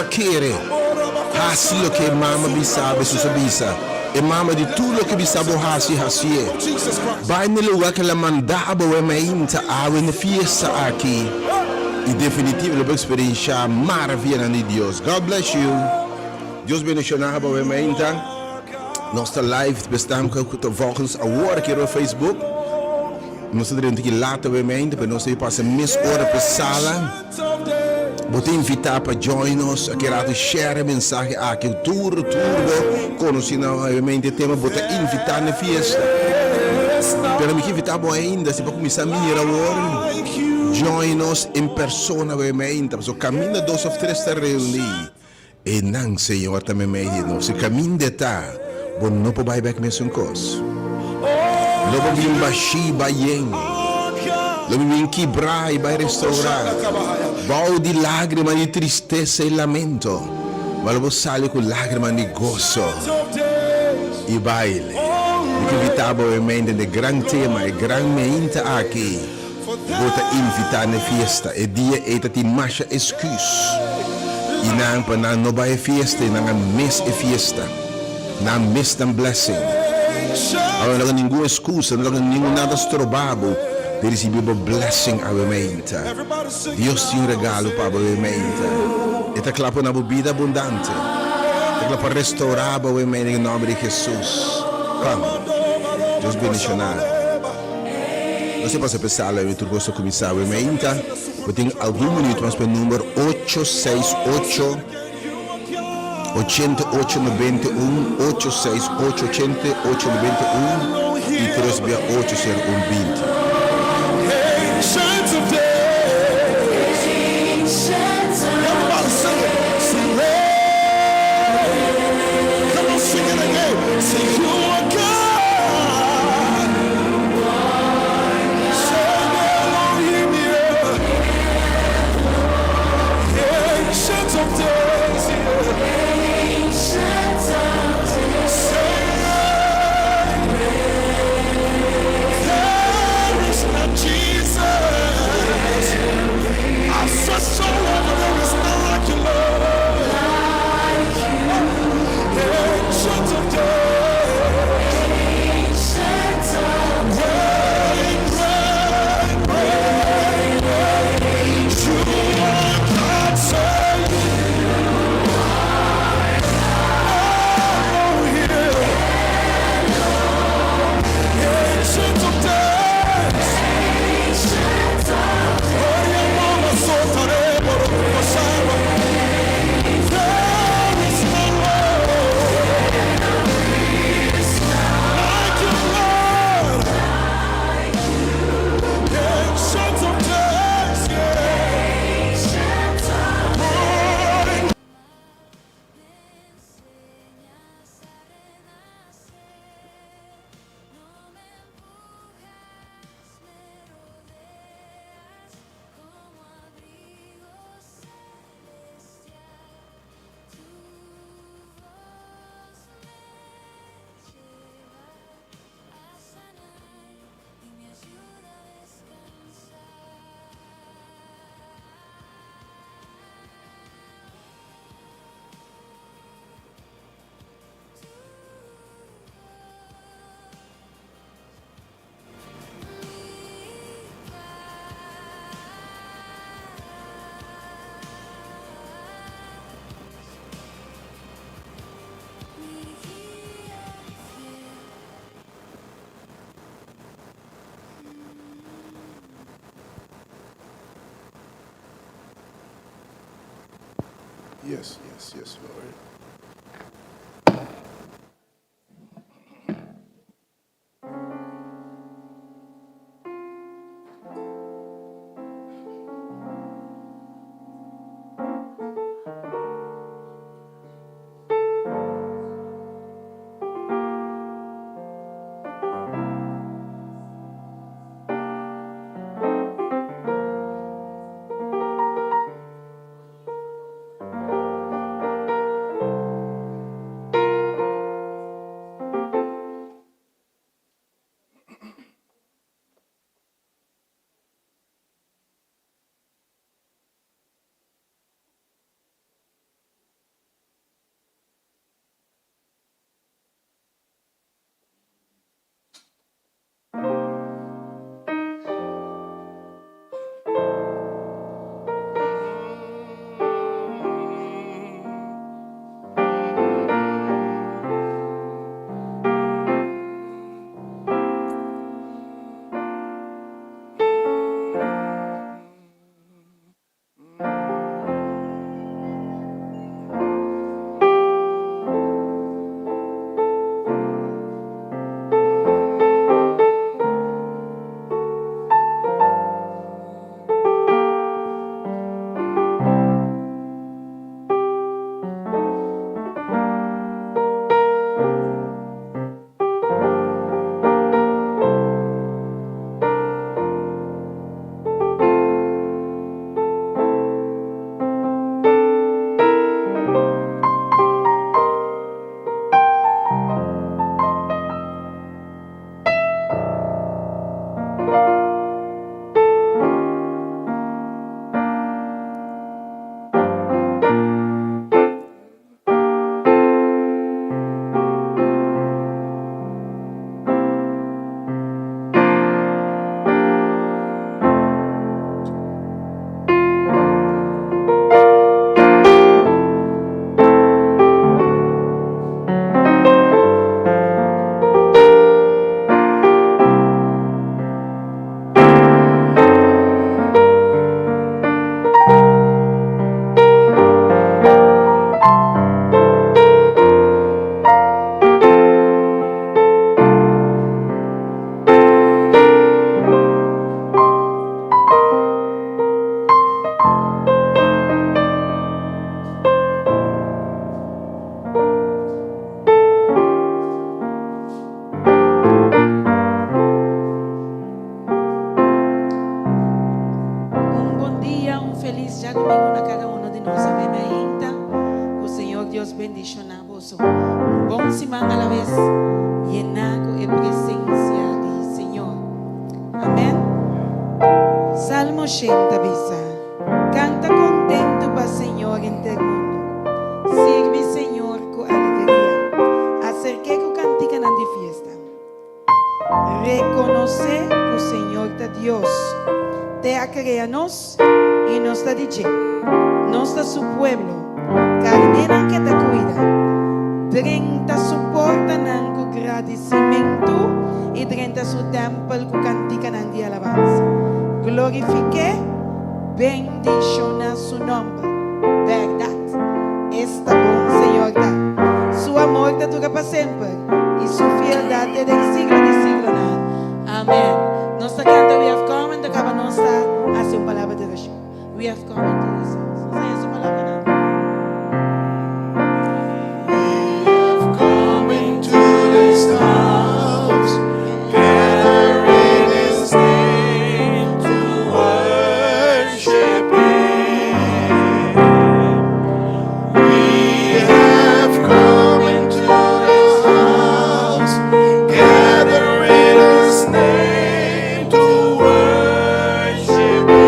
takere. Hasi lo que mama bisabe susabisa. E mama di tu lo que bisabo hasi hasie. Vai nel lugar que la mandaba we mainta awe na fiesta aqui. E definitivo lo experiencia maravilha de Deus. God bless you. Deus bendicionava we mainta. Nossa live bestaan volgens award aqui no Facebook. Nós temos que later we mainta, para nós passa mis hora para sala. Vou te invitar para join us, aqui rato share a mensagem aqui, turbo, conhecendo obviamente o tema, vou te invitar na festa. Pero me invitar ainda, se para começar a mirar agora, join us em persona obviamente, so caminha 2 ou 3 está reunido. E não, Senhor, também me diz, se caminha de tá, bom não pode vai back mesmo coisa. Logo vim baixi, baien. Logo vim quebrar e vai restaurar. Bau di lágrimas de tristeza e lamento, mas logo sale com lágrimas de gozo e baile. Eu invitava obviamente de grande tema e grande meinta aqui. Vou te invitar na festa e dia é te marcha excuse. E não para não vai festa, não miss a festa, não miss the blessing. Agora não há nenhuma excusa, não há nenhum nada estrobado. De receber blessing obviamente. Deus tem regalo para obviamente. E te clapa na bebida abundante. Te clapa restaurar obviamente em nome de Jesus. Come. Deus bendicionar. Você pode pensar, eu estou gostando de começar obviamente. Eu tenho algum minuto, mas para o número 868 8891 868 8891 e 3680120. Ancients of days. Everybody sing it. Sing it. Come on, sing it again. Sing you are God. Sing Elohim. Ancients of days. Ancients of days. There is no Jesus. I searched all over, there is none like you, Lord. Ancient of days. Reign, reign, reign. You are God, say oh, yeah. Ancient of days. Yes, Lord. compartilhar comigo na cada um de nós a mesma ainda. O Senhor Deus bendicionar vos. Bom semana a la vez. Llenar com a presença do Senhor. Amém. Salmo 80 bisa. Canta contento para o Senhor em todo mundo. Sirve Senhor com alegria. Acerque com cantica na fiesta. Reconocer que o Senhor é Deus. Te ha creado nos y nos está diciendo, nos está su pueblo, carnera que te cuida, treinta su porta con agradecimiento y treinta su templo con cantica de alabanza. Glorifique, bendiciona su nombre, verdad, está bom Señor da. Su amor te dura para siempre y su fieldad es del siglo de siglo. Amén. Nossa canta, we have come and acaba nossa hace uma palavra de oração. We have come into this house. Essa é essa palavra, não? We have come into this house, gathering His name to worship Him. We have come into this house, gathering His name to worship Him.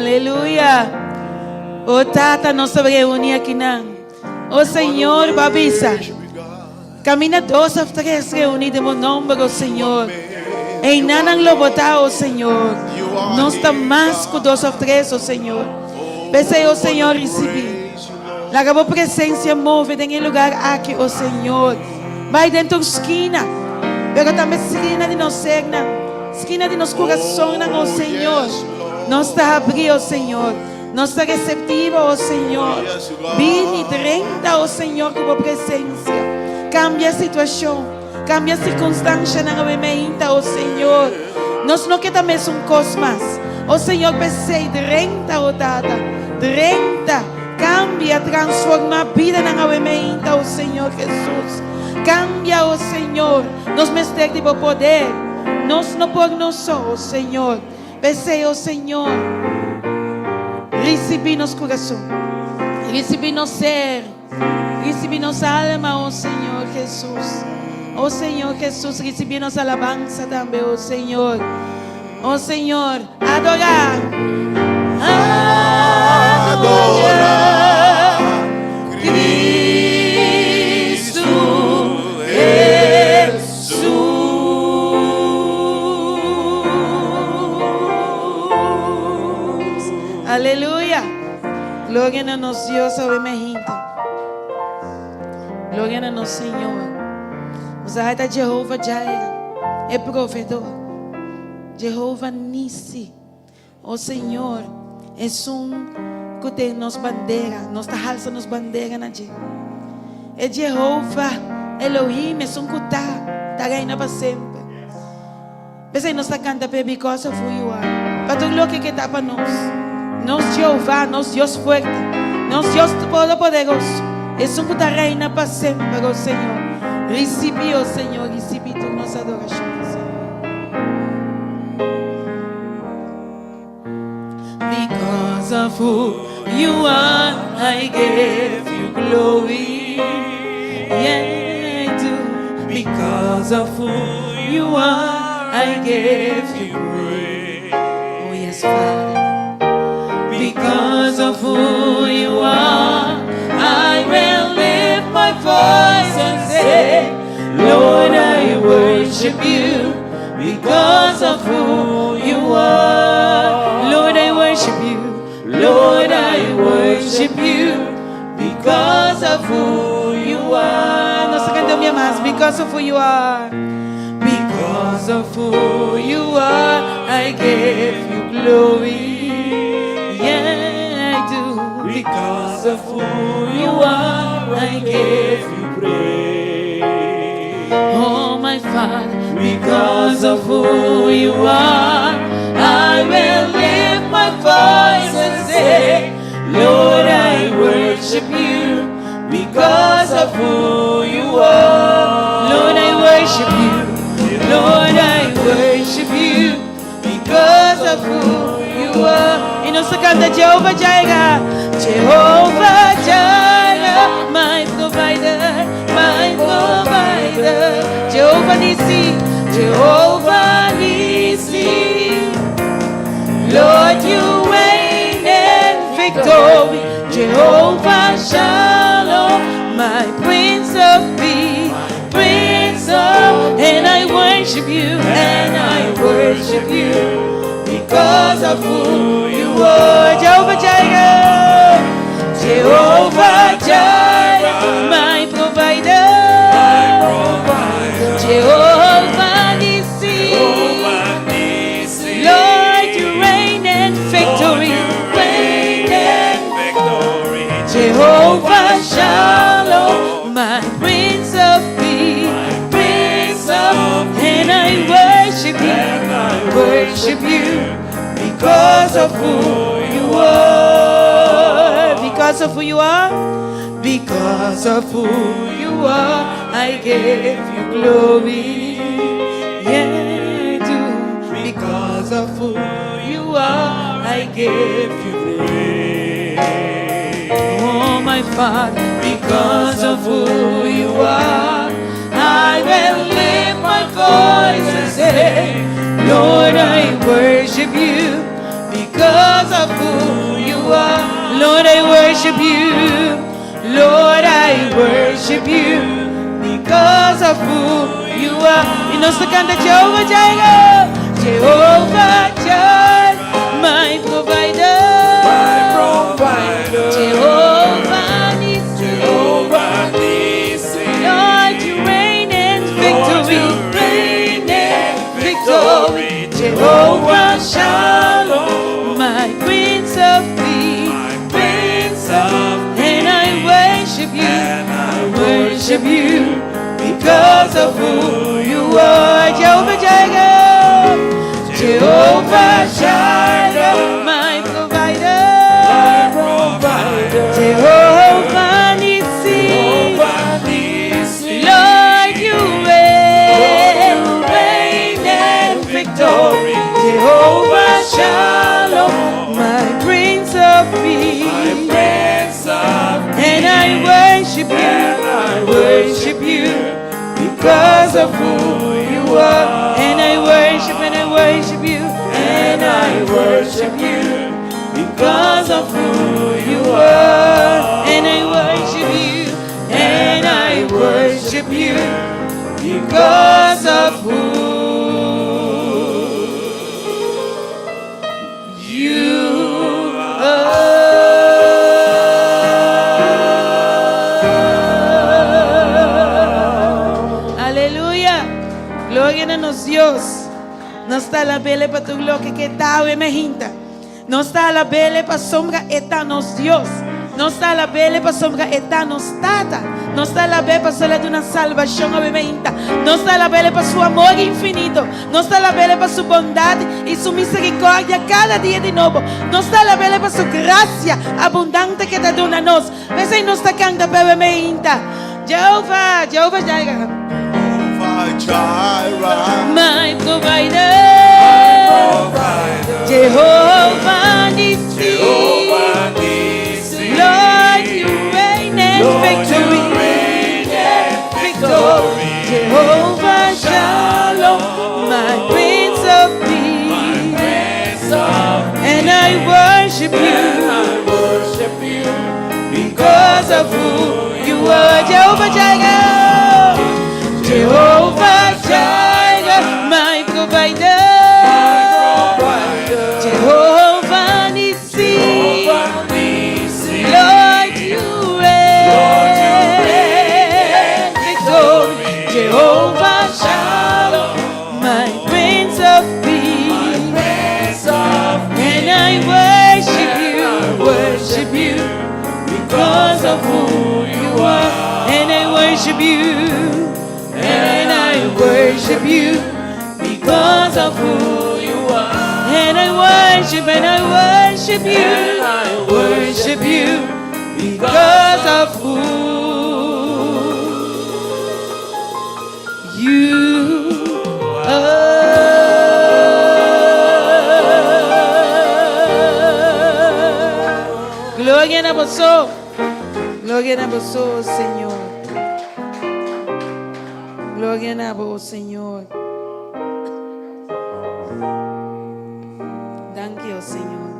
Aleluia. Oh Tata, nós estamos reunidos aqui na. Oh Senhor, Babisa. Camina 2 ou 3 reunidos em meu nome, oh Senhor. Em nanang lobotar, oh Senhor. Nós estamos mais com 2 ou 3, oh Senhor. Pensei, oh Senhor, recebi. La tua presença move em lugar aqui, oh Senhor. Vai dentro da esquina. Pero também esquina de nós segna. Esquina de nosso coração, oh Senhor. Nós está abrindo, oh Senhor. Nós está receptivo, oh Senhor. Vini, 30, oh Senhor, com a presença. Cambia a situação. Cambia a circunstância na minha mente, oh Senhor. Nós não queremos cosmos. Oh Senhor, pensei, 30, oh Tata. 30. Cambia, transforma a vida na minha mente, oh Senhor Jesus. Cambia, oh Senhor. Nós mestemos de poder. Nós não por nós só, oh Senhor. Pensei, oh Senhor. Recebi nosso coração. Recebi nosso ser. Recebi nossa alma, oh Senhor Jesus. Oh Senhor Jesus, recebi nossa alabança também, oh Senhor. Oh Senhor, adorar. Adorar. Cristo Jesus. Aleluia. Glória a nosso Deus, obviamente. Glória a nosso Senhor. Usaita Jehovah Jireh, é provedor. Jehovah Nissi, o Senhor, é que tem nos bandeira, nos alça nos bandeira na dia. É Jehovah Elohim, é que tá reina para sempre. Pensei nós canta because of who you are. Para tudo o que está para nós. Nós Jehová, nós Deus forte, nós Deus todo-poderoso. É que tá reina para sempre, o Senhor. Recebi, oh Senhor, recebi tu nossa adoração, Senhor. Because of who you are, I give you glory. Yeah, I do. Because of who you are, I give you praise. Oh yes, Father. Because of who you are, I will lift my voice and say, Lord, I worship you because of who you are. Lord, I worship you. Lord, I worship you because of who you are. Nós cantamos mais, because of who you are. Because of who you are, I give you glory. Yeah, I do. Because of who you are, I give you praise. Oh, my Father, because of who you are, I will lift my voice and say, Lord, I worship you because of who you are. Lord, I worship you. Lord, I worship you because of who you are. E nós canta Jehovah Jireh, Jehovah Jireh, my provider, my provider. Jehovah Nissi, Jehovah Nissi. Lord, you reign in victory. Jehovah Shalom, my Prince of Peace, Prince of, and I worship you, and I worship you. Because of who you are, Jehovah Jireh, Jehovah Jireh, my provider, Jehovah Nissi, Lord, you reign in victory, Jehovah Shalom, my Prince of Peace, Prince of, and I worship you. Because of who you are, because of who you are, because of who you are, I give you glory. Yeah, I do. Because of who you are, I give you praise. Oh, my Father, because of who you are, I will lift my voice and say, Lord, I worship you because of who Lord, I worship you. Lord, I worship you because of who you are. Y nos canta Jehovah Jireh, Jehovah Jireh, my provider. Jehovah Nissi, Lord, you reign in victory, Jehovah Shalom, my Prince of Peace, and I worship you because of who you are. Jehovah Jireh, Jehovah Jireh, my provider, Jehovah Nissi, Lord, you reign in victory. Jehovah Shalom, my Prince of Peace, and I worship you because of who you are. And I worship you, and I worship you because of who you are. And I worship you, and I worship you because of who you are. Aleluya. Gloria a nos Dios. No está la belle para tu gloria que está o emerginta. No está la belle para sombra eta nos Dios. No está la belle para sombra eta nos tata. No está la belle para sola de una salvación o emerginta. No está la belle para su amor infinito. No está la belle para su bondad y su misericordia cada día de nuevo. No está la belle para su gracia abundante que te dona nos. Ves ahí no está canta pero emerginta. Jehovah Jireh, my provider, Jehovah Nissi, Lord, you reign in victory, Jehovah Shalom, my Prince of Peace, and I worship you because of who you are. Jehovah Jireh, Jehovah Jireh, my provider, Jehovah Nissi, Lord, you reign victory, Jehovah Shalom, my Prince of Peace, and I worship you because of who you are. And I worship you, and I worship you because of who you are. And I worship you because of who you are. Gloria a vos, Señor. Gloria a vos, Señor. Thank you, Señor.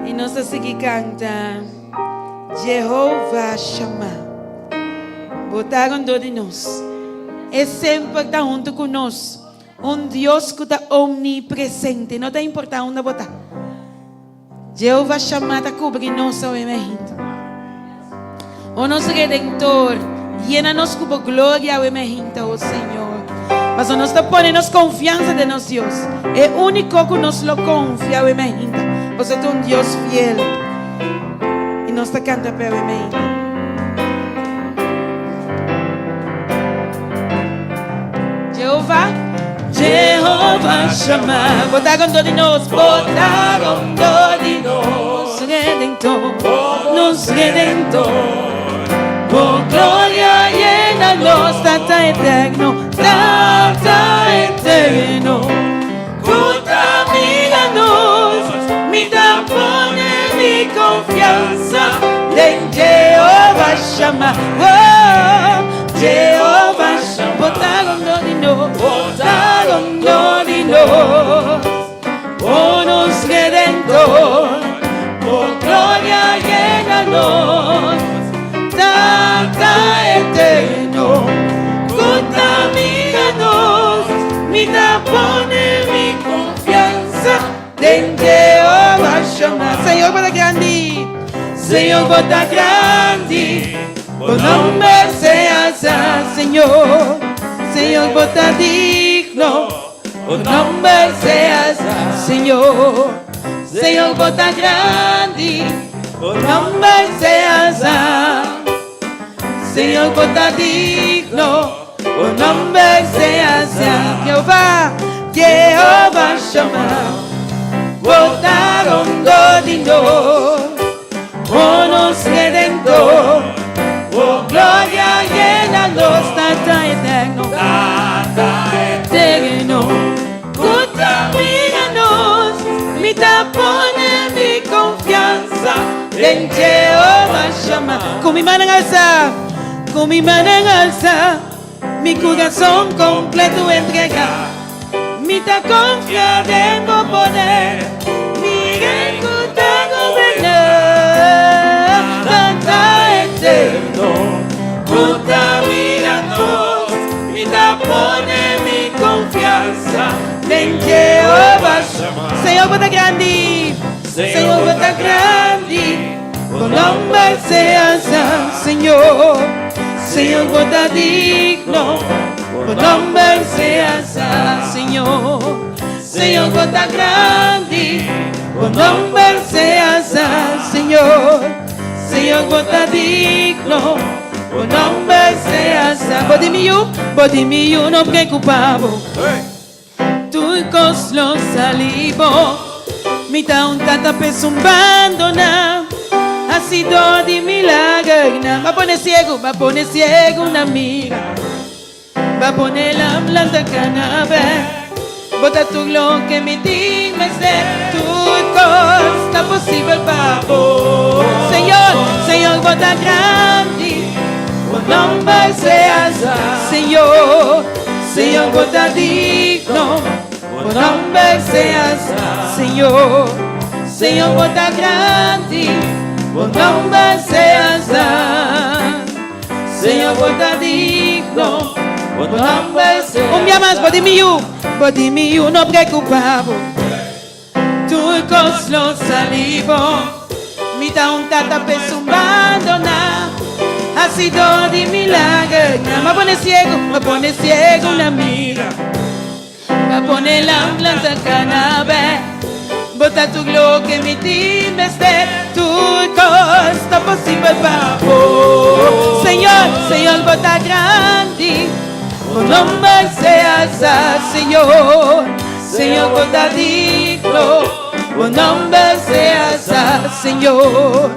Y nos sigue canta Jehovah Shammah. Botaram de nós. É sempre está junto conosco. Dios que está omnipresente. Não tem importância onde botar. Jehovah Shammah está cobrindo nossa emergência. O nosso Redentor, llena-nos com glória ao emergente, oh Senhor. Mas nós está ponendo confiança de nosso Deus. É o único que nos lo confia ao emergente. Você é Deus fiel. E nós está cantando para o emergente. Jehovah Shammah. Botaram dor de nós. Nos Redentor. Por glória llena-nos, tata eterno, contamina-nos, me dá poder e confiança em Jehovah Shammah. Oh, Jehovah Shammah. Botaram dor de nós, por gloria llénanos, tanta eterno, contamínanos, mi tapone, mi confianza, en Jehová Shammah. Señor, para grande, Señor, bota grande, por nombre seas Señor, Señor, bota digno, por nombre seas Señor, Señor, bota grande, por nombre seas Señor, bota digno, por nombre seas Jehová, Jehová Shammah, botaron dodino, oh nos redentor, oh gloria llénanos, tata eterno, contamínanos, mi tapone, mi confianza en Jehová Shammah. Con mi mano en alza, con mi mano en alza, mi corazón completo entrega, mi ta confianza en tu poder, mi ejecuta gobernar, tanta eterno, contamínanos, mi tapone, mi confianza en Jehová Shammah. Señor, bota grande, Señor, bota grande, por nombre seas Señor, Señor, bota digno, por nombre seas Señor, Señor, bota grande, por nombre seas Señor, Señor, bota digno, por nombre seas body me you no preocupavo, tu coslo salivo, mi ta un tata pesumbandona, ha sido di milagro, va a poner ciego una amiga, va a poner la planta cannabis, bota tu lo que me dimes de tu costa posible papo. Señor, bota grande, por nombre seas Señor, Señor, bota digno, por nombre seas Señor, Señor, bota grande, por nombre seas Señor, bota digno, por nombre seas. Un día más, body me you no preocupavo, tu coslo salivo, mi ta un tata pesumbandona, ha sido di milagro, me pone ciego una amiga, va a poner la planta cannabis, bota tu glow que mi dimes de tu costa posible papo. Señor, bota grande, por nombre seas Señor, Señor, bota digno, por nombre seas Señor,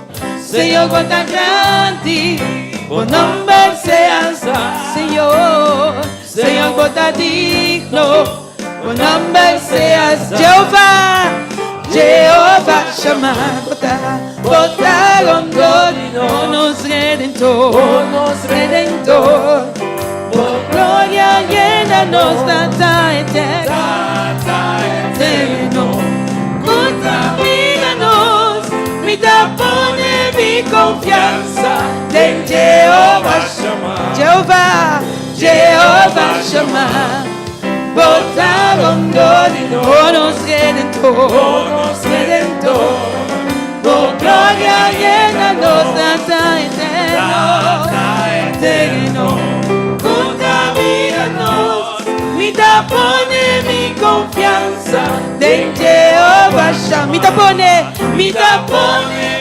Señor, bota grande, por nombre seas Señor, Señor, bota digno, por nombre seas Jehová Shammah, bota gondolino, nos redentor, por gloria llénanos, tanta eterno, contamínanos, mi tapone, mi confianza en Jehová Shammah, Jehová Shammah, bota gondolino, nos redentor, por gloria llénanos, tanta eterno, contamínanos, mi tapone, mi confianza en Jehová Shammah, mi tapone,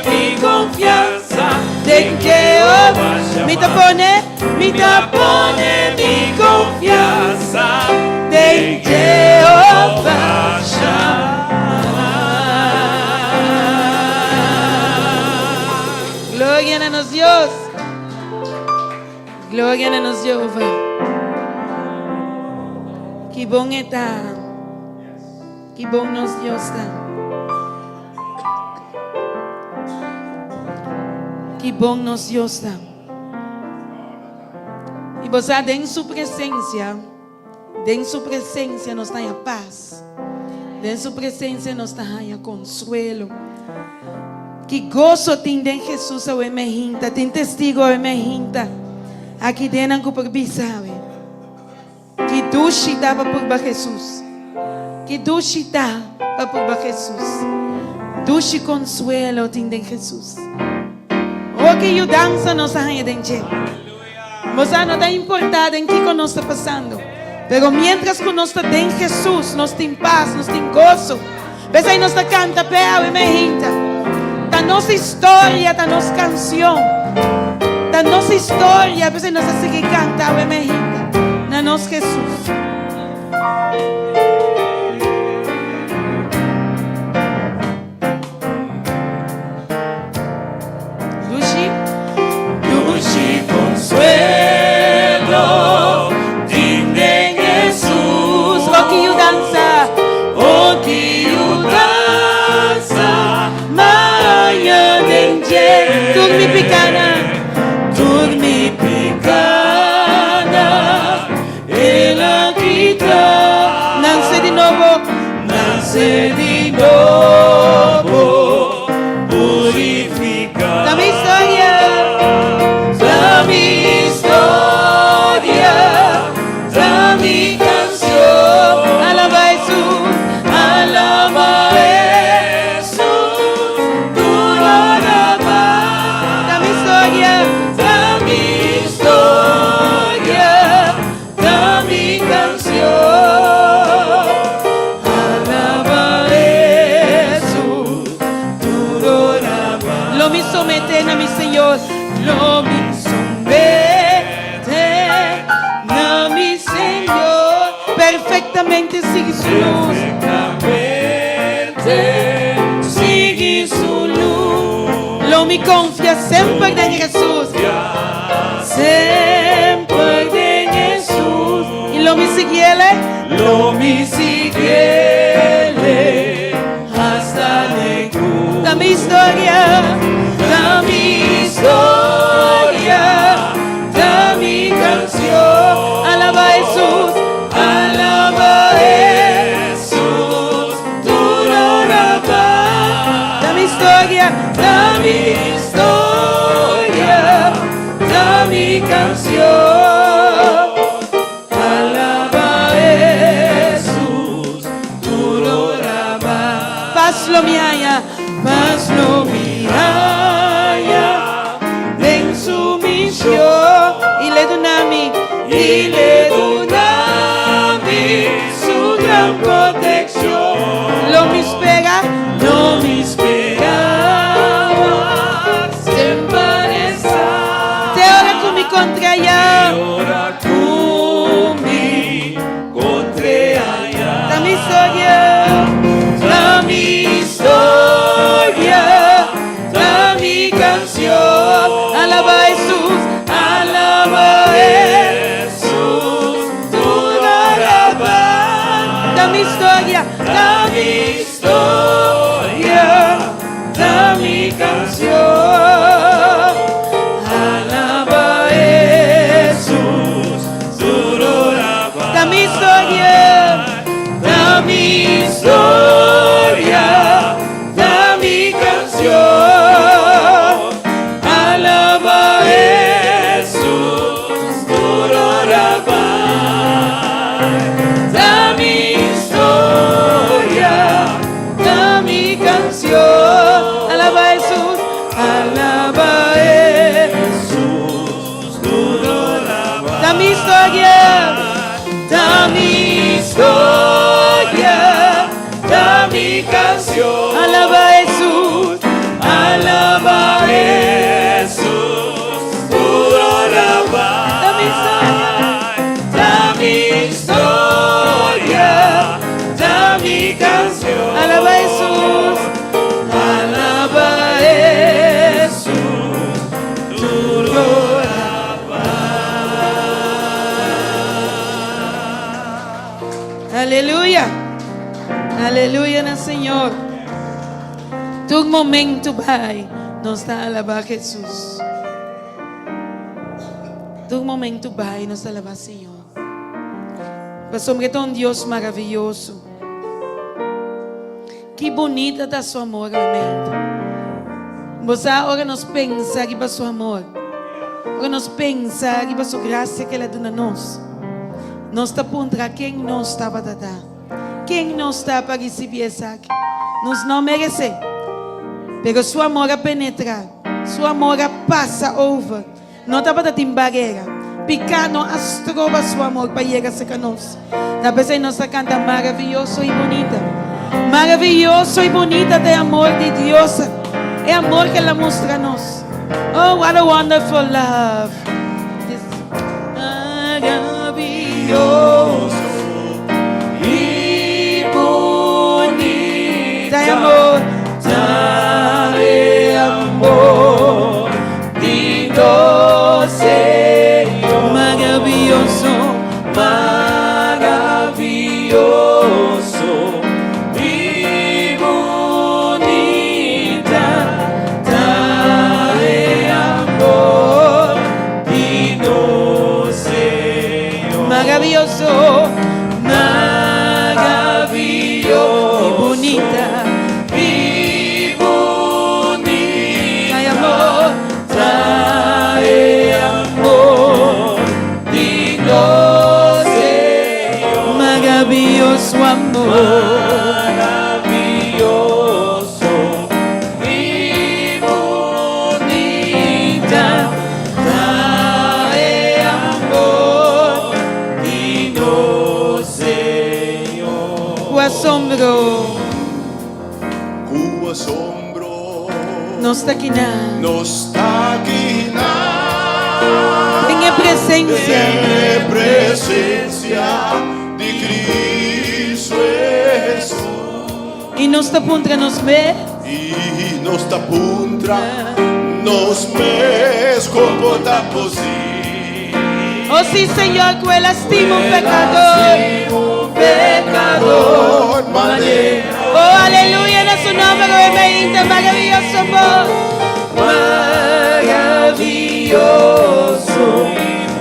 mi confianza en Jehová Shammah, mi tapone, mi confianza en Jehová Shammah. Gloria a nos Dios, gloria a nos Jehová. Que bom está, que bom nos Deus está, que bom nos Deus está. E você em sua presença nos tem a paz, De su presencia nos haya consuelo. Que gozo tem em Jesus ao emerginta. Tem testigo ao emerginta. Aqui dentro por bisabe. Que dushi dava por Jesus. Que dushi dava por Jesus. Dushi consuelo tem em Jesus. O que dança nos haya dentro. Mas não está importada em que nós está passando. Pero mientras que nós está em Jesus, nós tem paz, nós tem gozo. Ves aí nós canta pé e emerginta. Da nossa história, da nossa canção. Da nossa história, ves aí nós seguir cantando e emerginta. Na nosso Jesus. Luci consuelo, dinde Jesus, O que o dança, o que o dança, manhã dende, dormi picana, dormi picana, ela grita, nasce de novo, nasce de novo, purifica. da minha história, Da minha história, da minha canção, alaba Jesus, alaba Jesus, durará. da minha história, Da minha história, da minha canção, alaba Jesus, durará. lo me somete a mi Senhor, Lo me somete a mi Senhor, perfeitamente sigue su luz, perfectamente sigue su luz, lo me confia sempre em Jesus, sempre en Jesús, e lo me sigue Ele, lo me sigue hasta la cruz. da minha história, Da mi historia, da mi canción, alaba Jesus, alaba Jesús, durará. da minha história, Da mi historia, da mi canción, alaba Jesús, durará. paz lo me haya, Mas lo miraya en su misión e le donami, y le donami su gran protección. lo me espera, No me esperaba siempre te ora con mi contra allá, ahora cumi contra allá. da minha história, Da mi historia, da mi canción, alaba Jesus, alaba Jesús, durará. da minha história, Da mi historia, da mi canción, alaba Jesús, durará. da minha história, Da mi historia, da mi canción, alaba Jesús, durará. Da mi historia, da mi canción, alaba Jesus, alaba Jesús, durará. da minha história, Da mi historia, da mi canción, alaba Jesus, alaba Jesús, durará. da minha história, Da mi historia, da mi canción, alaba Jesus, alaba Jesús, durará. aleluia, aleluia no Senhor. Tu momento vai nos dá alabar Jesus. Tu momento vai nos dá alabar Senhor. Mas sobre um Deus maravilhoso. Que bonita está seu amor, amém. Você agora nos pensa que para seu amor. Agora nos pensa que para sua graça que Ele dá a nós. Nós está contra quem nós está para dar. Quem nós está para receber isso aqui. Nós não merecemos. Pero seu amor a penetrar. Seu amor a passa over. Não está para ter barreira. Picando as trobas seu amor para chegar a nós. Da vez nós canta maravilhoso e bonita. Maravilhoso e bonita de amor de Deus. É amor que ela mostra a nós. Oh, what a wonderful love. Maravilhoso e bonita de amor. De amor de Deus, Senhor. Maravilhoso, maravilhoso. Maravilhoso, maravilhoso e bonita, ai amor, de Deus, Senhor. Maravilhoso amor, maravilhoso e bonita. Asombro, O asombro nos está aqui na, nos está aqui na em presença presença de Cristo Jesus e nos está contra nos ver. e nos está contra nos mes comporta possível. Oh sí, Señor, que Él estima un pecador. Pecador, madre. Oh, aleluya, en su nombre, obviamente, maravilloso amor. Maravilloso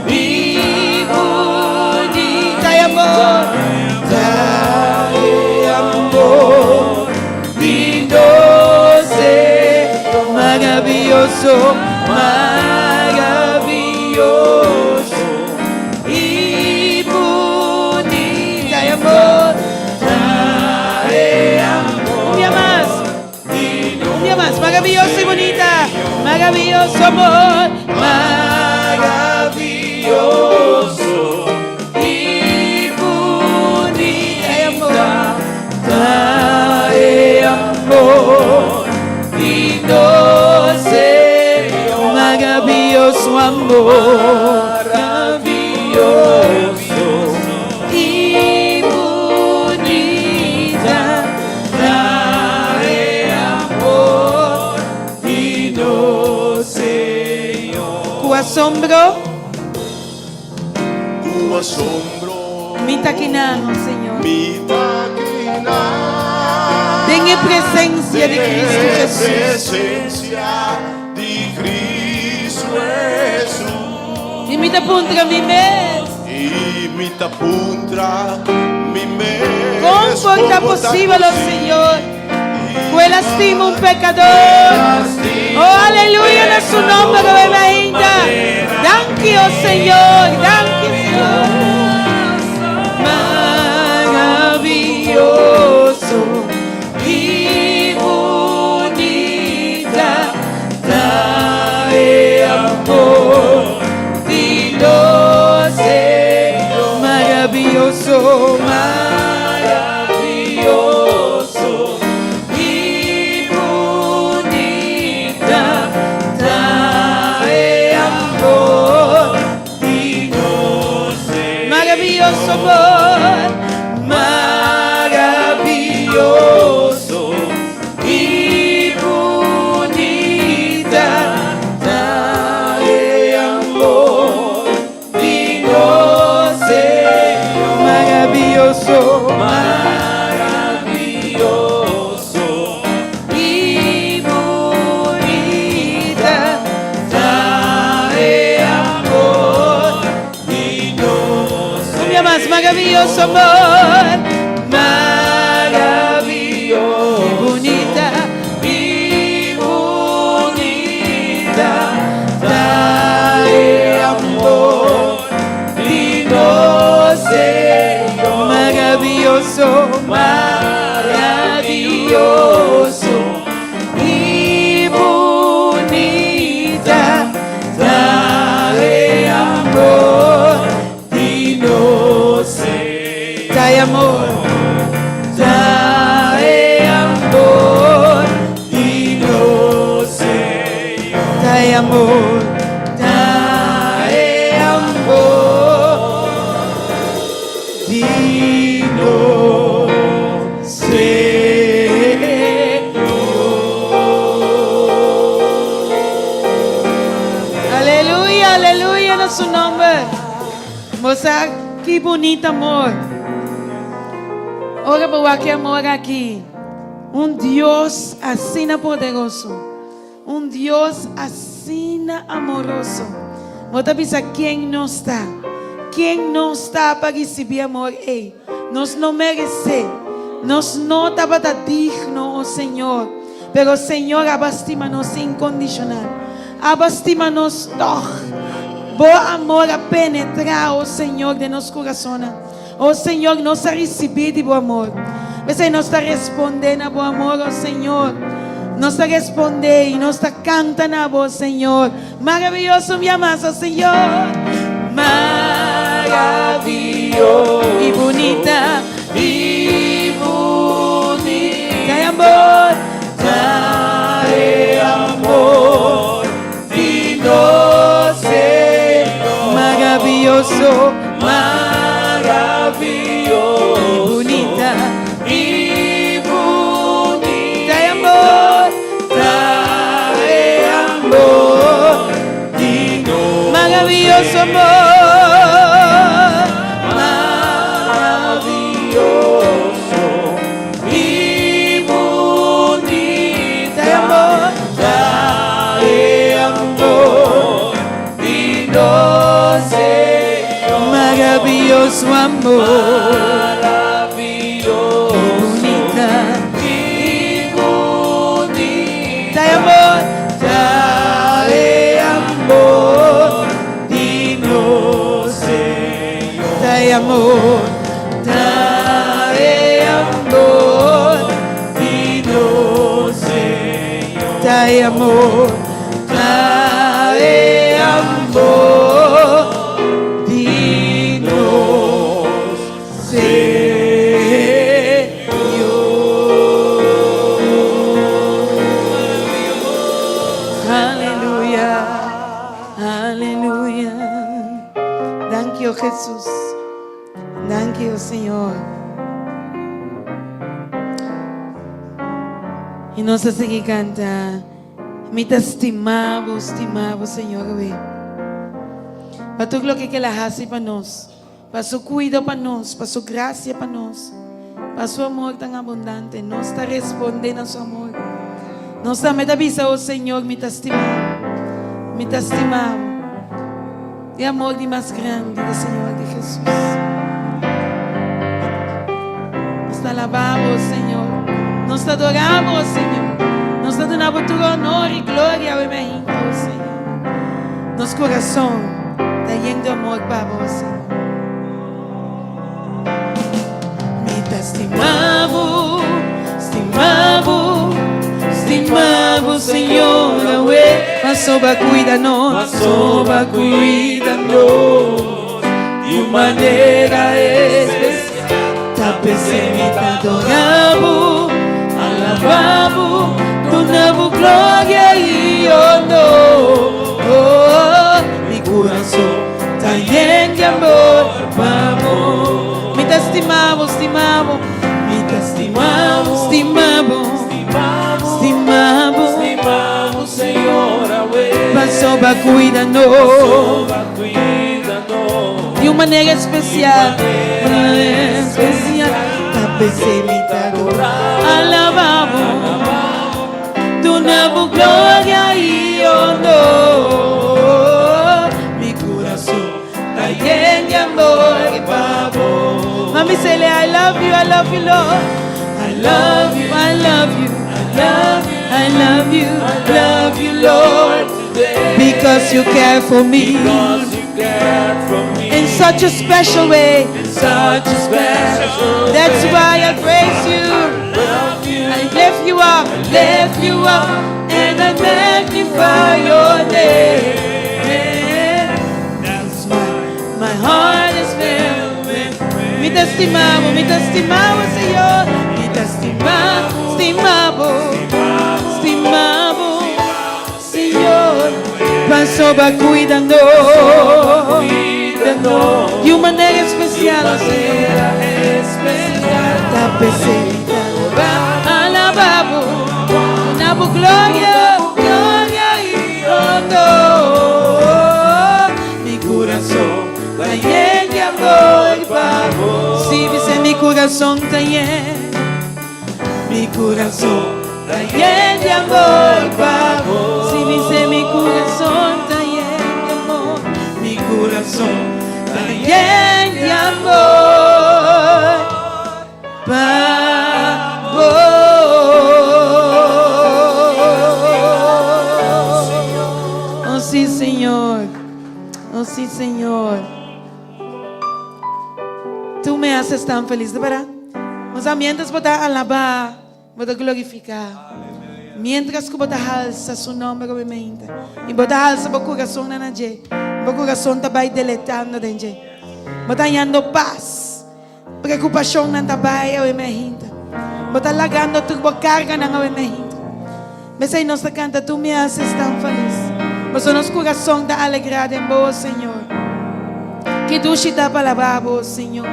y bonita y amor. Amor, lindo, maravilloso, maravilloso. Maravilloso y bonita, maravilloso amor, maravilloso y bonita y amor, amor, lindo Señor, maravilloso amor, maravilloso y bonita. Asombro, O asombro mi taquinano, Señor. me taquina Ven en presencia de Cristo Jesús. presencia de Cristo Jesús. Imita puntra mi mes. Imita puntra mi mes. Conforta posible, Señor. Fue lastima un pecador. Oh, aleluya, en su nombre que me brinda. Thank you, Señor. Thank you, Señor. Maravilloso y bonita. Trae amor. Dios Señor. Maravilloso, maravilloso. Maravilloso amor, maravilloso y bonita, trae amor, Dios Señor, maravilloso, maravilloso y bonita, trae amor, más maravilloso amor, maravilloso maravilloso y bonita, dale amor, digno Señor. Dale amor, dale amor, digno Señor. Dale amor, dale amor, digno Señor. Aleluya, aleluya en su nombre. Moça, que bonito amor. Ora por aquele amor aqui. Deus assim poderoso. Deus assim amoroso. Você pensa quem não está? Quem não está para receber amor? Ei, nós não merecemos. Nós não estamos dignos, oh Senhor. Pero o Senhor abastima-nos incondicional. Abastima-nos todo. Bom amor a penetrar, oh Senhor, de nosso coração. Oh Senhor, nós a receber de bom amor. Você não está respondendo a bom amor, oh Senhor. Nós está respondendo e nós está cantando a bom Senhor. Maravilhoso me amas, oh Senhor. Maravilhoso e bonita. E bonita. Dai amor. Dai amor. Digno Senhor. Maravilhoso. Maravilhoso. Bonita. E bonita. Dai amor. Dai amor. Digno. Maravilhoso amor. Maravilhoso amor, maravilhoso, bonita, e bonita, dai amor, digno Senhor, dai amor, digno Senhor, dai amor, Jesús, thank you, Señor. E nós a seguir cantar. Me estimamos, Senhor, para tudo o que ela faz para nós, para seu cuidado para nós, para sua graça para nós, para seu amor tão abundante. Nós está respondendo a seu amor. Nós está me avisa, oh Senhor, me estimamos. E amor de mais grande do Senhor de Jesus. Nós te alabamos, Senhor. Nós te adoramos, Senhor. Nós te damos todo honor e glória ao Senhor, Senhor. Nosso coração está lleno de amor para você. Me estimamos, Senhor, passou para cuidar-nos, de uma maneira especial. Tá pensando, te adoramos, alabamos, tu novo glória e honor. Oh, meu coração tá lleno de amor, vamos. Me estimamos, Senhor, passou para cuidar-nos de uma maneira especial, tá pensando, te alabamos, tu novo glória e honor. Meu coração tá lleno de amor e pavor. Mami, say, I love you, Lord. I love you, Lord, because you care for me in such a special way. That's why I praise you. I lift you up and I magnify your name. That's why my heart is filled with mi testimamo, Señor. Mi testimamo, Señor. Paso va cuidando de una manera especial, Señor. Tapecita, alabamos, damos gloria y honor. Mi corazón está lleno de amor, Pablo. Si dice mi corazón está lleno, mi corazón está lleno de amor, Pablo. Si dice mi corazón está lleno de amor, mi corazón está lleno de amor, Pablo. Oh sí, Señor. Oh sí, Señor. Tú me haces tan feliz, de verdad. O sea, mientras vos te alabar, vos te glorificar. Mientras que vos te alza su nombre, obviamente. Y vos te alza vos corazón na nadie. Vos corazón te va deletando dentro. Vos te dando paz. Preocupação não está bem, obviamente. Vos te largando tu carga, obviamente. Mas aí nós canta, tu me haces tão feliz. Vos nosso coração está alegrado em vos, Senhor. Que tu te dá palavra, vos, Senhor.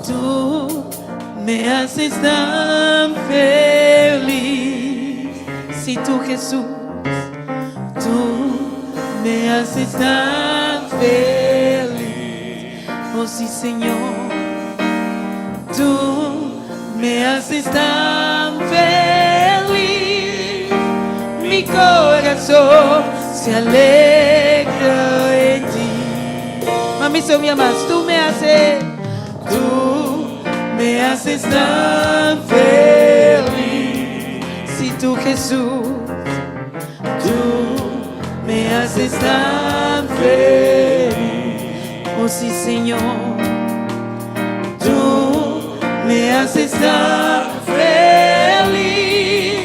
Tu me haces tan feliz. Si tu, Jesús, tú me haces tan feliz. Oh sí, Señor. Tú me haces tan feliz. Mi corazón se alegra en ti. Mami, soy mi amada, tú me haces tan feliz. Si tú, Jesús, tú me haces tan feliz. Oh sí, Señor. Tú me haces tan feliz.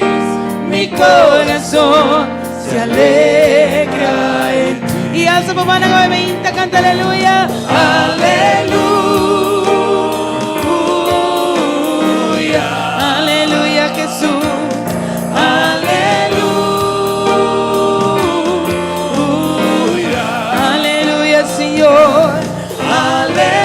Mi corazón se alegra en ti. Y alza por mano nuevamente, canta aleluya. Aleluya. Aleluya, Jesús. Aleluya. Aleluya, Señor. Aleluya.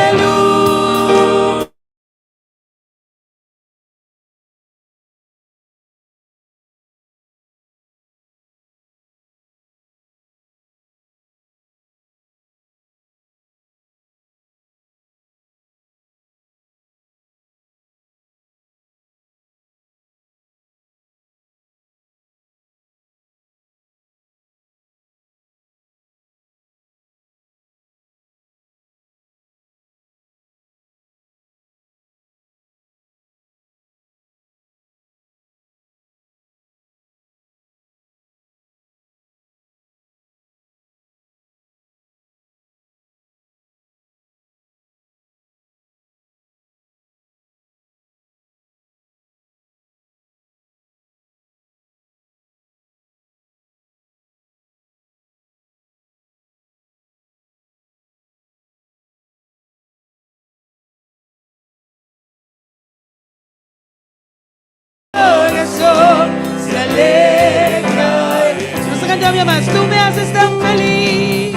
Se alegra. Vamos a cantar, mi amada. Tú me haces tan feliz.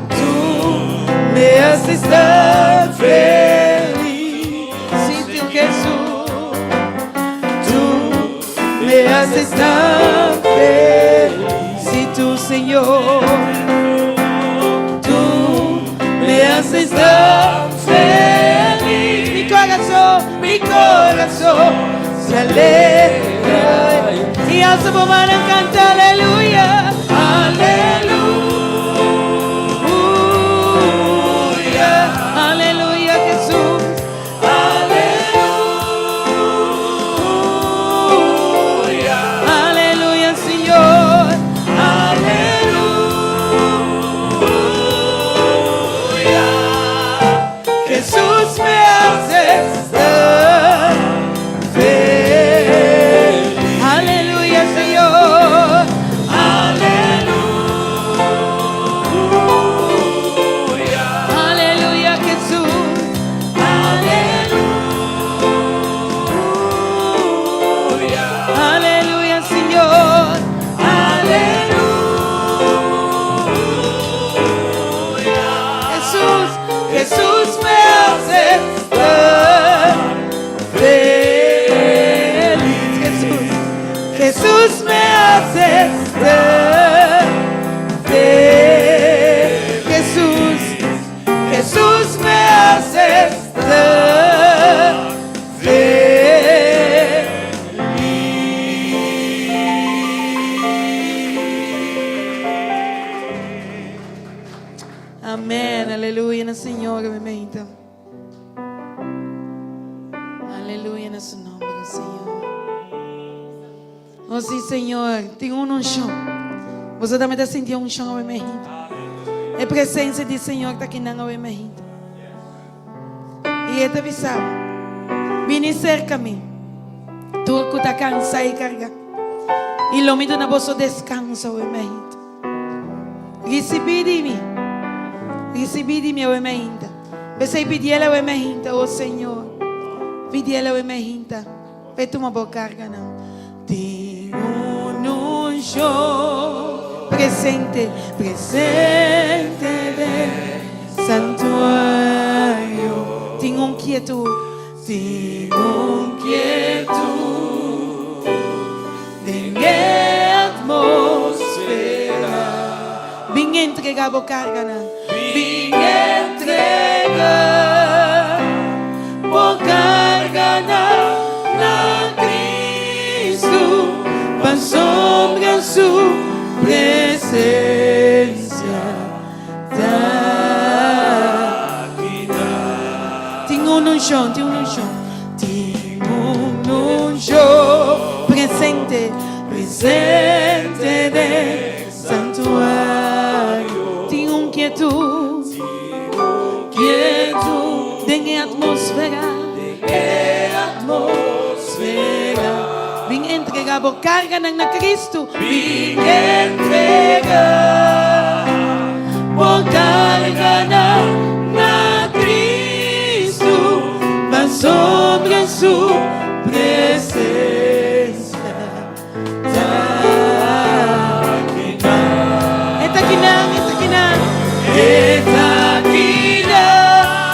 Tú me haces tan feliz. Si tú, Jesús, tú me haces tan feliz. Si tú, Señor, tú me haces tan feliz. Mi corazón se alegra. Y alza por mano, canta aleluya. Aleluya. Aleluya, Jesús. Aleluya. Aleluya, Señor. Aleluya. estar feliz. Aleluya, Señor. Aleluya, Jesús. Aleluya, Señor. Jesús, Jesús me hace estar feliz. Jesús, Jesús me hace estar feliz. Jesús, Jesús me hace estar feliz. Amén, aleluia no Senhor, amém então. Aleluia no seu nome, Senhor. Oh sim, Senhor, tem um chão. Você também está sentindo um chão, amém. É presença de Senhor que está aqui na amém. E esta visão, vem cerca a mim. Tu que está cansado e carregado. E lo meto na vossa descanso, amém. Recebi de mim. Recebi de mim, amém. Você pediu ela, amém, oh Senhor. Pediu ela, amém. Peito uma boa carga, não. Tenho um show presente, presente de santuário. Tenho quietude, tenho quietude de atmosfera. Vim entregar a boa carga, não. Vim entregar boa carga na Cristo, para sombra sua presença. Tinha um chão, tinha um chão, tinha um chão presente, presente de santuário. Tinha quietude, quietude de atmosfera. Vim entregar a carga na Cristo. Vim entregar a carga na Cristo, mas sobre sua presença. Eta aqui não, eta aqui não, eta aqui não,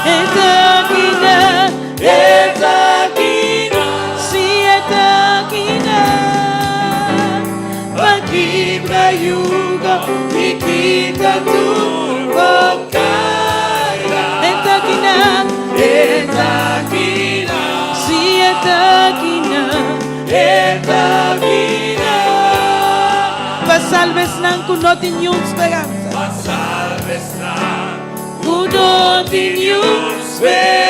eta aqui não, eta aqui não, se eta aqui não, aqui pra yuga e quita tua carga. Eta aqui não, se eta aqui não, eta aqui não, para salves não que não tenho esperança. Não tenho esperança.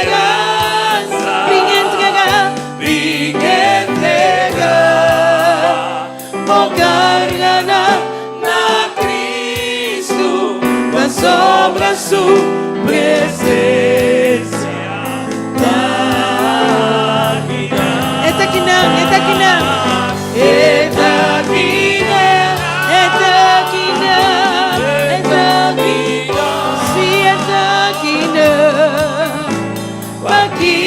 Vim entregar a carga na Cristo, mas sobre sua presença. Eta aqui não, eta aqui não, eta aqui não, eta aqui não, eta aqui não, se eta aqui não, aqui.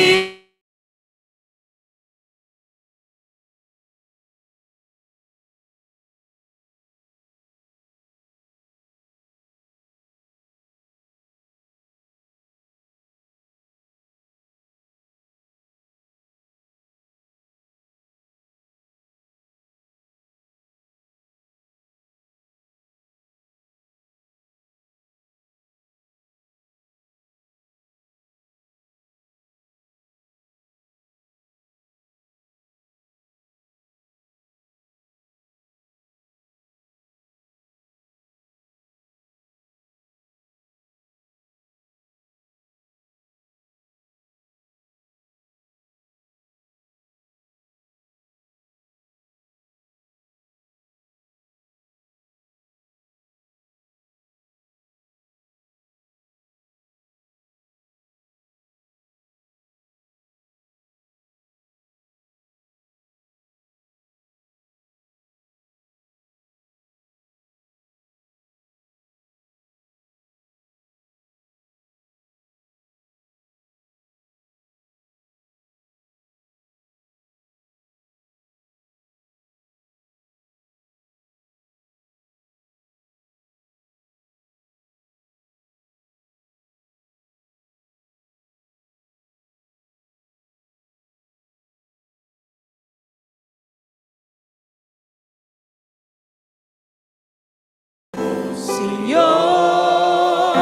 Señor,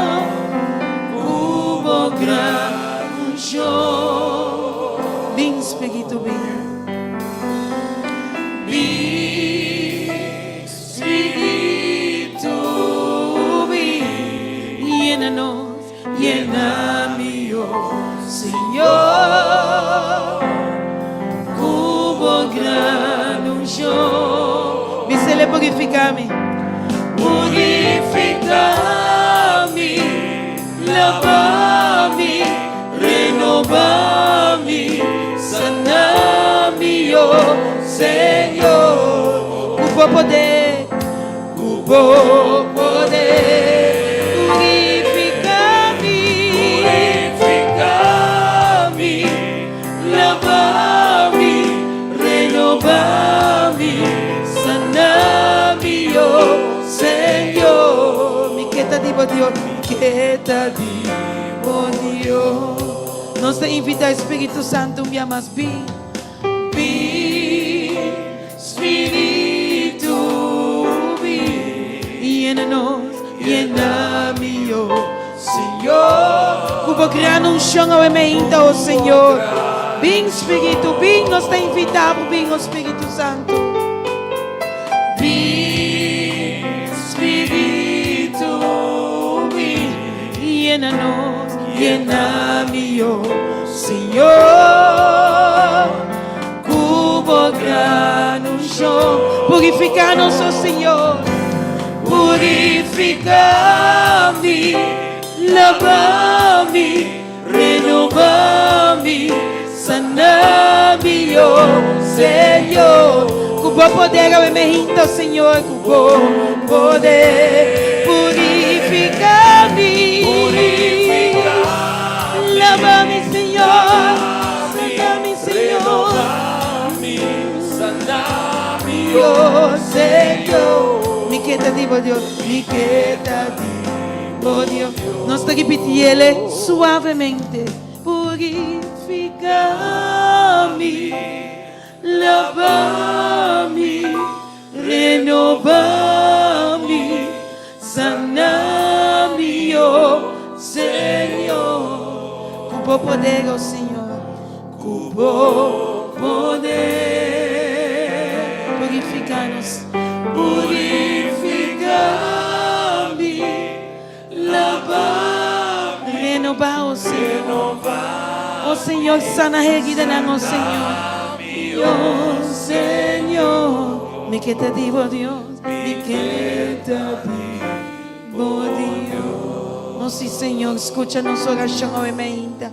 hubo gran unción. Ven, Espíritu, ven. Ven, Espíritu, ven. Llénanos, lléname, oh Señor. Hubo gran unción. Dísele, purificame. Purificame, lavame, renovame, saname, oh Señor. Hubo poder, hubo poder. Purificame, purificame, lavame, renovame, saname, oh Señor. Mi que te digo Dios, mi que te digo Dios. Nos te invita Espíritu Santo un día más. Ven, ven, Espíritu, ven. Llénanos, lléname, oh Señor. Hubo gran unción obviamente, oh Señor. Ven, Espíritu, ven, nos te invitamos, ven, oh Espíritu Santo. Ven, Espíritu, ven. Llénanos, lléname, oh Señor. Hubo gran unción. Purificanos, oh Señor. Purificame, lavame, renovame, saname, oh Señor. Cubo poder ao emergente, Señor. Cubo poder. Purificame, lavame, Señor. Saname, Señor. Oh Señor. Mi que te digo Dios, mi que te digo Dios. Nos te repitiele suavemente. Purificame, lavame, renovame, saname, oh Señor. Cubo poder, oh Señor. Cubo poder. Purificanos. Purificame, lavar, renovar, oh Señor. Oh Señor, sana herida, oh Señor. Oh Señor, mi que te digo Dios, mi que te digo Dios. Oh sí, Señor, escucha nuestra oración obviamente.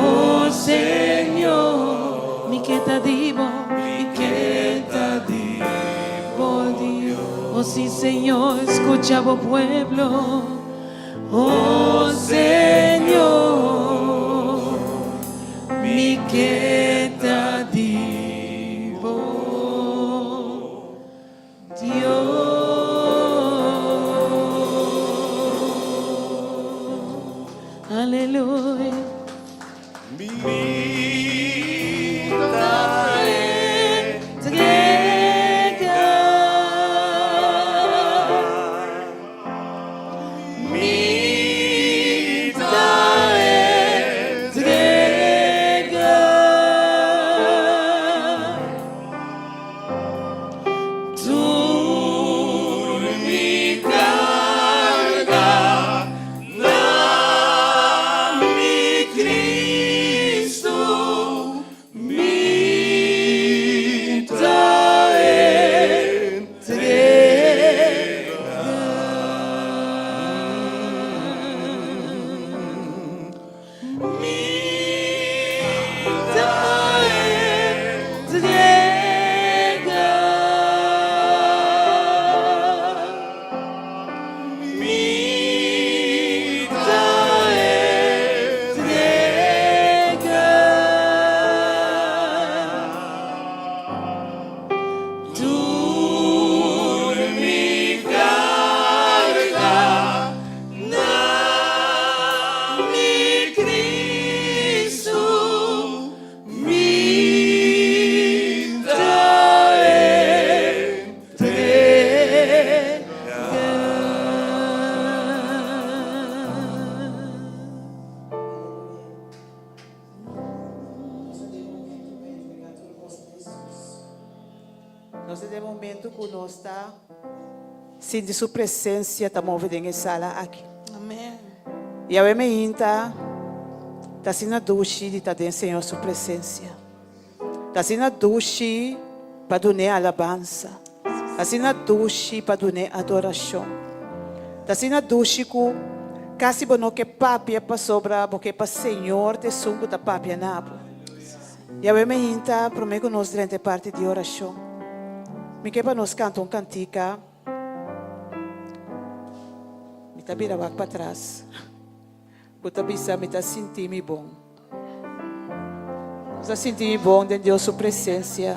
Oh Señor, mi que te digo, mi que te digo Dios. Oh sí, Señor, escucha vos pueblo. Oh Señor, mi que te digo Dios. Aleluya. Nós de momento que nós está sentindo sua presença, está movendo em sala aqui. Amém. E a me inta, está sendo a duche de estar dentro Senhor sua presença. Está sendo a duche para donar alabança. Está sendo a duche para donar adoração. Está sendo a duche que casi bono que papia para sobra, porque para Senhor te sungo da papia nabo. E a me inta, prometo nós durante parte de oração. Me que para nós cantar cantica. Me tá vira para trás. Puta bisa me tá sentindo bom. Está sentindo bom dentro de sua presença.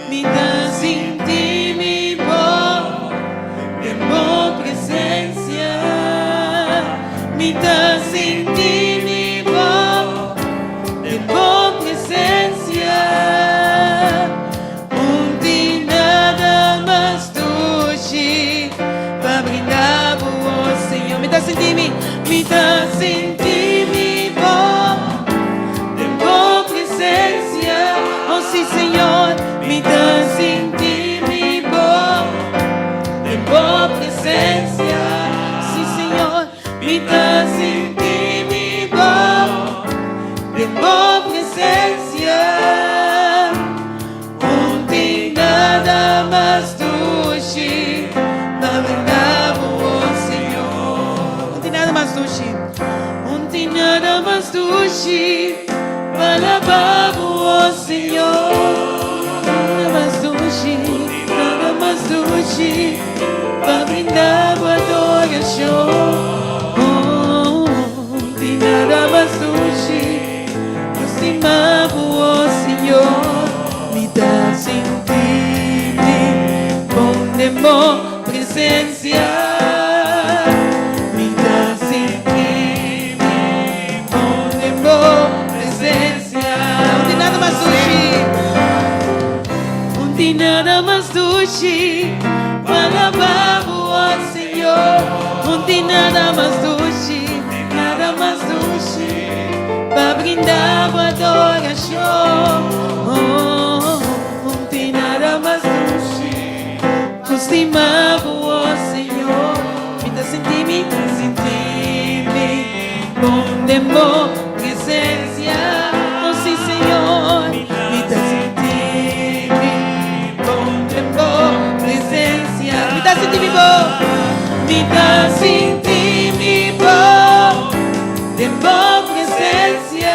Me dá sentir-me bom, de boa presença. Me dá sentir-me bom, de boa presença. Onde nada mais doce para brindar por o Senhor. Me dá sentir-me bom, de boa presença. Oh sim, Senhor, me dá sentir-me bom, de boa presença. Sim, Senhor, me dá sentir-me bom, de boa presença. Onde nada mais doce para brindar por o Senhor. Onde nada mais doce, onde nada mais doce para louvar o Senhor. Nada mais doce para brindar a adoração. Onde nada mais doce para estimar o Senhor. Me dá sentir-me bom de boa presença. Me dá sentir-me bom de boa presença. Onde nada mais doce, onde nada mais doce para louvar o Senhor. Onde nada mais doce para brindar a adoração. Onde nada mais doce para estimar o Senhor. Me dá sentir-me bom de boa presença. Oh sim, Senhor, me dá sentir-me bom de boa presença. Me dá sentir-me bom, me dá sentir-me bom de boa presença.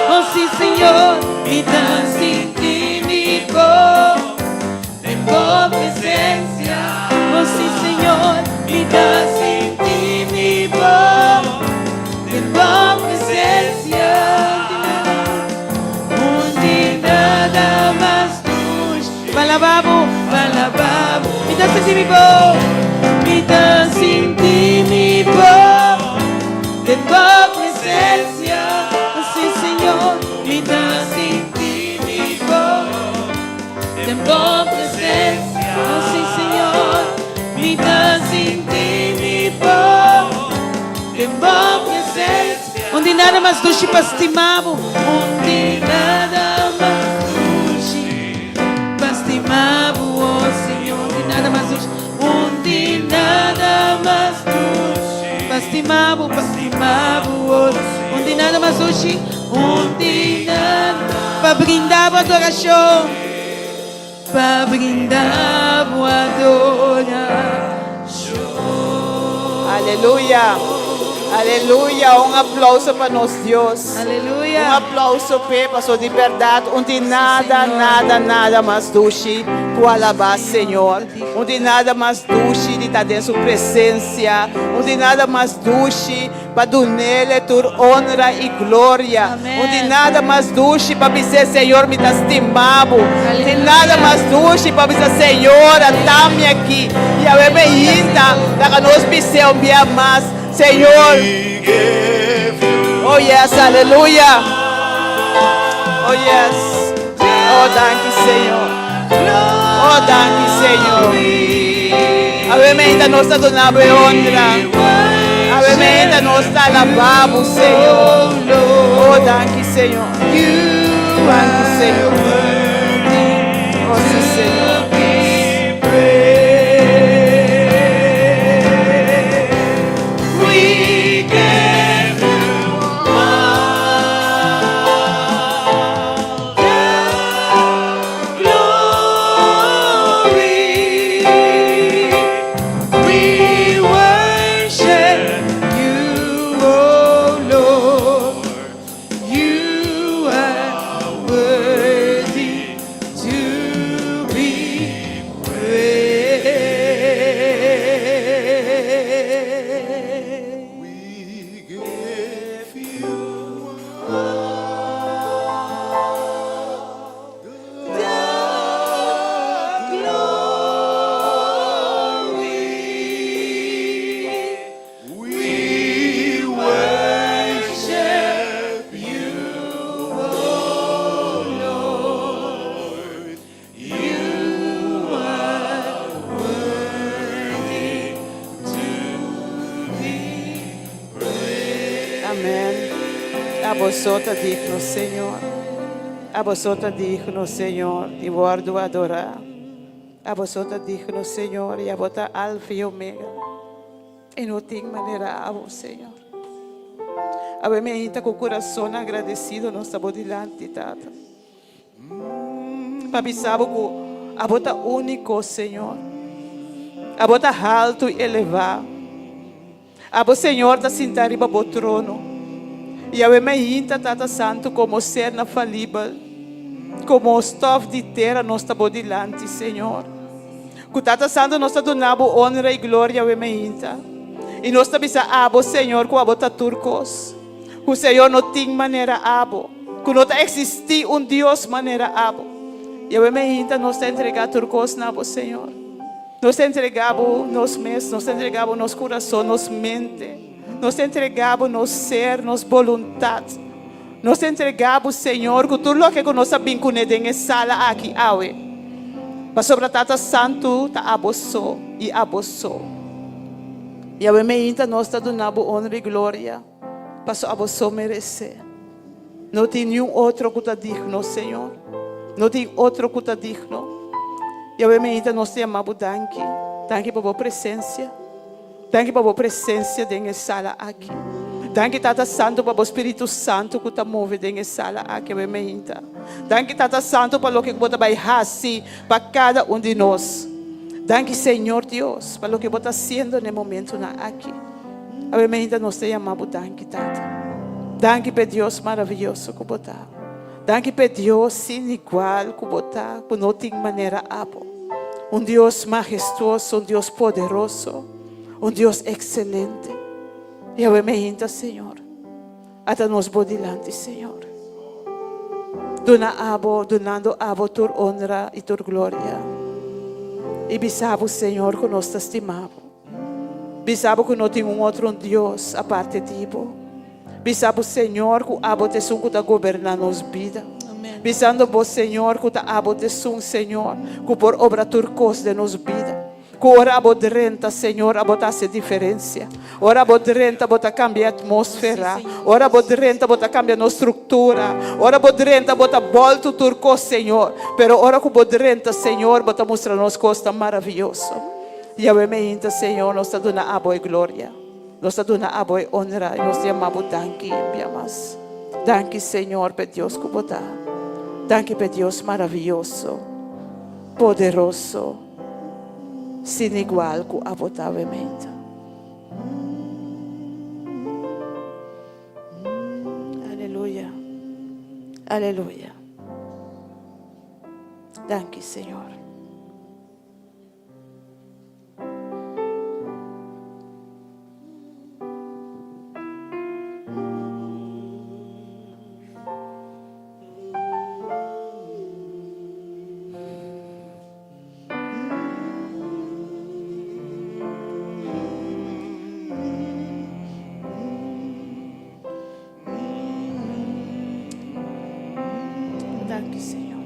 Oh sim, Senhor, me dá sentir-me bom de boa presença. Oh sim, Senhor, me dá sentir-me bom de boa presença. Onde nada mais doce. Vai lavar, me dá sentir-me bom, me dá sentir-me bom de boa presença. Sim, Senhor, me dá sentir-me bom de boa presença. Sim, Senhor, me dá sentir-me bom de boa presença. Onde nada mais doce para estimar, onde nada mais doce para estimar o Senhor. Onde nada mais doce, onde nada mais doce para estimar o onde nada mais doce, onde nada para brindar a adoração, para brindar a adoração. Aleluia. Aleluia. Um aplauso para nós, Deus. Aleluia. Um aplauso para sua liberdade. Onde nada mais doce para alabar, Senhor. Onde nada mais doce de estar dentro da sua presença. Onde nada mais doce para dar-lhe tua honra e glória. Amém. Onde nada mais doce para dizer, Senhor, me dá estimado. Onde nada mais doce para dizer, Senhor, está-me aqui. E a bebê ainda, para nós dizer um dia mais, Senhor. Oh yes, aleluia. Oh yes. Oh, danke, Senhor. Oh, danke, Senhor. A bebê ainda nós está dando honra. A bebê Amém. Nós te alabamos, Senhor. Oh, danke, Senhor. Danke, Senhor. Oh, sim, Senhor. Amém. A vosotros digno, Senhor. A vosotros digno, Senhor, e guardo adorar. A vosotros digno, Senhor, e a vota alfa e omega. E não tem maneira a vos, Senhor. A me ainda com o coração agradecido, nós estamos diante, Tata. Papi, sabe que a vota único, Senhor. A vota alto e elevado. A vos, Senhor, está sentado para o trono. E a me ainda, Tata Santo, como ser na falível. Como estofo de terra, nós estamos diante, Senhor. Que Tata Santo, nós estamos dando honra e glória a me ainda. E nós estamos a vos, Senhor, com a vota turcos. Que o Senhor não tem maneira abo. Que não existe Deus maneira abo. E a me ainda, nós estamos entregando turcos na vos, Senhor. Nós entregamos nos meses, nós entregamos nos coração, nos mente, nós entregamos nos ser, nos vontade. Nós entregamos, Senhor, que tudo o que nós sabemos que em sala aqui, awe. Mas sobre a Tata Santo, tá abossou e abossou. E a ainda nós está dando honra e glória, para o abossou merecer. Não tem nenhum outro que está digno, Senhor. Não tem outro que está digno. E obviamente nós te amamos, danke. Danke por a presença. Danke por a presença dentro sala aqui. Danke, Tata Santo, por o Espírito Santo que está movendo dentro sala aqui, obviamente. Danke, Tata Santo, por o que você vai fazer para cada de nós. Danke, Senhor Deus, por o que você está fazendo no momento aqui. Obviamente nós te amamos, danke, Tata. Danke, por Deus maravilhoso que você está. Danke por Deus sem igual que botar, que não tem maneira abo. Deus majestoso, Deus poderoso, Deus excelente. E eu me ainda, Senhor, até nós bodilante, Senhor. Donando abo tua honra e tua glória. E bisabo, Senhor, que nós te estimamos. Bisabo que não tem outro Deus a parte de ti. Bisabo, Senhor, que abo te sun que está governando nos vida. Bisando vos, Senhor, que abo te sun, Senhor, que por obra turcos de nos vida. Que ora abo de renta, Senhor, abo te hace diferença. Ora abo de renta, abo te cambia a atmosfera. Ora abo de renta, abo te cambia a estrutura. Ora abo de renta, abo te volta o turcos, Senhor. Pero ora que abo de renta, Senhor, abo te mostra nos costa maravilhoso. E a me ainda, Senhor, nos está dando abo e glória. Nós te damos a boa honra e nós te amamos, danke, enviamos. Danke, Senhor, por Deus que você. Danke, por Deus maravilhoso, poderoso, sem igual que a você, obviamente. Aleluia. Aleluia. Danke, Senhor. Danke, Senhor.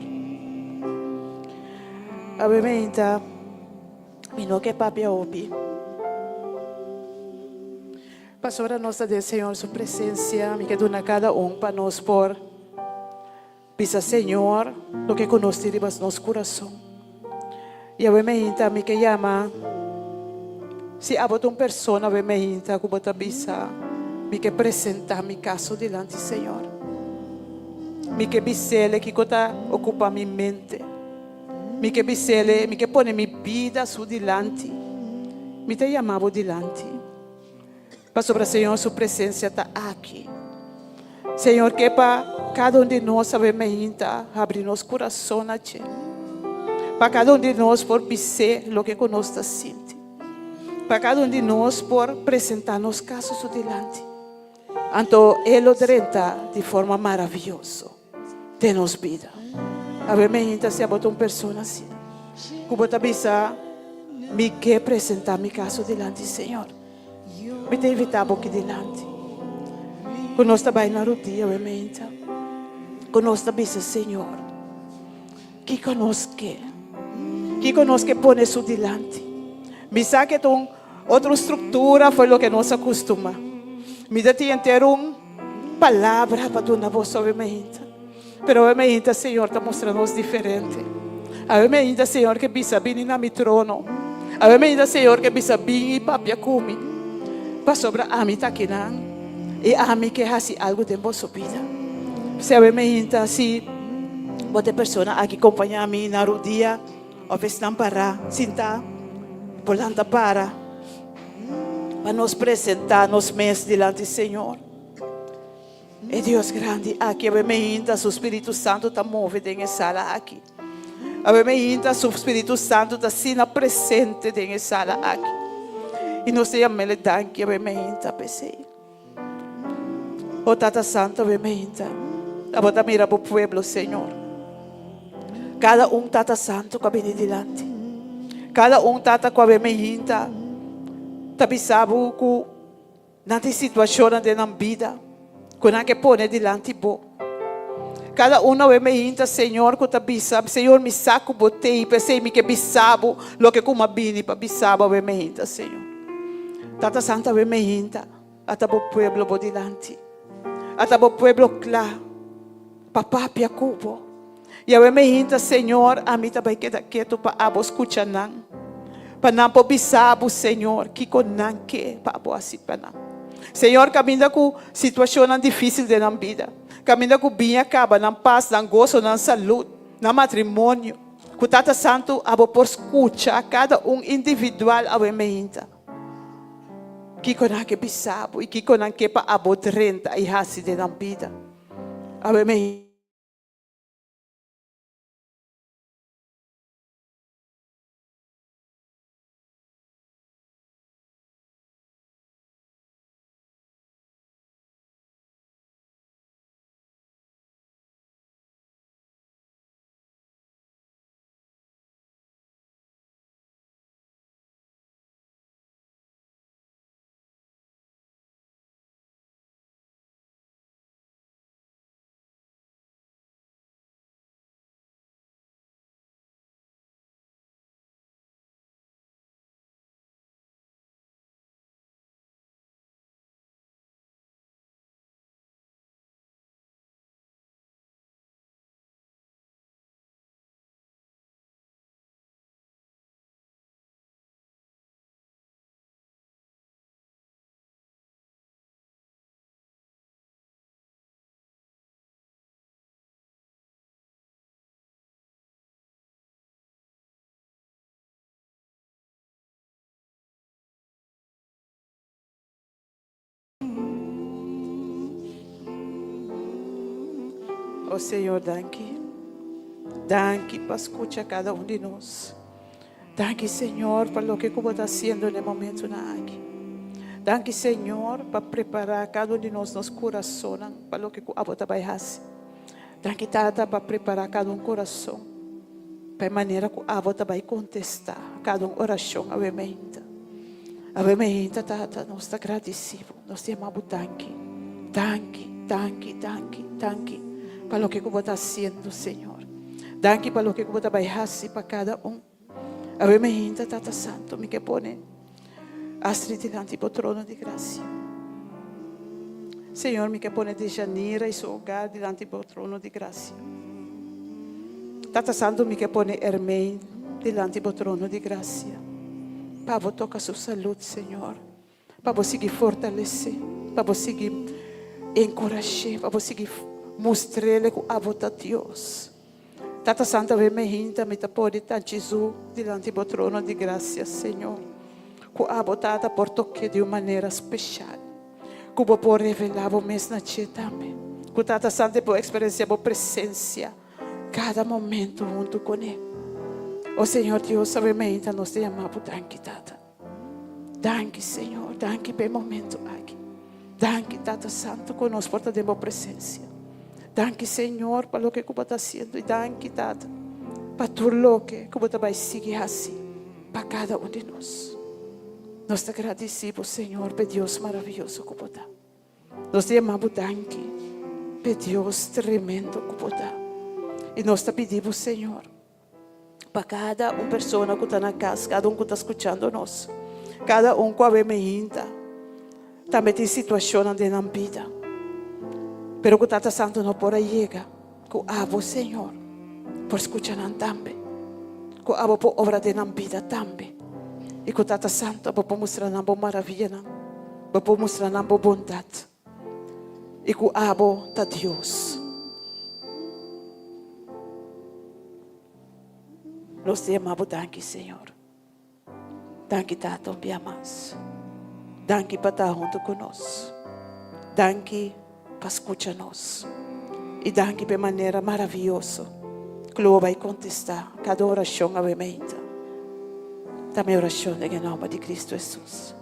Obviamente, mi no que papi opi. Pastora nossa de Senhor, sua presença, me quedo na cada para nós por Bisa Senhor, lo que conosco ribas nosso coração. E a me hinta, me que llama, se abot persona, me hinta, que bota bisa, me que apresentar mi caso delante Senhor. Me que bisele que cota ocupa mi mente. Me que bisele, me que pone mi vida su delante. Me te chamava delante. Pastor Senhor, sua presença está aqui. Senhor, que para cada de nós sabe meinta, abrir nosso coração a Ti. Para cada de nós por dizer o que conosco sente. Para cada de nós por apresentar nos casos delante. Então, Ele drenta de forma maravilhosa. De nos vida. A ver meinta se abota pessoa assim. Como bisa me que apresentar meu caso delante, Senhor. Me te invitar aqui delante. Conosco vai na rotina, a ver meinta. Conosco bisa Senhor. Que conosco que põe isso delante. Me sabe que outra estrutura foi o que nós acostuma. Me dá ter palavra para dar na voz sobre meinta. Pero a meinta Senhor está mostrando-nos diferente. A meinta Senhor que bisa bem na mi trono. A meinta Senhor que bisa bem e papia come. Para sobre a mim tá aqui não. E a mim que faz algo de vossa vida. Se a meinta se outra pessoa aqui acompanha a mim na rodia, ou estão para sentar, volando para nos apresentar nos meses diante do Senhor. E Deus grande, aqui a meinta, o Espírito Santo está movido em sala aqui. A meinta, o Espírito Santo está sendo presente em sala aqui. E nós temos ele danke a meinta, pensei. O Tata Santo, a meinta, a bota mira para o pueblo, Senhor. Cada Tata Santo que vem delante. Cada Tata que vem meinta, tabisabu que na situação na vida. Quando que põe delante bo. Cada vem meinta, Senhor, que tabisab, Senhor, me saco botei, pensei me que bisabo, lo que como bini para bisabo vem meinta, Senhor. Tata Santa vem meinta, atabo pueblo bo delante. Atabo pueblo claro. Papá pia cubo. E a meinta, Senhor, a mim também queda quieto para abo escutar não. Para não po bisabo, Senhor, que com não que para abo assim para não. Senhor, caminha com situação difícil de na vida. Caminha com bem acaba, na paz, na gozo, na saúde, na matrimônio. Que Tata Santo abo por escutar cada individual a meinta. Que com que bisabo e que com que para abo 30 e hasi de na vida. A meinta. Oh Senhor, danke. Danke para escuchar cada de nós. Danke, Senhor, para o que você está fazendo no momento aqui. Danke, Senhor, para preparar cada de nós nos corações para o que você vai fazer. Danke, Tata, para preparar cada coração. Para a maneira que você vai contestar cada oração. A meinta, Tata, nós estamos agradecidos. Nós te amamos, danke. Danke, danke, danke, danke. Para o que você está fazendo, Senhor. Danke para o que você vai fazer para cada A meinta, Tata Santo, me que põe Astrid delante do trono de graça. Senhor, me quer pôr de Janira e seu hogar diante do trono de graça. Tata Santo, me quer pôr Hermém diante do trono de graça. Para você tocar sua saúde, Senhor. Para você seguir fortalecer. Para você seguir encorajar. Para você seguir mostrar-lhe que a vontade de Deus. Tata Santa, vem me hinta, me tá pôr Jesus diante do trono de graça, Senhor. Que a vontade por toque de uma maneira especial. Que vou poder revelar o mês na tia também. Que Tata Santa pode experienciar a presença cada momento junto com Ele. O Senhor Deus, sabemente, nós te amamos, danke, Tata. Danke, Senhor, danke pelo momento aqui. Danke, Tata Santo, conosco por ter a presença. Danke, Senhor, para o que você está fazendo. E danke, Tata, para tudo o que você vai seguir assim, para cada um de nós. Nós te agradecemos, Senhor, por Deus maravilhoso que você está. Nós te amamos, danke, por Deus tremendo que você está. E nós te pedimos, Senhor, para cada uma pessoa que está na casa, cada que está escutando nós, cada que a me hinta, também tem situações na vida. Pero que Tata Santo não pode chegar, que abo, Senhor, por escutar também, que abo por obra de na vida também, e que Tata Santo abo por mostrar na boa maravilha, abo por mostrar na boa bondade, e que abo da Deus. Nós te amamos, danke, Senhor. Danke, Tata, um dia mais. Danke para estar junto conosco. Danke para escutar nós. E danke de maneira maravilhosa que o vai contestar cada oração a veementa. Também oração em nome de Cristo Jesus.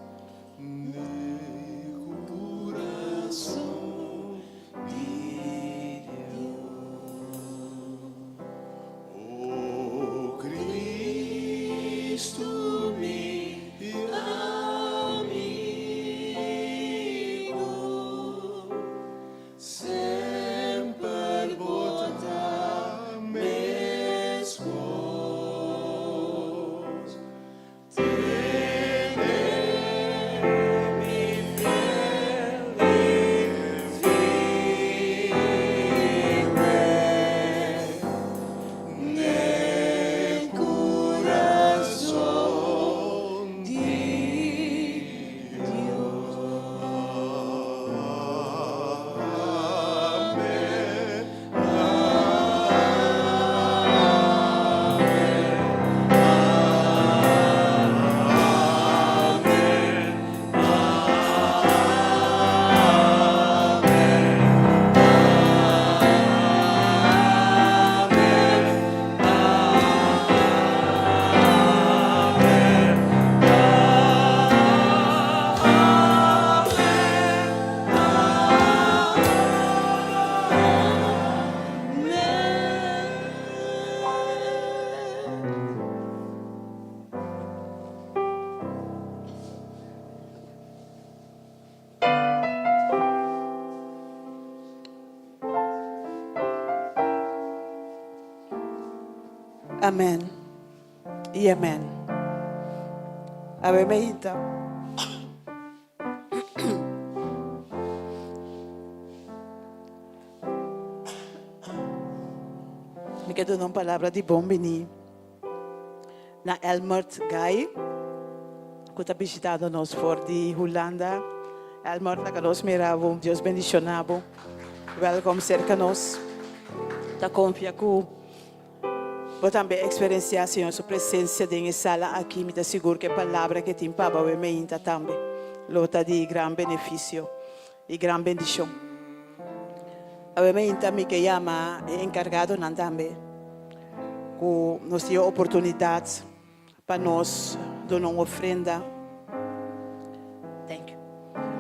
Amém e amém. Ave Maria. Me quero dar uma palavra de bom venir na Elmert Guy, que está visitando nós fora de Holanda. Elmert, na que nós miramos, Deus bendicionado. Welkom cerca nós. Está confia que vou também experienciar, Senhor, sua presença dentro da sala aqui. Me dá seguro que a palavra que tem para o meu também. Lota de grande benefício e grande bendição. A meu também que chama encargado também. Que nos deu a oportunidade para nós dar uma ofrenda. Thank you.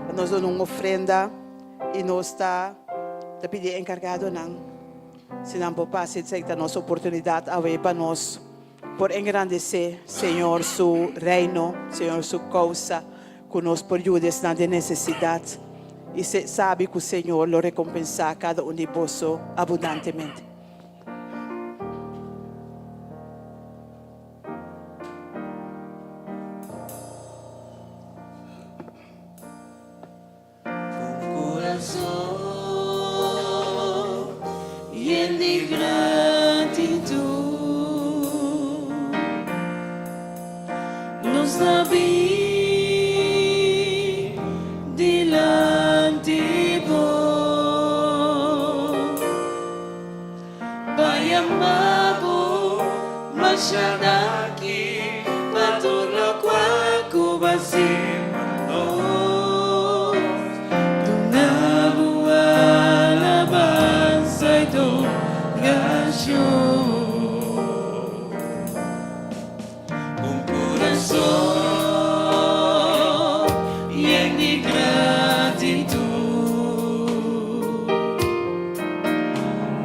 Para nós dar uma ofrenda e nós está pedindo encargado não. Se não pode ser a nossa oportunidade a ver para nós por engrandecer, Senhor, seu reino, Senhor, sua causa, que nós por ajudas na necessidade. E se sabe que o Senhor lo recompensa a cada um de vós abundantemente. Coração nos abrir delante mo. Bayamabo, masyadaki, matulog ako basimanos. Tunabo alaban sa ito gasyon. Un corazón lleno de gratitud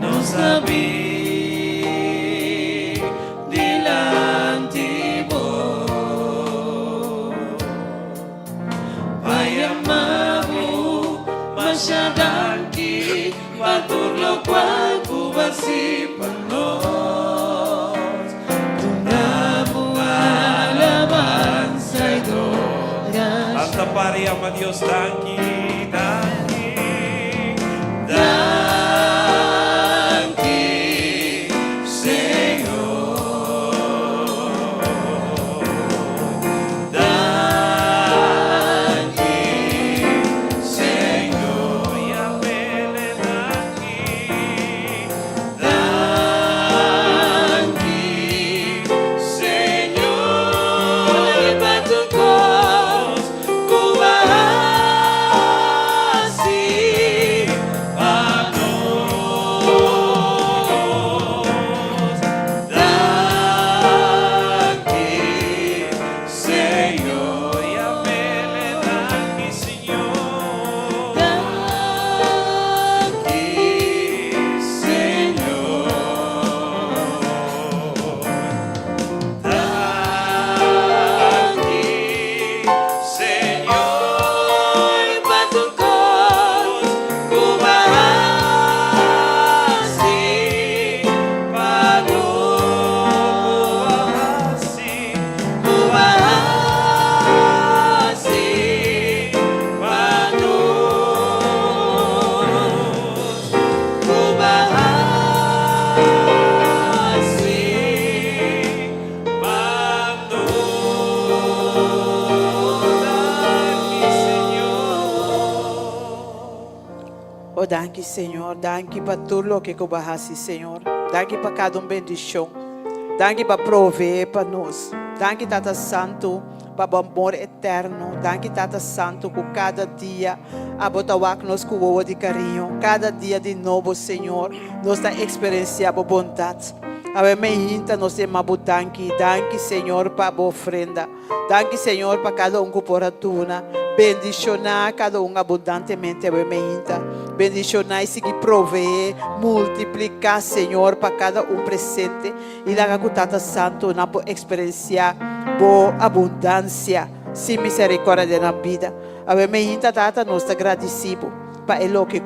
nos abrir delante mo. Bayamabo, masyadaki, matulog ako basimanos. Tunabo alaban sa ito gasyon. Santa Maria, ama Dios, danki, danki, Danke, Señor. Danke, Señor. Yahweh, danki, Danke, Señor. Ibatukos, kubahasi, panos. Danke, Señor. Yahweh, danki, Señor. Danke, Señor. Danke, Señor. Patukos, kubahasi, panos. Kubahasi, panos. Kubahasi, Oh, danke, Senhor. Danke para tudo que kubahasi, Senhor. Danke para cada bendição. Danke para prover para nós. Danke, Tata Santo, para o amor eterno. Danke, Tata Santo, por cada dia abotawak nos com o de carinho. Cada dia de novo, Senhor, nós está experienciando a bondade. A meinta nós temos danke. Danke, Senhor, para a ofrenda. Danke, Senhor, para cada que portuna. Bendicionar cada abundantemente a meinta. Bendicionar e seguir prover, multiplicar, Senhor, para cada presente. E dar a Tata Santo na experienciar boa abundância, sem misericórdia na vida. A meinta, Tata, nós está agradecido para o que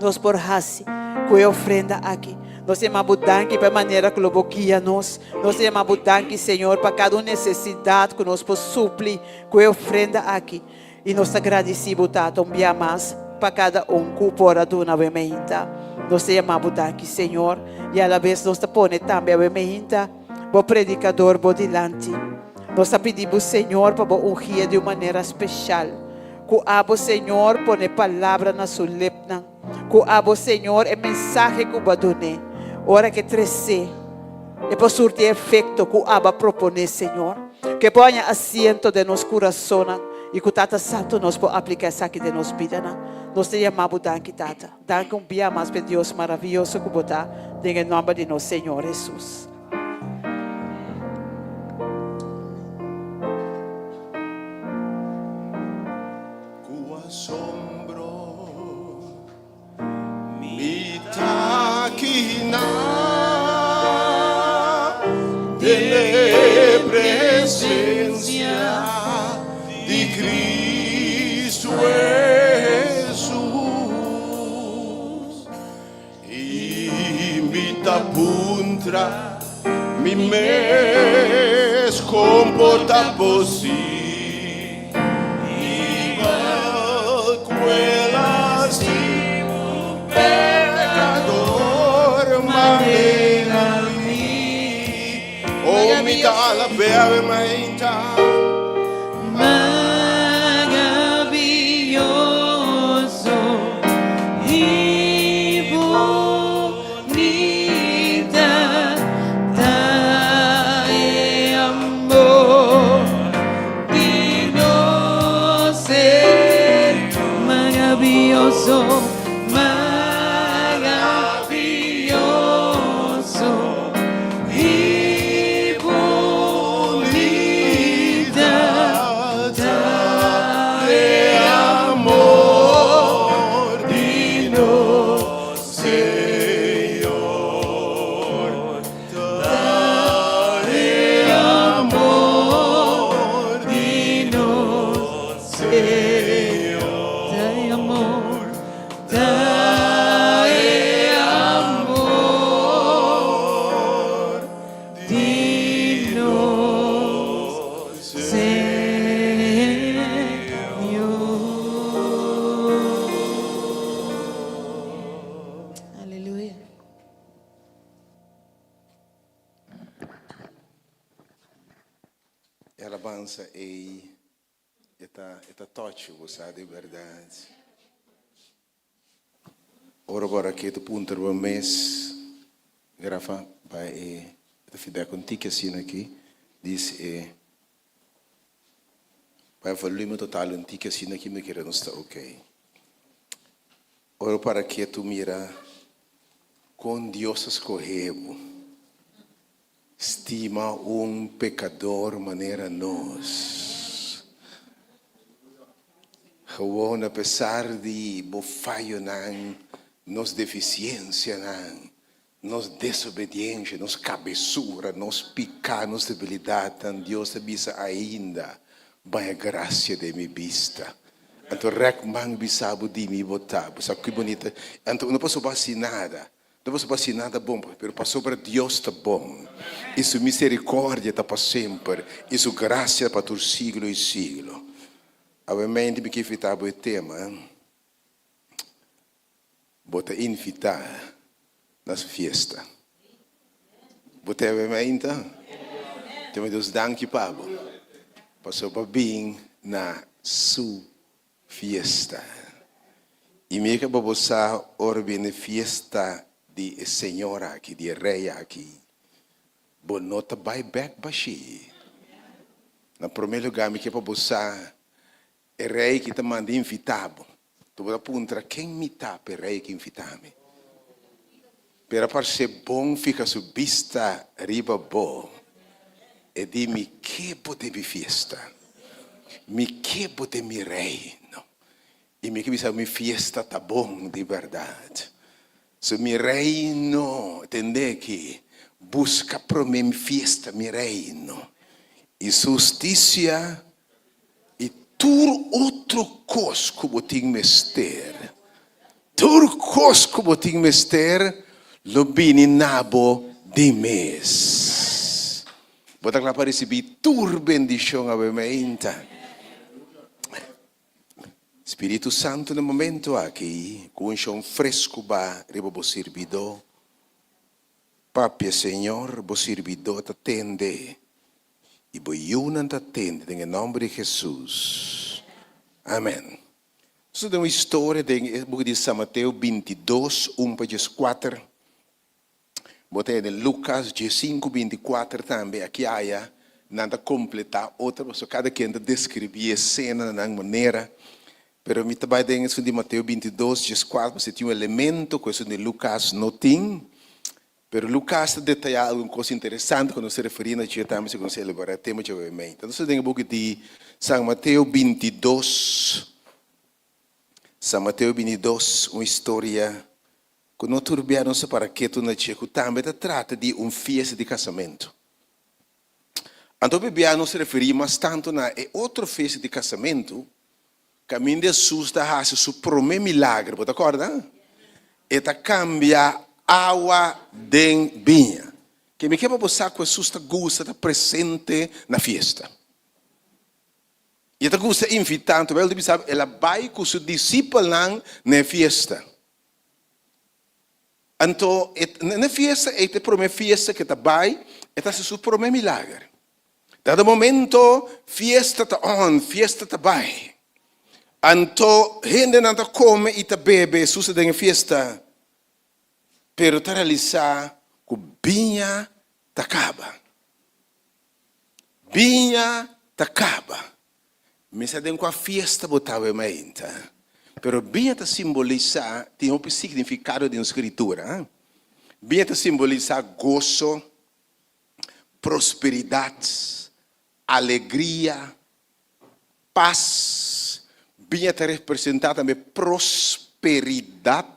nos porhasse, com a ofrenda aqui. Nós temos abundância para a maneira que o guia nós. Nós temos abundância, Senhor, para cada necessidade que nós podemos suprir com a ofrenda aqui. E nós agradecemos, Tata, mais para cada que pode doar a meinta. Nós temos abundância, Senhor. E à vez nós põe também a meinta, o predicador, o dilante. Nós pedimos, Senhor, para ungir de uma maneira especial. Que abo, Senhor, põe palavra na sua lepna. Que abo, Senhor, é mensagem que vai dar. Ora que crescer. E por surtir efeito que abo propone, Senhor. Que ponha assento de nosso coração. E que o Tata Santo nos pode aplicar isso aqui de nossa vida. Nós te chamamos, danke, Tata. Danke dia mais para Deus maravilhoso que botar. Em nome de nosso Senhor Jesus. Asombro mi taquina de presencia de Cristo Jesús y mi tapuntra mi mes comporta por sí. Pecador, maneira-me, oh, mi Yala bebe mainta. Maravilloso y bonita, trae amor, digno ser maravilloso, maravilloso y bonita, trae amor, digno Señor, trae amor, digno Señor, trae amor, trae amor, digno Señor. Aleluya. E a alabança está toque, você de verdade. Ora agora que tu punta o mês, grafa vai a fidel contigo assim aqui, diz vai volume total antigo assim aqui me queira não está ok. Ora para que tu mira com Deus escorrego. Estima pecador maneira nós. Gewoon apesar de falho nos deficiência nos desobediência, nos cabeçura, nos picar, nos debilidade, Deus te bisa ainda vai a graça de mi vista. Então recmang bisabo de mi botar, sabe que bonita. Então não posso passar nada. Não posso passar nada bom, mas passou para Deus está bom. E sua misericórdia está para sempre. E sua graça para todo siglo e siglo. Obviamente, me que invitar o tema. Bota invitar nas festas. Bota obviamente. Temos Deus danke Pablo. Passou para bem na sua festa. E me que babosar orbe fiesta de senhora aqui, de rei aqui. Bonota vai back baixi. Na primeiro lugar, me que babosar rei que te manda invitado. Tu vai apontar quem me tapa rei que invitame. Para ser bom, fica su vista riba bom. E dimmi que pode me festa. Me que pode me reino. E me que bisa mi fiesta tá bom de verdade. Se mi reino, entende que busca pro me fiesta mi reino. E justiça e tur outro cos como tem mester. Tur cos como tem mester, lo bini nabo de mes. Bota lá para receber tur bendição obviamente. Espírito Santo no momento aqui, com um chão fresco ba, riba bo servidor. Papia Senhor, bo servidor te atende. E bo yunan te atende, em nome de Jesus. Amém. Isso é uma história de São Mateus 22, 1 para 4. Botei em Lucas 5, 24 também. Aqui há nada completar outra, cada quem descrevia a cena de uma maneira. Pero mi trabalho dentro de Mateus 22, 4, você tinha um elemento, coisa de Lucas não tem. Pero Lucas detalha alguma coisa interessante quando se refere a dia também se consegue elaborar tema de obviamente. Então, você tem um pouco de São Mateus 22. São Mateus 22, uma história que não turbiaram se para que tu na Tcheco também trata de festa de casamento. Então, Bíblia não se refere mais tanto na outra festa de casamento. Caminho de Jesus da seu primeiro milagre, você acorda? Eta cambia água de vinho. Que me quer passar com Jesus da gosta da presente na festa. E esta gosta invitando, você sabe, ela vai com seu discípulo na festa. Então, na festa, esta primeira festa que está vai, esta é seu primeiro milagre. Dado momento, fiesta ta on, fiesta ta bai. Anto, gente não ta come e ta bebe, sucede em fiesta. Pero ta realizar, que binha ta acaba. Binha ta acaba. Mesa den com a fiesta botava mainta. Pero binha ta simboliza, tem um significado de escritura. Binha ta simboliza gozo, prosperidade, alegria, paz. Binha está representada também prosperidade,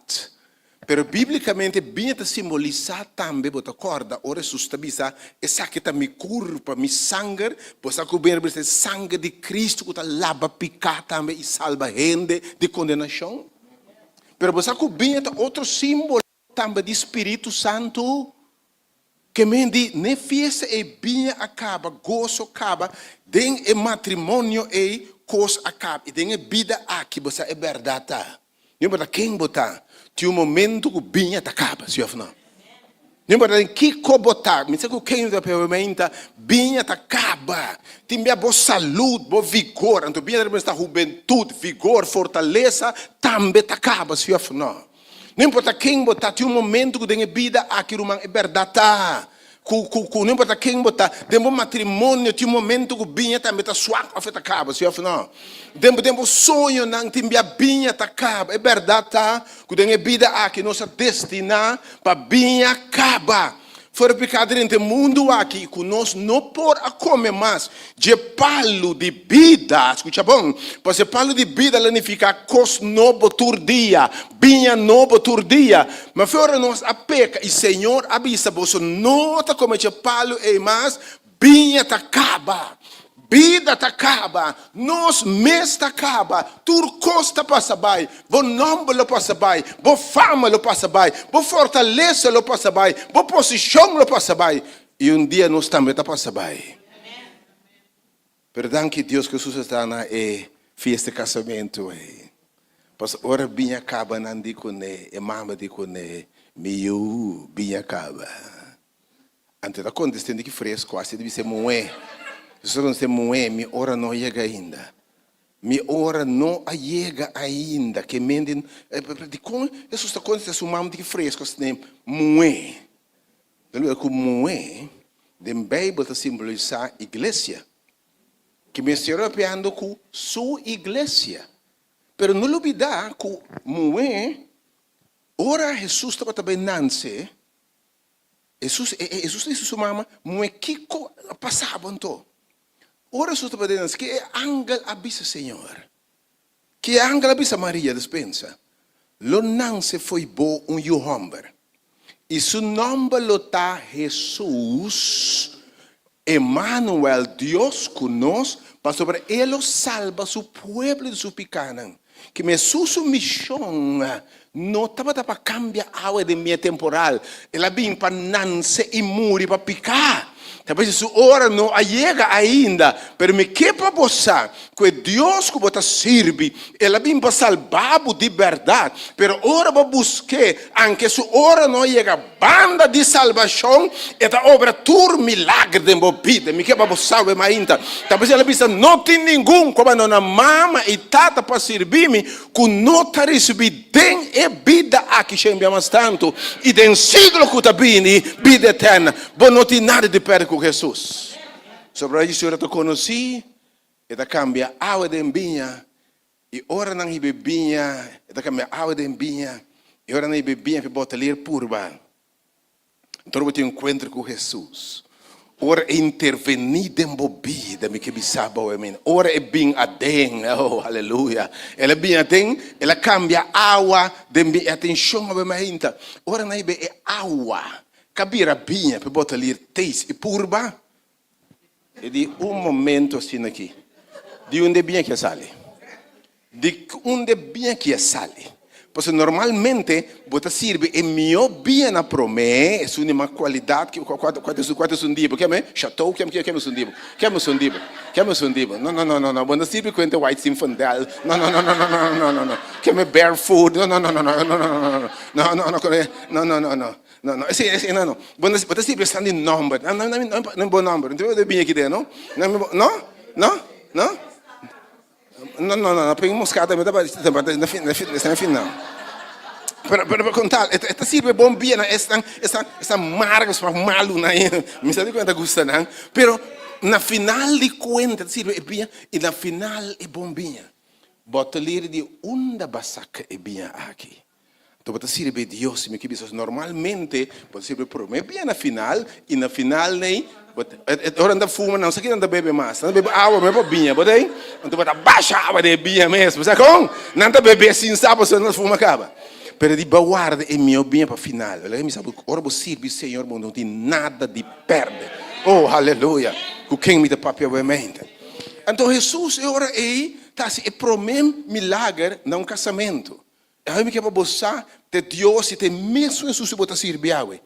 pero biblicamente binha está simbolizada também, você acorda, ora sustabiliza, essa que está minha corpo, minha sangue, você acorda o sangue de Cristo que está lava picar também e salva gente de condenação. Pero você acorda binha outro símbolo também de Espírito Santo, que me diz, ne fiesta e binha acaba, gozo acaba, den e matrimônio e coisa acaba, e den e vida aqui, você é verdade. Não importa quem botar, tem um momento que binha acaba, se ou não. Não importa que botar, me diz que quem da pergunta, binha acaba, tem boa saúde, boa vigor, então binha representa juventude, vigor, fortaleza, também acaba, se ou não. Não importa quem botar, tem um momento que tem vida aqui, é verdade. Não importa quem botar, tem um matrimônio, tem um momento que binha também está suave, afeta acaba, se não. Tem um sonho, não tem binha acaba, é verdade, que tem vida aqui, nossa destina para binha acaba. Fora pecado entre o mundo aqui, que nós não podemos comer mais de palo de vida, escuta bom? Porque palo de vida significa cos novo todo dia, binha novo todo dia. Mas fora nós a peca, e Senhor avisa, você não está comendo palo e mais, binha te acaba. Vida te acaba, nos mês te acaba, tur costa passa bem, bom nome lo passa bem, boa fama lo passa bem, boa fortaleza lo passa bem, boa posição lo passa bem, e dia nós também te passa bem. Perdão que Deus que Jesus está na festa de casamento, Pois ora bem acaba não digo né, mama digo né, meu bem acaba. Antes da condescende que fresco, assim deve ser moé. Se não se moe, minha hora não chega ainda. Minha hora não chega ainda. Que mendem, de como isso está acontecendo, se o mamãe que fresco, se moe. Então, como moe, a Bíblia está simbolizando a igreja. Que me estou europeando com sua igreja. Pero não olvidar que moe, ora Jesus estava também nasce. Jesus disse a sua mamãe, moe que passava então. Ora su estava dizendo que ángel avisa Senhor, que ángel avisa Maria dispensa. Lo nance foi bo homem, e seu nome lo tá Jesus, Emmanuel, Deus conosco, para sobre ele salva su pueblo de su pecado. Que me sua missão não estava para cambiar a água de minha temporal, ela vinha para nascer e morrer para picar. Talvez sua hora não chega ainda, mas me que para você, que Deus que você serve, ela vem para salvar de verdade, mas ora para buscar, anche sua hora não chega, banda de salvação, esta obra tur milagre de minha vida, me que para você salvar ainda. Talvez ela pensa, não tem nenhum, como não na mama e tata para servir-me, que não está recebendo e vida aqui, chamamos tanto, e den siglo que está vindo, vida eterna, bom não tem nada de perto com Jesus. Sobre isso eu te conheci, e te cambia a água de binha, e ora não hibe binha, e te cambia a água de binha, e ora não hibe binha para botar ler purba. Então eu te encontro com Jesus. Ora intervenir dentro da vida, me que bisaba o amém. Ora é bem adem, oh aleluia. Ela bem adem, ela cambia água de minha atenção a minha gente. Ora não é água. Cabira bem para botar ali teis e purba. E de momento assim aqui. De onde bem que sale? De onde bem que sale? Porque normalmente, você serve e meu bem na promessa, é uma qualidade que quando é um dibo, que é chateau, que é um dibo, que é um dibo, não, quando serve com o white zinfandel, não, que é barefoot, não, não, esse não. Você sempre está em número. Não é bom número. Então eu vim aqui dentro, não? Não, peguei moscada, mas estava na final. Para contar, esta sirve bombinha, esta marca, esta malu, me sabe quando gusta, não? Pero na final de contas, sirve bem, e na final é bombinha. Bota ler de onda basaca é bem aqui. Então, bota sirve Deus, me que normalmente, pode servir por mim bem na final, e na final, né? Ora anda fuma, não sei que anda bebe mais, anda bebe água, bebe binha, bota aí? Então, bota baixa água de binha mesmo, sabe como? Não anda bebe assim, sabe, se não fuma acaba. Pero de guarda é meu bem para final. Ela me sabe, ora você serve, Senhor, não tem nada de perder. Oh, aleluia. Com quem me dá papel é mente. Então, Jesus, ora aí, tá assim, é promem milagre num casamento. Eu me quero buscar de Deus e de mesmo Jesus bota servir água.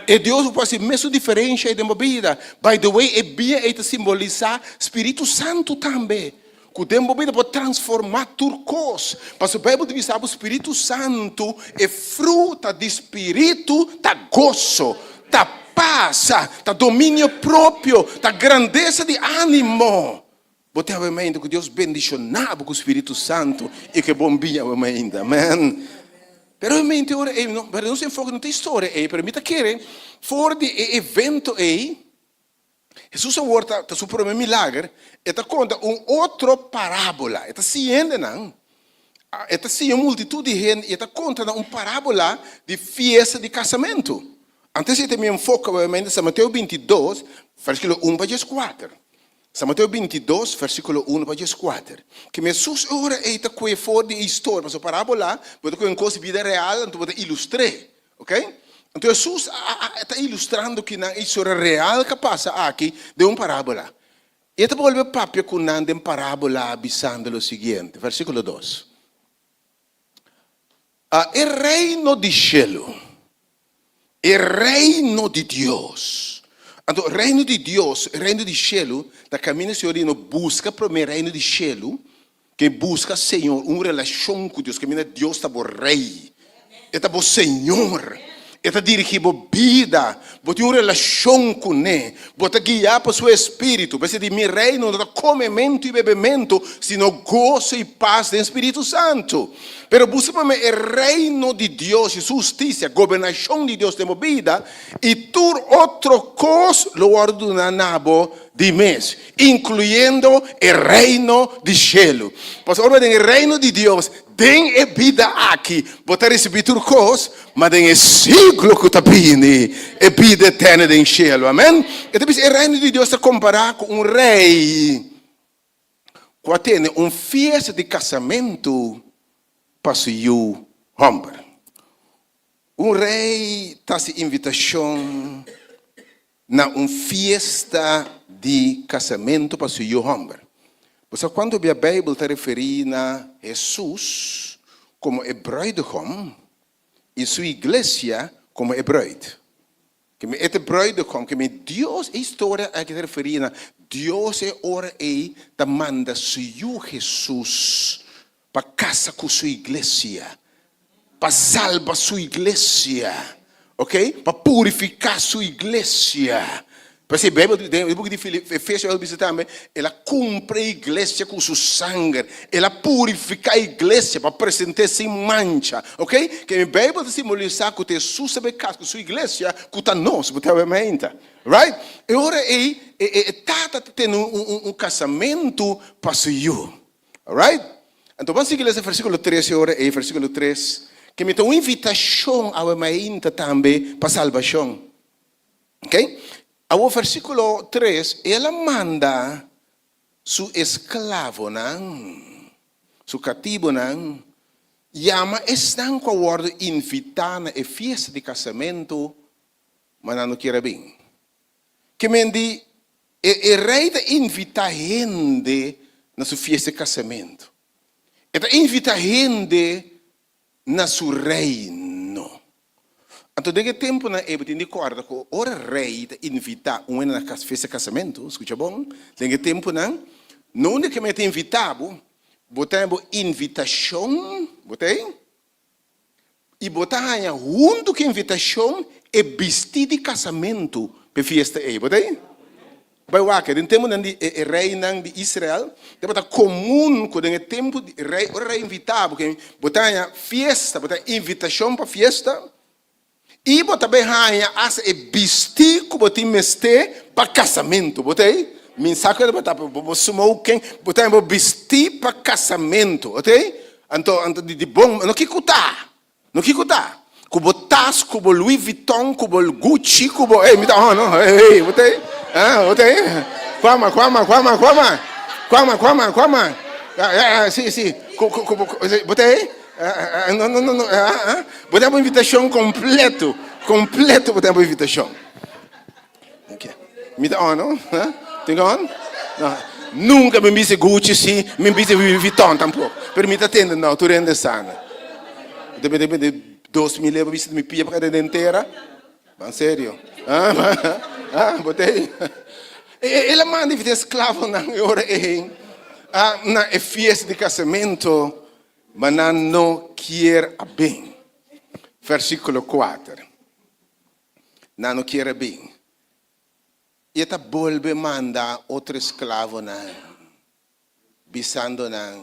E Deus pode ser mesmo diferente da minha vida. By the way, é bem é simbolizar Espírito Santo também. Que o tempo pode transformar turcos. Mas o Bíblia diz que o Espírito Santo é fruta de Espírito, da gozo, da paz, da domínio próprio, da grandeza de ânimo. Botei a mente que Deus bendicionava com o Espírito Santo e que bombinha a mente. Amém. Pero a mente ora não se enfoca na história aí, permita que fora de evento aí, Jesus agora está sobre um milagre, está conta outra parábola, está ciente não? Está ciente multitud de gente, está conta uma parábola de festa de casamento. Antes eu me enfoco obviamente em Mateus 22, versículo 1 para 4. São Mateus 22, versículo 1 para 4. Que Jesus ora está com fora de história, mas a parábola, pode com coisa vida real, então pode ilustrar, ok? Então Jesus está ilustrando que na história real que passa aqui de uma parábola. E está volve papel com uma parábola avisando o seguinte, versículo 2. O reino de cielo, o reino de Deus. Então, o reino de Deus, o reino de cielo, da caminho Senhor não busca para o reino de cielo, que busca Senhor, uma relação com Deus, que Deus está o rei, está o Senhor. Está dirigindo a vida, botar uma relação com Ele, botar guiar para o seu espírito. Porque de meu reino não é comimento e bebimento, sino gozo e paz do Espírito Santo. Pero busca o reino de Deus, justiça, governação de Deus de minha vida, e tudo outra coisa lo ordenamos de mês, incluindo o reino de cielo. Pois agora, no reino de Deus, tem a vida aqui, botar receber tudo coisa, mas tem o ciclo que está vindo, a vida eterna do cielo, amém? Então, o reino de Deus está comparado com um rei, que tem uma festa de casamento para seu homem. Um rei está se invitação na uma festa de casamento para seu homem. Porque quando a Bíblia está referindo a Jesus como o bruidegom e sua igreja como o bruide. Que este bruidegom, que Deus, a história é que está referindo a Deus é hora aí da manda seu Jesus para casa com sua igreja, para salvar sua igreja, ok? Para purificar sua igreja. Porque a Bíblia, o book de Efésios, ela diz também, ela cumpre a igreja com seu sangue, ela purifica a igreja para apresentar sem mancha, ok? Que a Bíblia simboliza que Jesus sabe casa com sua igreja, que nós, obviamente, right? E agora está tendo um casamento para seu, alright? Então vamos seguir esse versículo 3 agora, e versículo 3, que me dá uma invitação a mãe também para salvação, ok? O versículo 3, ela manda su esclavo, su cativo, chama, estão com a ordem invitar na festa de casamento, mas não quer bem. Que me diz, o rei invita gente na sua festa de casamento. Ele invita gente na seu reino. Então, naquele tempo, eu tenho de corda que o rei invita um na festa de casamento, escuta bom? Naquele tempo, não é que me tem invitado, botamos invitação, botei? E botamos junto com a invitação, e vestido de casamento para festa aí, botei? Vai lá, que em tempo de rei de Israel, depois comum quando em tempo de rei, o rei invitava, porque botar festa, botar invitação para festa, e botar bem rainha, as e vestir como botar mestre para casamento, botei? Min saco de botar, sumou quem, botar vestir para casamento, botei? Então de bom, não que cutar, não que cutar. Kubo tas, kubo Louis Vuitton, kubo Gucci, kubo... Ei, me dá uma, não? Ei, botei? Ah, botei? Quama. Sim. Botei? Não. Botei uma invitação completo, botei uma invitação. Ok. Me dá uma, não? Tem on? Não. Nunca me disse Gucci, sim, me disse Louis Vuitton, tampouco. Permita atender, não, tu rende sana. Depende 2.000 euros visto me pia para a inteira. Mas sério? Botei. Ele manda de escravo na hora na festa de casamento, mas não quer bem. Versículo 4. Não quer bem. E esta volve manda outro escravo na bisando na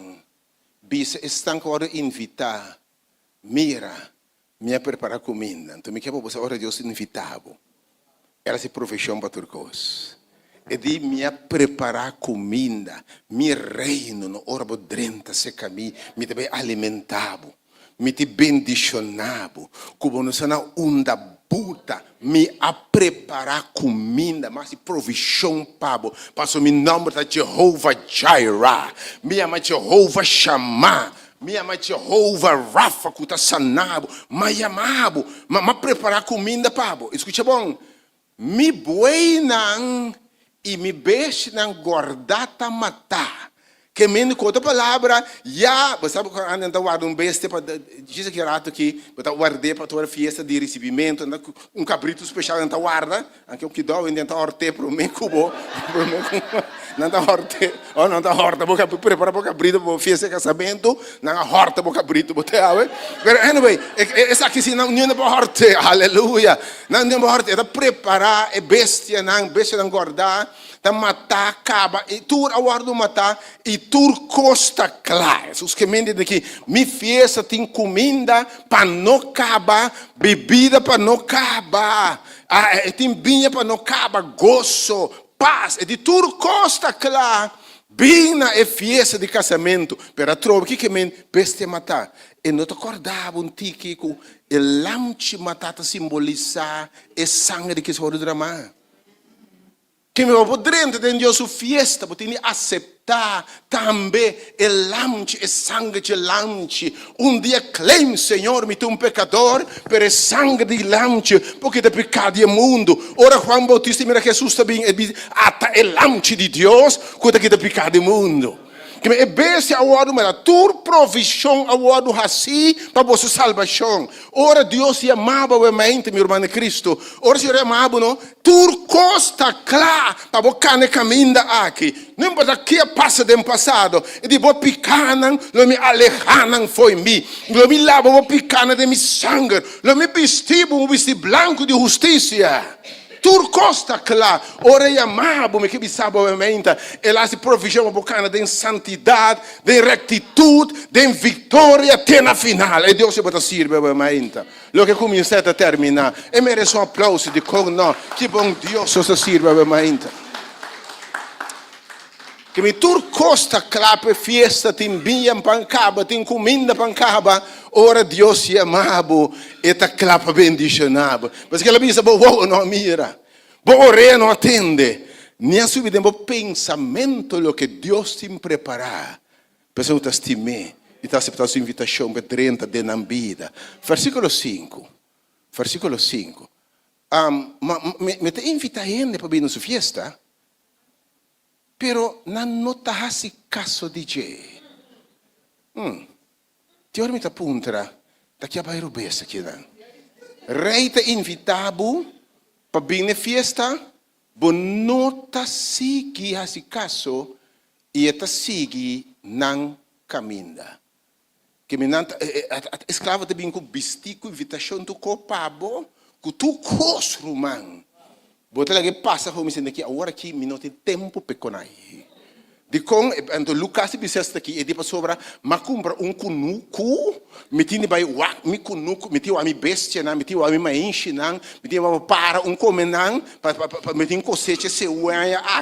bisa estão agora invitar. Mira, me preparar comida. Então, me quer você ora Deus invitava. Ela se profissão para turcos. E de me preparar comida, me reino no hora bodrenta se caminho, me te alimentava, me te bendicionava, como não sana unda puta, me a preparar comida, mas provisão pabo, passo meu nome da Jehovah Jireh, me ama Jehovah Shammah. Me ama Jehovah Rafa, que está sanado, me amabo, mas preparar comida, pabo. Escuta bom, me buenan e me beijo na guardata matar. Que me com outra palavra, já, você sabe quando anda guardando beijo para diz que rato que botar guardei para toda festa de recebimento, cabrito especial anda guarda, anche o que dá ainda anda horte para o meu cubo, não anda horte, não anda horta, boca prepara para cabrito para festa de casamento, não horta para cabrito, botar, mas anyway, essa aqui se não é para horte, aleluia, não é para horte, é preparar é bestia não guardar. Da matar acaba e tur aguardo matar e tur costa claras os que me dizem que mi festa tem comida para não acabar, bebida para não acabar, tem vinho para não acabar, gozo, paz, e de tur costa clara bina e festa de casamento para trovo que me peste matar e não te acordava tique que o lamche matata simbolizar e sangue que se for derramar. Que me vou dentro de Deus festa, porque tem que aceitar também o lanche, o sangue de lanche. Dia claim, Senhor, me tu pecador, per o sangue de lanche, porque de pecado é mundo. Ora, Juan Bautista, mira Jesus também, ata o lanche de Deus, quando que de pecado é mundo. Que me bese a hora uma tur provisão a hora assim para vossa salvação. Ora Deus se amava o mente, meu irmão Cristo. Ora se amava não, tur costa clara para boca ne caminda aqui. Não importa que passa do passado. E de boa picana, lo me alejanan foi mim. Lo me lava boa picana de mi sangue. Lo me vestivo um vestido branco de justiça. Tur costa claro, ora amabo me que bisaba obviamente, ela se provisão bocana de santidade, de rectitude, de vitória até na final. E Deus se bota sirve obviamente. Lo que comincia a terminar. E merece um aplauso de com no. Que bom Deus se sirve obviamente. Que me tur costa claro per festa, tem vinho pancaba, tem comida pancaba. Ora Deus se amava e ta clapa bendicionava. Mas que ela pensa, boa não mira, boa re não atende. Nem subir um pensamento lo que Deus te preparar. Pessoa te estimar e te aceitar sua invitação para 30 de na vida. Versículo 5. Me te invita a gente para vir na sua festa, pero não te hace caso de je. Ti ora mi ta puntra, da chi abai rubessa chieda. Rei te invitabo, pa bine fiesta, bo nota sigi hasi caso, e ta sigi nan caminda. Que me nanta, esclava te bin ku bistico invitação tu copabo, que tu cosro, man. Bota lá que passa como dizendo que agora aqui não tem tempo para conai. De com, então Lucas disse aqui, e depois sobra, mas compra kunuku, metinde vai wak, mi kunuku, metiu a mi bestia, não, metiu a mi mainchi, não, metiu para comenang, para metin cosecha seu,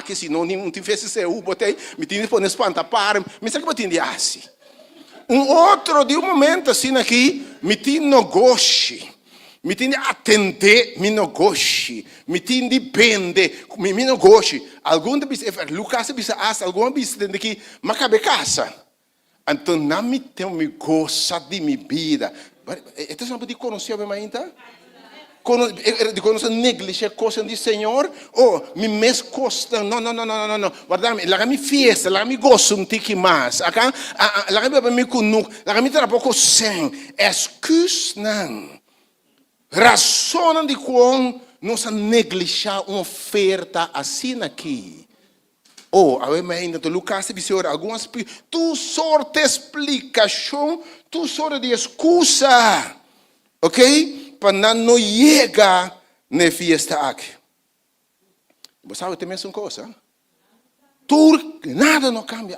que se não tem fez seu, botei, metinde por espanta para, me sabe que botinde assim. Outro de momento assim aqui, metin negócio. Mi tindi attende, mi negócio. Mi tindi pende, mi negócio. Algum bis, Lucas bisa as, algum bis tende que macabe casa. Então não me tenho me gosta de minha vida. Então não pode conhecer bem ainda? De conhecer negligencia coisa do Senhor? Oh, me mes costa, não. Guarda, lá me fiesta, lá me gosto um tique mais. Acá, lá me conheço, lá me trabalho sem. Excuse não. Razão de como nós negligenciar uma oferta assim aqui. Oh, a ver ainda tu Lucas disse algumas tu sorte explicação, tu sorte de excusa, ok? Para não chegar na festa aqui. Você sabe também uma coisa? Tu nada não cambia.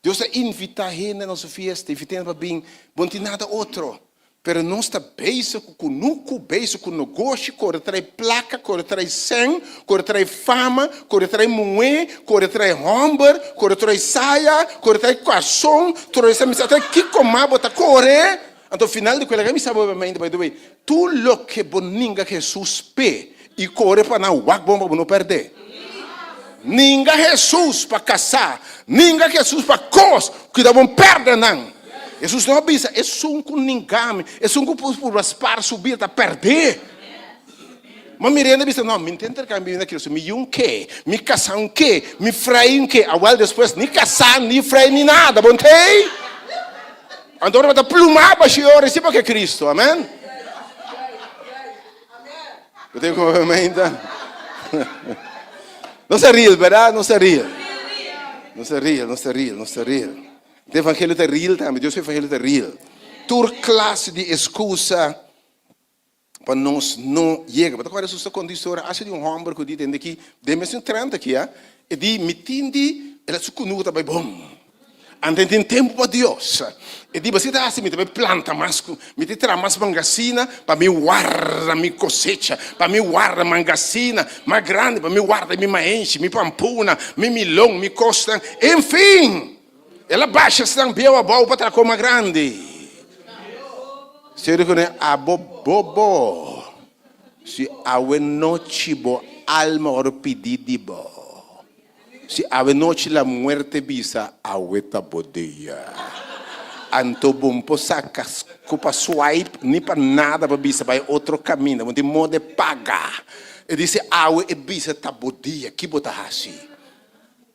Deus invita a gente na nossa festa, invita para bem, bom tem nada outro. Pero não está beijo com nuco, beijo com negócio, corre trai placa, corre trai sangue, corre trai fama, corre trai moé, corre trai hamburger, corre trai saia, corre trai coração, corre trai missão, que comar bota corre. Então final de coisa que me sabe bem, by the way, tu lo que boninga Jesus pe e corre para não wak bomba não perder. Ninga Jesus para casar, ninga Jesus para cos, que dá bom perder não. Jesus não avisa, é um com ninguém, é um com por raspar, subir, tá perder. Mas me rende disse, não, me entender que me naquilo, me um que, me casar um que, me freio um que, agora depois nem casar, nem freio, nem nada, bom tem? Então vai plumar para Senhor, esse porque é Cristo, amém? Eu tenho como ainda. Não se ri, verdade? Não se ri. Não se ri. O evangelho é real também, Deus é evangelho é real. Toda classe de excusa para nós não chegar. Mas agora Jesus quando diz ora, acha de um homem que diz que demos 30 aqui, e diz mitindi, ela se conuta bem bom. Ante tem tempo para Deus. E diz você tá assim, me planta mais, me traz mais mangacina para me guardar minha cosecha, para me guardar mangacina mais grande, para me guardar minha enche, minha pampuna, minha milão, minha costa, enfim. Ela baixa se não beu a boa para trazer uma grande. Se eu reconheço a bobo, se a noite bo alma ora pedir de bo, se a noite la muerte bisa a weta bodeia. Anto bom posaca culpa swipe nem para nada para bisa vai outro caminho, onde modo pagar. E disse a e bisa tá bodeia, que botar assim.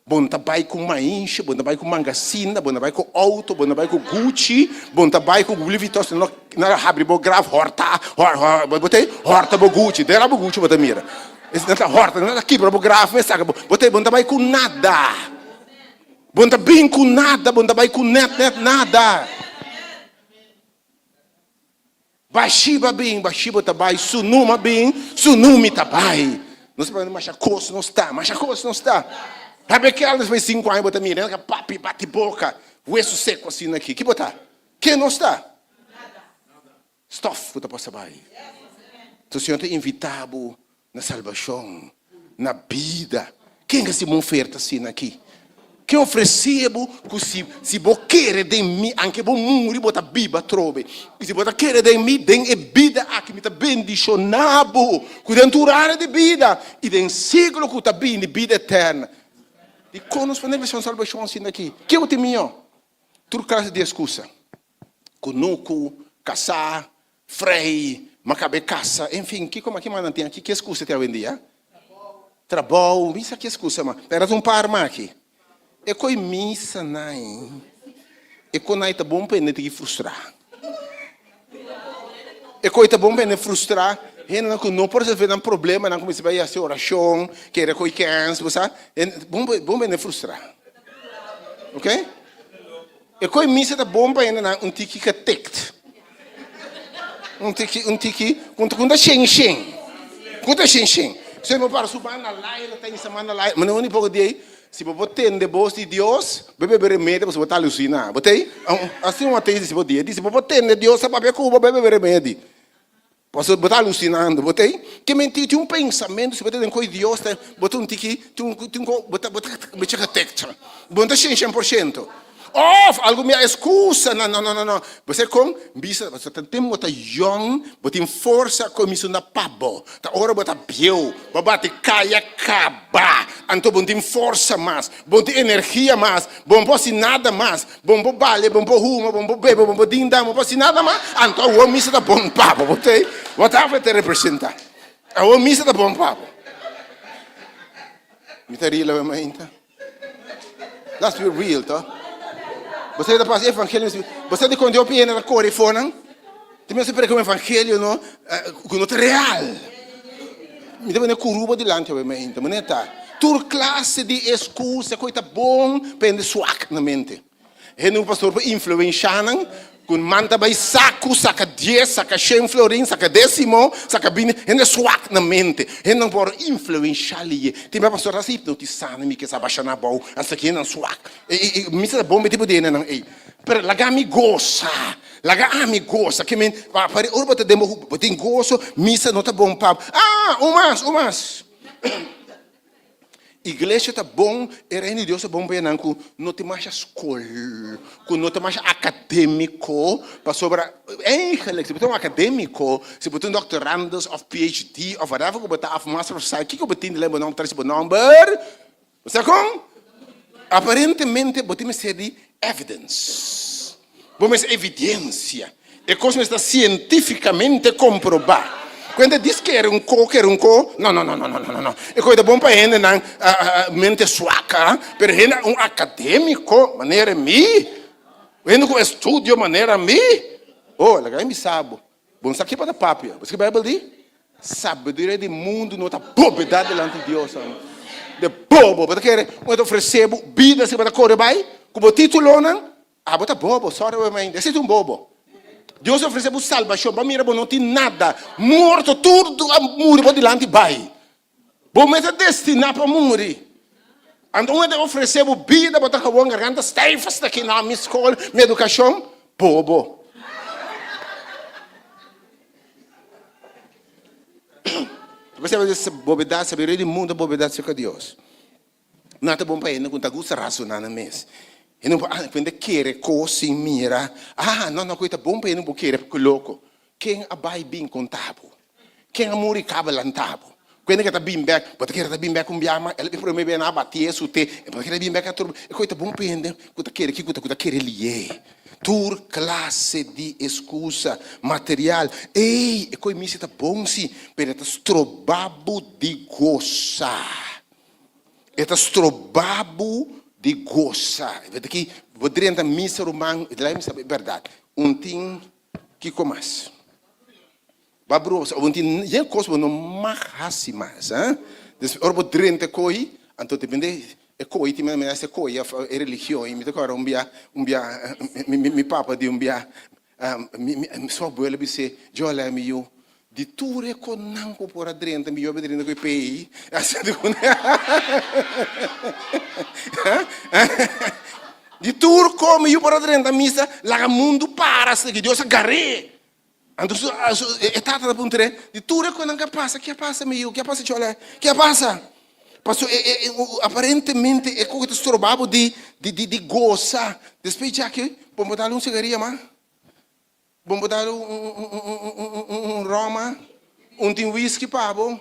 Bom trabalho com mainche, bom trabalho com mangacina, bom trabalho com auto, bom trabalho com Gucci, bom trabalho com Louis Vuitton, não abre bo grave horta, botei horta bo Gucci, dera bo Gucci bota mira. Esse não tá horta, não tá aqui para bo grave, mas saca, botei bom trabalho com nada. Bom trabalho com nada, bom trabalho com net nada. Baxiba bem, baxiba trabalho, sunuma bem, sunumi trabalho. Não se pode machacos não está. Sabe que elas vai 5 anos botar mirando, que papi bate boca, o eso seco assim aqui. Que botar? Que não está? Nada. Stuff que tá para saber. Então o Senhor te invitado na salvação, na vida. Quem é esse bom oferta assim aqui? Que oferecebo que se você quer de mim, anche bom muri bota biba trobe. E se você quer de mim, den e vida aqui me tá bendicionado, que denturare de vida e den século que tá bem de vida eterna. E conosco quando nós salvação assim aqui. Que é o temio? Tudo classe de excusa. Conuco, casar, frei, macabe casa, enfim, que como aqui manda tem aqui que excusa tem hoje em dia? Trabalho, isso aqui excusa, mas era um par aqui. E coi missa nai. E coi nai tá bom para não te frustrar. E coi tá bom para não frustrar. Não pode resolver um problema, não começa a fazer oração, que era coi câncer, você sabe? Bom para não frustrar. Ok? E coi missa tá bom para não tique que tect. Kunta shen. Se mo para subir na laia, tem semana laia, mas não é pouco de se você tem de voz de Deus, bebe remédio, você vai alucinar. Botei? Assim uma tese se você diz, se você tem de Deus, sabe para Cuba bebe remédio. Você está alucinando, botei? Que mentir, tinha pensamento, se você tem coisa de Deus, botou tiki, bota texto. Bota 100%. Algo me excusa, não. Você com, você tem muita young, você tem força como isso na pabo. Tá hora você biu, você caia acaba. Então você tem força mais, você tem energia mais, você pode nada mais, você bale, você ruma, você bebe, você dinda, você pode nada mais. Então o homem está bom papo, você vai te representar. O homem está bom papo. Me tá real, mas let's be real, tá? Você está passando evangelho, você de quando eu penso na cor e fona, tem sempre que o evangelho não é real. Me dá uma curuba delante da minha mente, mas tá. Toda classe de excusa, coisa bom, pende suac na mente. E não pastor para influenciar, com manta vai saca 10, saca 100 florin, saca décimo, saca 20, e não suac na mente. E não pode influenciar ali. Tem uma pastor assim hipnotizando me que se abaixa na boa, essa aqui não suac. E me está bom, me tipo de não, pero laga me goza, que me para urba te demo, tem gozo, missa não tá bom papo. Umas. Igreja tá bom, e reino de Deus é bom para não tem mais escola, não tem mais acadêmico, para sobre eigenlijk, se você é um acadêmico, se você é um doctorandos of PhD of whatever, que você é of master of science, que você tem de ler não traz number, você com? Aparentemente você tem ser de evidence, você é evidência, e coisa está cientificamente comprovada. Quando diz que era um co, não. É coisa bom para ele, não, mente suaca, mas ele é um acadêmico, maneira me, ele com estudo, maneira me, legal, me sabe, bom, isso aqui para a papia, você que a Bíblia diz, sabedoria do mundo não está bobedade diante de Deus, de bobo, você quer, quando oferecer vida, você vai correr bem, como título, não, você bobo, sorry, esse é um bobo. Deus ofereceu salvação, para mim não tem nada, morto tudo, morrer para diante vai. Bom, mas é destinado para morrer. Então, ele ofereceu vida para acabar a garganta, stay fast aqui na minha escola, minha educação, bobo. Você vai dizer, bobedade, sabedoria do mundo, bobedade com Deus. Nada bom para ele, não está gosto racionar na mesa. E não quando quer coisa mira, não coisa bom para ele não quer porque louco. Quem abai bem contábil, quem amor caba lantábil. Quando que tá bem back, pode querer tá bem back com biama, ele para mim bem na batia sute, pode querer bem back a turma. E coisa bom para ele, coisa quer ele é. Tur classe de excusa material. Ei, e coisa missa tá bom sim, pero tá strobabo de gozar. Tá strobabo de gozar. Vede que poderia entrar missa romano, e lá me sabe verdade. Ting que comas. Babro, ting já coisa não marrasse mais, hein? Des orbo drente coi, então depende é coi, tem mais essa coi, é religião, e me toca mi papa de mi sua abuela disse, "Jo lá me eu de ture con nanco por adrenta mi jobe dentro coi pei assim de tur come eu por adrenta missa la mundo para se que Deus agarre então é tata da puntre de ture con nanca passa que passa meu que passa chola que passa passou aparentemente é coisa estorbado de goza depois já que vamos dar cigarrillo mas vamos dar Roma, tem whisky pabo,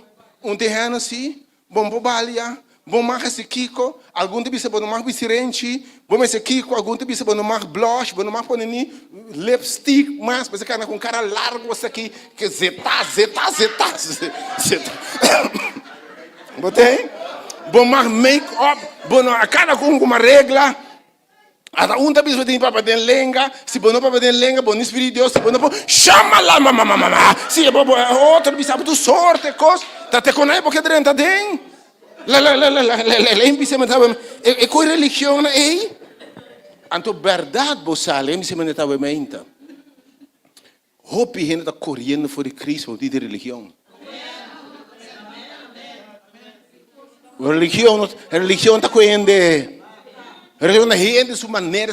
tem Hennessy, vamos balia, vamos mais esse Kiko, algum tipo de vamos mais sirenchi, vamos esse Kiko, algum tipo de vamos mais blush, vamos mais pôr lipstick, mas você cara com cara largo esse aqui que zeta. Botei? Vamos mais make-up, vamos a cara com uma regra. Ada unta bis tem papa den lenga, se bono papa den lenga, bom espírito de Deus, se bono chama lá mama. Se bobo outro bis tu sorte cos, tá te conai porque drenta den. La impise metava e coi religione ei. Anto verdade bo sale, mi se metava menta. Hope gente está correndo voor de Cristo, die de religião. Religião está correndo. Religião é gente sua maneira.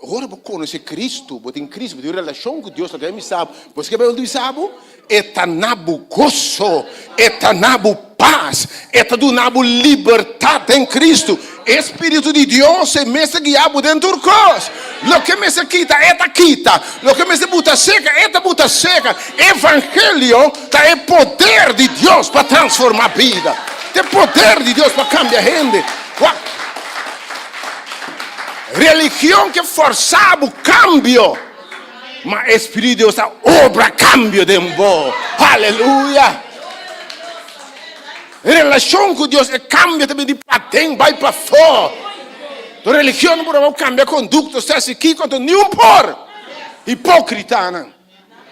Agora vou conhecer Cristo, vou ter Cristo, vou ter relação com Deus, que me sabe. Você quer ver o sabe? Etanabu gozo, etanabu paz, etanabu liberdade em Cristo. Espírito de Deus é me guiado dentro do cos. Lo que me se quita, quita. Lo que me se buta seca, buta seca. Evangelho tá é poder de Deus para transformar a vida. É poder de Deus para cambiar a gente. Religião que forçava o cambio. Mas o Espírito de Deus está obra cambio de boa. Aleluia. Relação com Deus é cambio também de para dentro, vai para fora. A religião não pode cambiar a conduta. Você se aqui quando nenhum por. Hipócrita, não.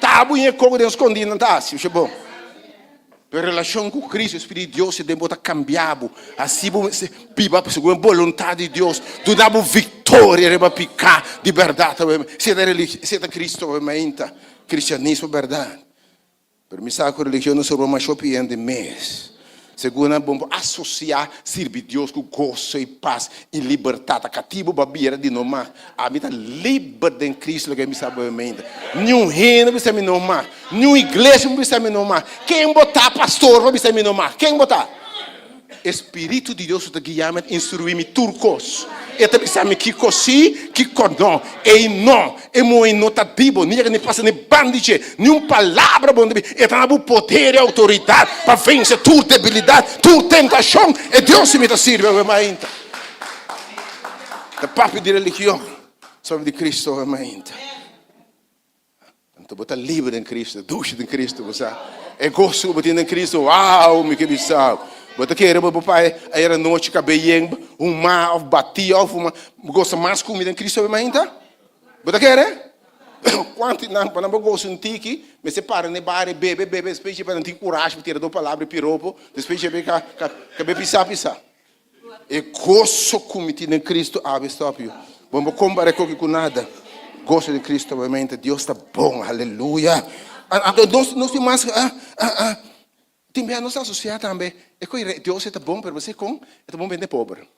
Tá bom, é como Deus escondido, não tá assim, bom. A relação com Cristo, o Espírito de Deus se deve cambiar. Assim, você piba segundo a vontade de Deus. Tu dá vitória para picar de verdade. Se é Cristo, cristianismo, verdade. Permissão que a religião não se torna mais de mês. Segundo, vamos associar servir Deus com gozo e paz e liberdade. Cativo, babira de nomar. A vida livre em Cristo, que me sabe ainda. Nenhum reino precisa me nomar. Nenhuma igreja precisa me nomar. Quem botar pastor precisa me nomar. Quem botar? Espírito de Deus está guiando, instruindo turcos. Eta precisa me que cosi, que conon, e não, e muito notativo, nem passa nem bandage, nenhuma palavra bom de, eta não poder e autoridade para vencer tua debilidade, tua tentação, e Deus se me dá sirve a mainta. O papo de religião, sobre de Cristo a mainta. Então botar livre em Cristo, ducha em Cristo, você é gosto de em Cristo, uau, me que bisau. Bota que era meu pai, era noite cabelo, mar, batia, uma gosta mais comida em Cristo, ainda. Bota que era? Quanto não para não gosto um tique, mas se para ne bar bebe, depois para não ter coragem para tirar do palavra piropo, depois já vem cabe pisar. E gosto comida em Cristo, abre stop. Vamos comparar com nada. Gosto de Cristo, obviamente, Deus está bom, aleluia. Não se mais também a nossa sociedade também é que Deus é bom para você com é bom bem pobre.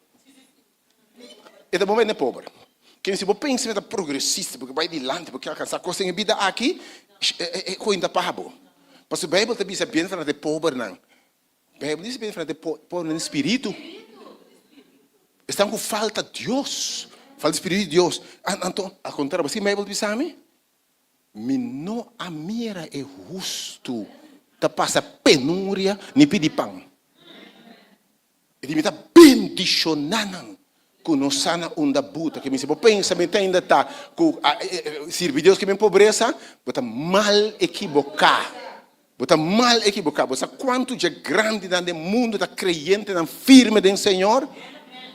É bom bem pobre. Quem se você pensa é progressista porque vai adiante porque alcançar coisa em vida aqui é coisa para bom. Mas a Bíblia também diz bem para de pobre não. A Bíblia diz bem para de pobre no espírito. Estão com falta de Deus, falta de espírito de Deus. Então, ao contrário, você a Bíblia diz a mim, não a mira é justo. Passa penúria ni pedir pão. Ele me está bendicionando com nossa onda buta que me se pensamento ainda está com servir Deus que me pobreza, bota mal equivocar. Você quanto de grande no mundo está crente na firme do Senhor?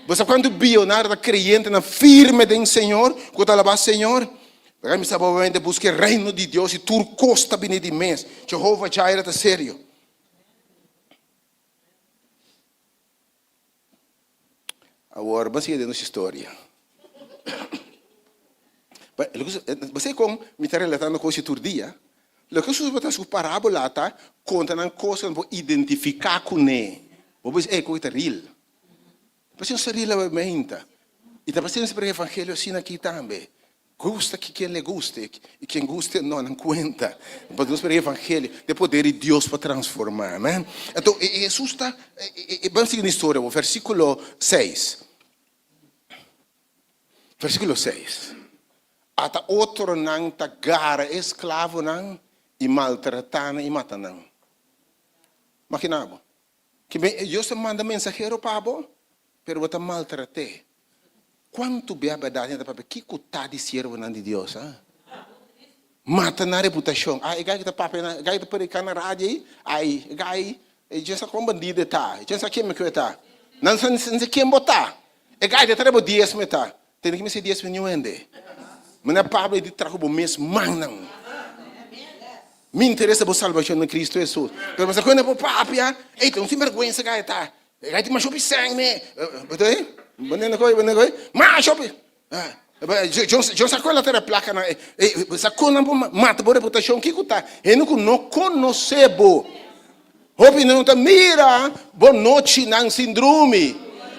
Você quanto bilionário está crente na firme do Senhor? Quanto alabar Senhor? Porque me sabe obviamente buscar o reino de Deus e tudo costa bem de mês. Jeová já era sério. Agora, vamos seguir nossa história. Você como me está relatando coisa todo dia? O que você está sua parábola está contando coisas para identificar com ele. Você é coisa real. Você não é real obviamente. E está passando para o evangelho assim aqui também. Gusta que quem lhe guste e quem guste não conta. Podemos ver o evangelho de poder de Deus para transformar, amém? Então, Jesus está, vamos seguir na história, o versículo 6. Versículo 6. Ata outro não ta gara escravo não e maltratando e matando. Imaginava. Que Deus manda mensageiro para você, pero você maltrate. Quanto bem a verdade para que cutar de servo de Deus, mata na reputação. Aí gai que papai na gai para cá na rádio aí gai já está com bandido tá, já está quem me quer tá, não sei quem botar. É gai de trabalho dias me tá, tem que me ser dias nenhum ende. Mas na Pablo de trago bom mês manang. Me interessa a salvação em Cristo Jesus. Mas quando é papai, então sem vergonha gai tá, gai de machupi sangue me, betul? Benar koi, mas Eu sacou ela ter placa na sacou na mata boa reputação que cuta e não conhece bo hopi não tá mira boa noite não síndrome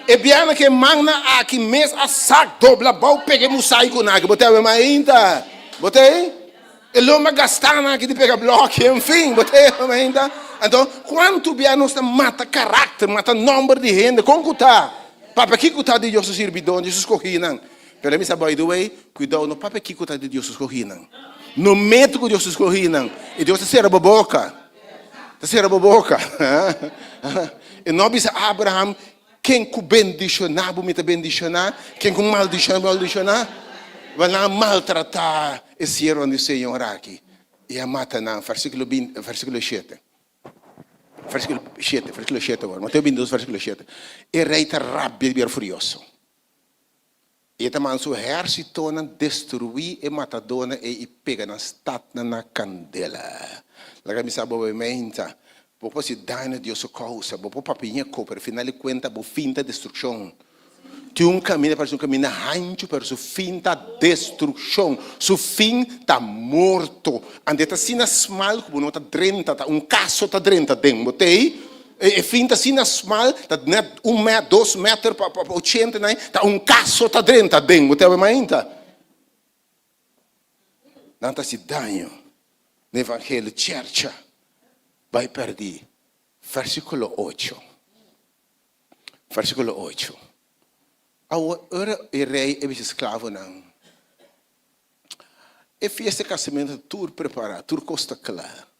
e biana que magna aqui mês a sac dobla bau pegue musai com nada botei mais ainda botei e loma gastana que de pega bloco enfim botei mais ainda então quanto biana está mata caráter mata número de gente com cuta papa que cuta de Jesus servidão Jesus corrinan. Pero me sabe, by the way, cuidado, no papo que cuida de Deus escorrinan. No medo que Deus escorrinan. E Deus está a boca. Está a boca. E não bisa Abraham, quem com bendicionar, vomita bendicionar, quem com maldicionar, vai lá maltratar esse erro do Senhor aqui. E a mata na versículo 7. Versículo 7 agora. Mateus 22, versículo 7. E rei está rápido e furioso. E também seu exército não destruir e matadona e pega na estátua na candela. Lá me sabe o menta, porque se dá Deus causa, porque papinha copa, final de conta, bo fim da destruição. Tu caminho para um caminho rancho para o fim da destruição, o fim da morto. Ande tá sina small como não tá drenta, caso tá drenta dentro, botei. E finta assim small, tá net 1 metro, 2 metros para 80, né? Tá caso tá dentro, você vai mais ainda. Não tá se danho. No Evangelho Church vai perder. Versículo 8. Versículo 8. Agora o rei é escravo não. E fez esse casamento tudo preparado, tudo costa claro.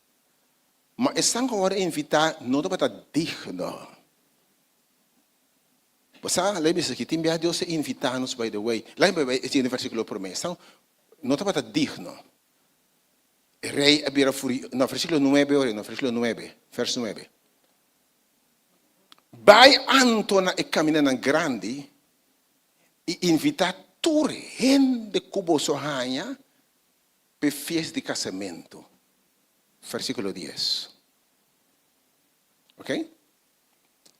Mas estão agora invitar não para digno. Você lembra isso aqui? Tem Deus invitar-nos, by the way. Lembra esse versículo promessa? Não para digno. O rei abrirá fúria. No versículo 9, verso 9. Vai Antona e caminhando grande e invitar toda gente que você ganha para festa de casamento. Versículo 10. Ok?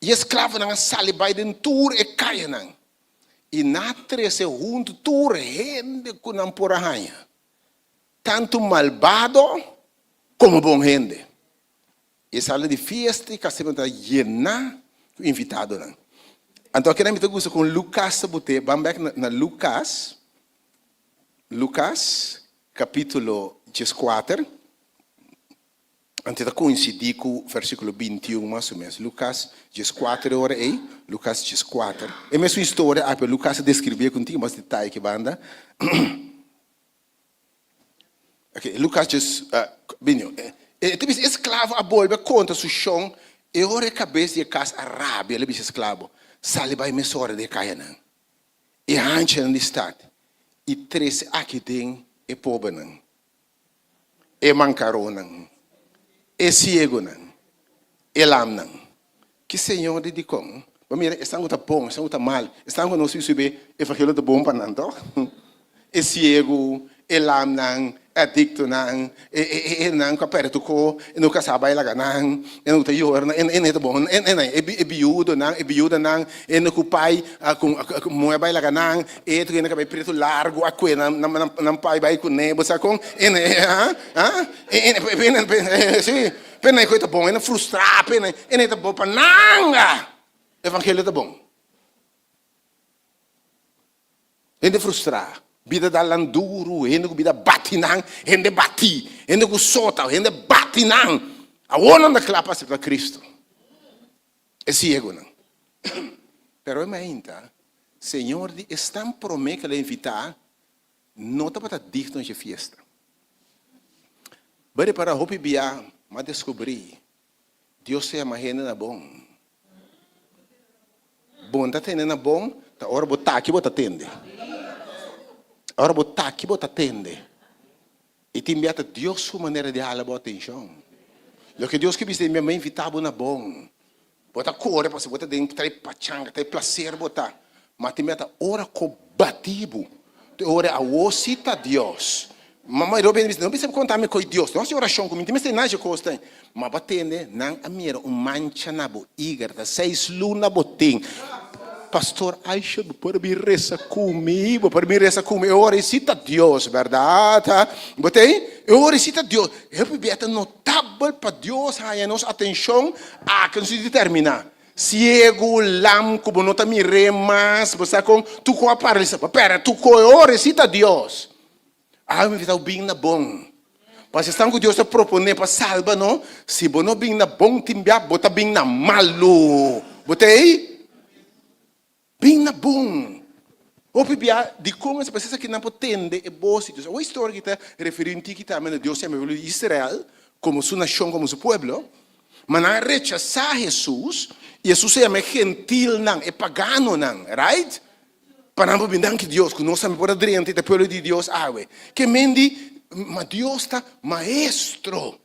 E escravo não sale by den tour e caia não. E na 3 segundos tour gente que não por arranha. Tanto malvado como bom gente. E sala de festa e casamento llena invitado não. Então aqui na minha gusta com Lucas sabote, vamos back na Lucas capítulo 14. Antes de coincidir com o versículo 21, mais ou menos. Lucas 14, hora aí. Lucas 14. É a mesma história, Lucas descreveu contigo mais detalhes que banda. Ok, Lucas bem, escravo a bolha conta o chão, e ora a cabeça de casa arábia, ele disse escravo. Sale vai me hora de caia não. E ancha no estado. E 13 aqui tem e pobre não. E mancarou não. E cego não, e lam não. Que Senhor dedicou? Mira, estão tá bom, estão tá mal, estão não se subir, e aquilo tá bom para não, e cego, e lam não, adicto não, e não que perto co, e não que sabe lá não, e não tá yor, e tá bom, e biudo não, e não que pai com moe vai lá não, e tu que não preto largo, a coisa não pai vai com nebo, sabe com, sim, pena coisa bom, e não frustrar, pena, e tá bom para nada, evangelho tá bom, e não frustrar. Vida da landuro, hende ku vida batinang, hende bati, hende ku sota, hende batinang. Awon na klapa sa Cristo. É ciego não. Pero ainda, Senhor, estão promete le invitar, não está para digno de festa. Bari para hopi bia, mas descobri, Deus se ama hende na bom. Bom tá tendo na bom, tá hora botar aqui bota tende. Agora botar aqui, botar tende. E te enviar a Deus sua maneira de dar a atenção. O que Deus que me invitava na bom. Botar cor, para você botar dentro, trai pachanga, trai placer, botar. Mas te enviar a hora combativo. Te hora a osita Deus. Mamãe, não precisa contar-me com Deus. Não se oração comigo, mas tem nada de costa. Mas batende, não a mira, mancha na bo, igar, 6 luna botim. pastor Aisha, por me reza comigo, por me reza comigo. Eu recito a Deus, verdade? Botei? Eu recito a Deus. É notável para Deus, a nossa atenção, a que se determina. Ciego, lam, como não está me remas, você com tu com a paralisia. Pera, tu com eu recito a Deus. Me está bem na bom. Mas estão com Deus a propor para salva, não? Se você não bem na bom, timbia, bota bem na malo. Botei? Bem na bom. O pibia de como essa pessoa que não pode entender é boa situação. A história que está referindo que está a Deus chamou Israel como sua nação, como seu povo, mas não rechazar Jesus. Jesus é gentil não, é pagano não, right? Para não bindar que Deus, que nós estamos por dentro do povo de Deus, que mendi, mas Deus está maestro.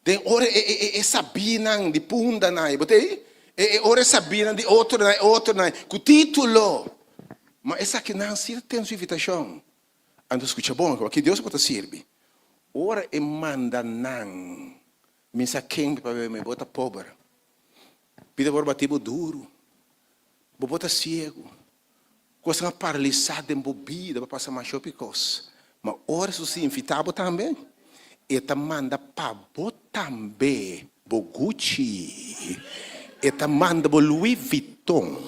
Tem hora é sabina de punda não, botei? Ora sabina de outro não, com título. Mas essa que não se tem sua invitação. Ando escuta bom, que Deus pode servir. Ora é manda não. Misa quem para me bota pobre. Pida por bater duro. Bota cego. Coisa uma paralisada em bebida para passar mais chopicos. Mas ora se invitava também. E ta manda para botar também Gucci. E ta manda para Louis Vuitton.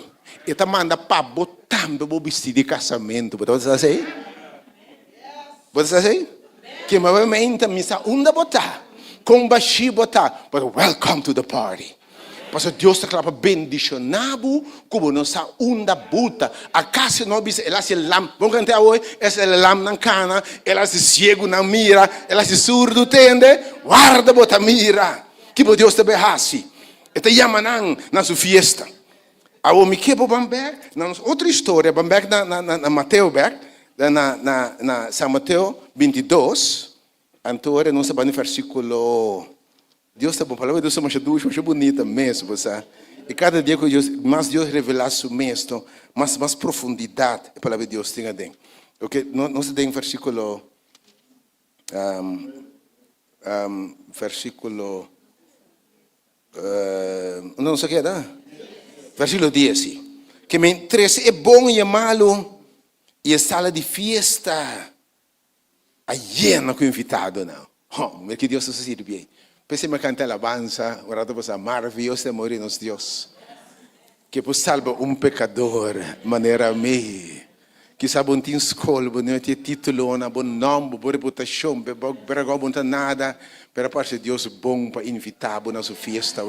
E ta manda para botar também o vestido de casamento. Você assim? Você assim? Que movimento misa unda botar. Com baixi botar. But welcome to the party. Porque Deus está claro bendicionado, como não sa unda buta. A casa não bisa, ela se lam. Vamos cantar hoje, essa é lam na cana, ela se cego na mira, ela se surdo tende, guarda bota mira. Que Deus te berrasse. Eta yamanang na sua fiesta. A o Miquebo Bamberg, outra história, Bamberg na Mateus Berg, na São Mateus 22, Antônio, não sabe no versículo. Deus está bom, a palavra de Deus é muito bonita mesmo, sabe? E cada dia que Deus revelasse o mesmo, mais profundidade a palavra de Deus tem dentro. Okay? Não se tem versículo, não sei o que é, né? Versículo 10. Que me interessa é bom e é malo, e a sala de festa é llena com invitado, não. Mas que Deus se sirve. Pensei me cantar alabanza, orado por maravilloso de morir nos Dios. Que por salva pecador, maneira me. Que sabe um escola, não tem título, não bom nome, boa reputação, não nada. Pero a parte de Deus bom para invitar na sua festa,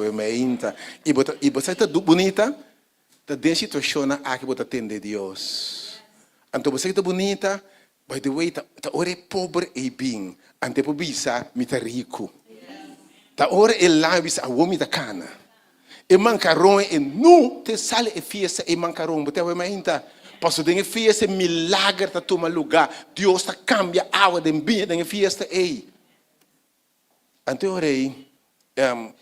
e você está bonita, está dentro da situação que você atende Deus. Então você está bonita, by the way, está pobre e bem, ante por bisa, me está rico. Ta ora e labis a uomi da cana. E mancaron e nu te sale e fiesta e mancaron. Bote a mainta. Passo de fiesta milagre ta toma lugar. Deus ta cambia água de vinho de fiesta e. Ante orei.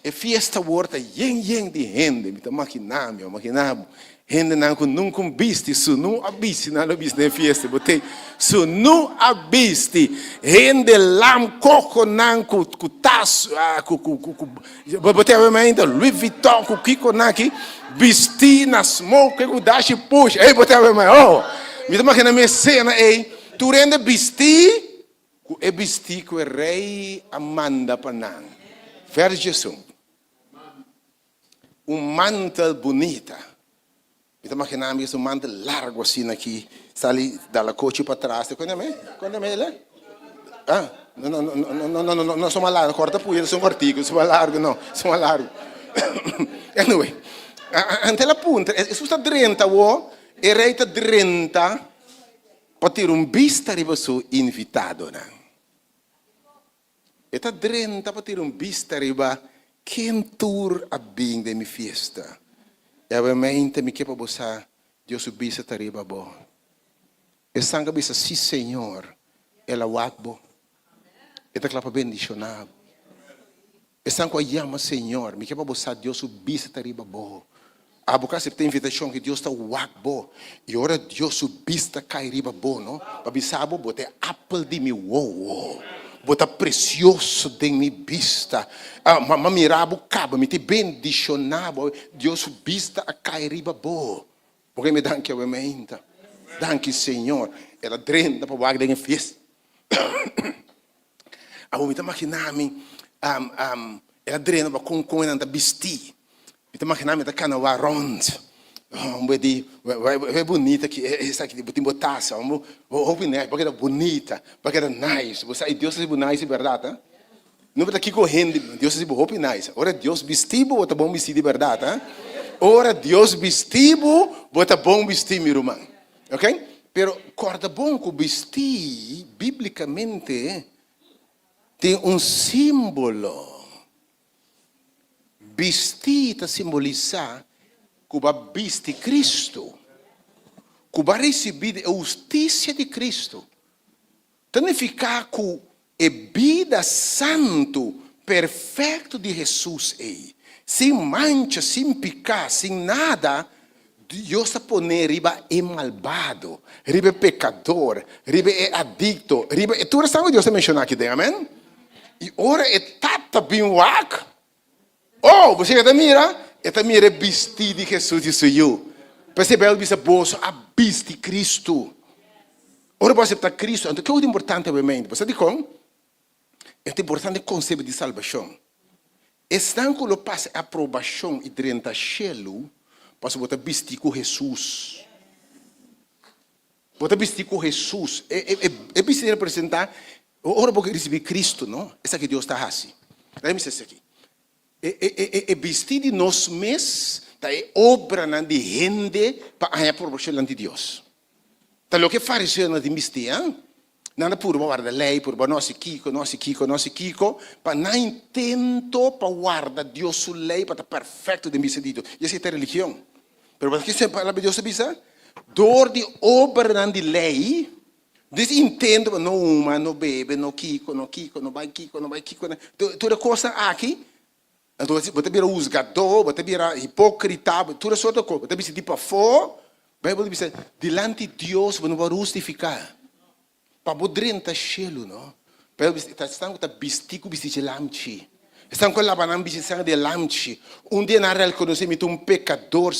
E fiesta volta yen de gente. Me ta maquinamo. Gente não nunca viste, se não aviste, não aviste na festa, botei. Se não aviste, gente lá coco não taço, botei ainda Louis Vuitton, com Kiko naqui, vesti na smoke, com dash push, ei botei me dá uma minha cena, ei, tu rende vesti, e vesti com o rei Amanda Panang, ver Jesus, mantel bonita. Então, imaginando isso, um manto largo assim aqui, está ali, dá a coche para trás. Quando é ele? Não são largo, corta por ele, são artigos, são largo, não, são largo. Anyway, ante a punta, isso está 30, e rei está 30, para ter vista riba su invitado, não. Está 30 para ter vista riba, quem tour a bem de minha festa. E obviamente me quepa bosa Deus subisse tariba bo. E sanga bisa si Senhor, ela wakbo. E tá clapa bendicionado. E sanga yama Senhor, me quepa bosa Deus subisse tariba bo. A boca se tem invitação que Deus está wakbo. E ora Deus subisse cairiba bo, não? Babisabo bote apple de mi wow. Bota precioso de mi vista. Mamirabo caba, me te bendicionado. Deus vista a cairiba bo. Porque me danke we meinta. Danke Senhor. Ela drenta para wag den fest. Abo me imaginami ela drena para com ena bisti. Me imaginami da cana wa rond. É bonita que essa aqui botem botaça, vamos né, porque era bonita, porque era nice. Você aí Deus é nice, verdade, hein? Não vai aqui correndo, Deus é muito nice. Ora Deus vestido, bota bom vestido de verdade, hein? Ora Deus vestido, bota bom vestido, meu irmão. OK? Pero corda bom que vestir biblicamente tem símbolo. Vestir está simbolizar que vai vestir Cristo, que vai receber a justiça de Cristo. Significa que a vida santo, perfeito de Jesus é, sem mancha, sem pecado, sem nada. Deus está poner riba é malvado, riba é pecador, riba é adicto, riba é tudo isso que Deus está mencionando aqui, amém? E ora é tata bem wak. Oh, você está mira? Eta mira vestir de Jesus isso eu. Percebeu bisa bolso a vestir Cristo. Ora você está Cristo, então que é importante obviamente. Você diz como? É importante o conceito de salvação. Estão que lo passa a aprovação e drenta chelo, para você vestir com Jesus. Você vestir com Jesus. É vestir representar. Ora porque receber Cristo, não? Essa que Deus está assim. Deixa-me dizer isso aqui. É vestir de nós mesmos, é obra de gente para a aprovação de Deus. Então, o que fariseu não de vestir, nada por guardar lei, por nosso kiko, para não intento para guardar Deus sua lei para estar perfeito de vestido. E essa é a religião. Mas o que se fala de Deus sabia? Dor de obra de lei, desintendo, não uma, não bebe, não kiko, não vai kiko. Toda coisa aqui. Você vira usgador, você vira hipócrita, toda sorte de coisa. Você vira tipo fora, vai dizer, delante de Deus, você não vai justificar. Para poder entrar chelo, não? Estão com vestir de lamchi. Estão com lavar vestir de lamchi. Dia não reconhecimento pecador,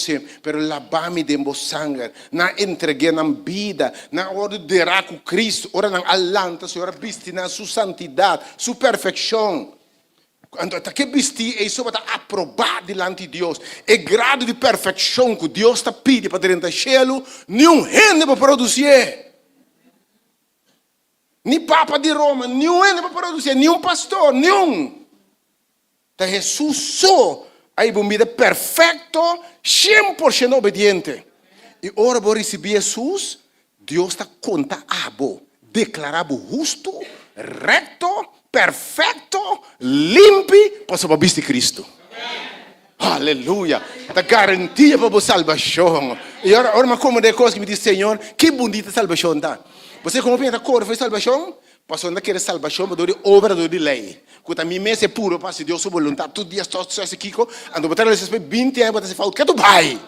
pero lavar-me de sangue, não entreguei na vida, não ordenar com Cristo, ora não alanta, ora vestir na sua santidade, sua perfeição. Quando que vestir é só para aprovar diante de Deus. É grado de perfeição que Deus está pedindo para dentro do cielo, nenhum rende para produzir. Nem Papa de Roma, nenhum rende para produzir, nenhum pastor, nenhum. Então Jesus só aí vida perfeito, 100% obediente. E ora vou receber Jesus, Deus está conta abo, declarado justo, reto, perfeito, limpo, para o de Cristo. Aleluia. Da garantia para a salvação. E ora como de coisa que me diz, Senhor, que bonita salvação dá. Você como pensa, cor foi salvação? Passou naquela salvação, mas de obra de lei. Quando a mim mesmo é puro, para se Deus sua vontade, todo dia estou esse Kiko, ando botar esses 20 anos, você fala, que tu vai?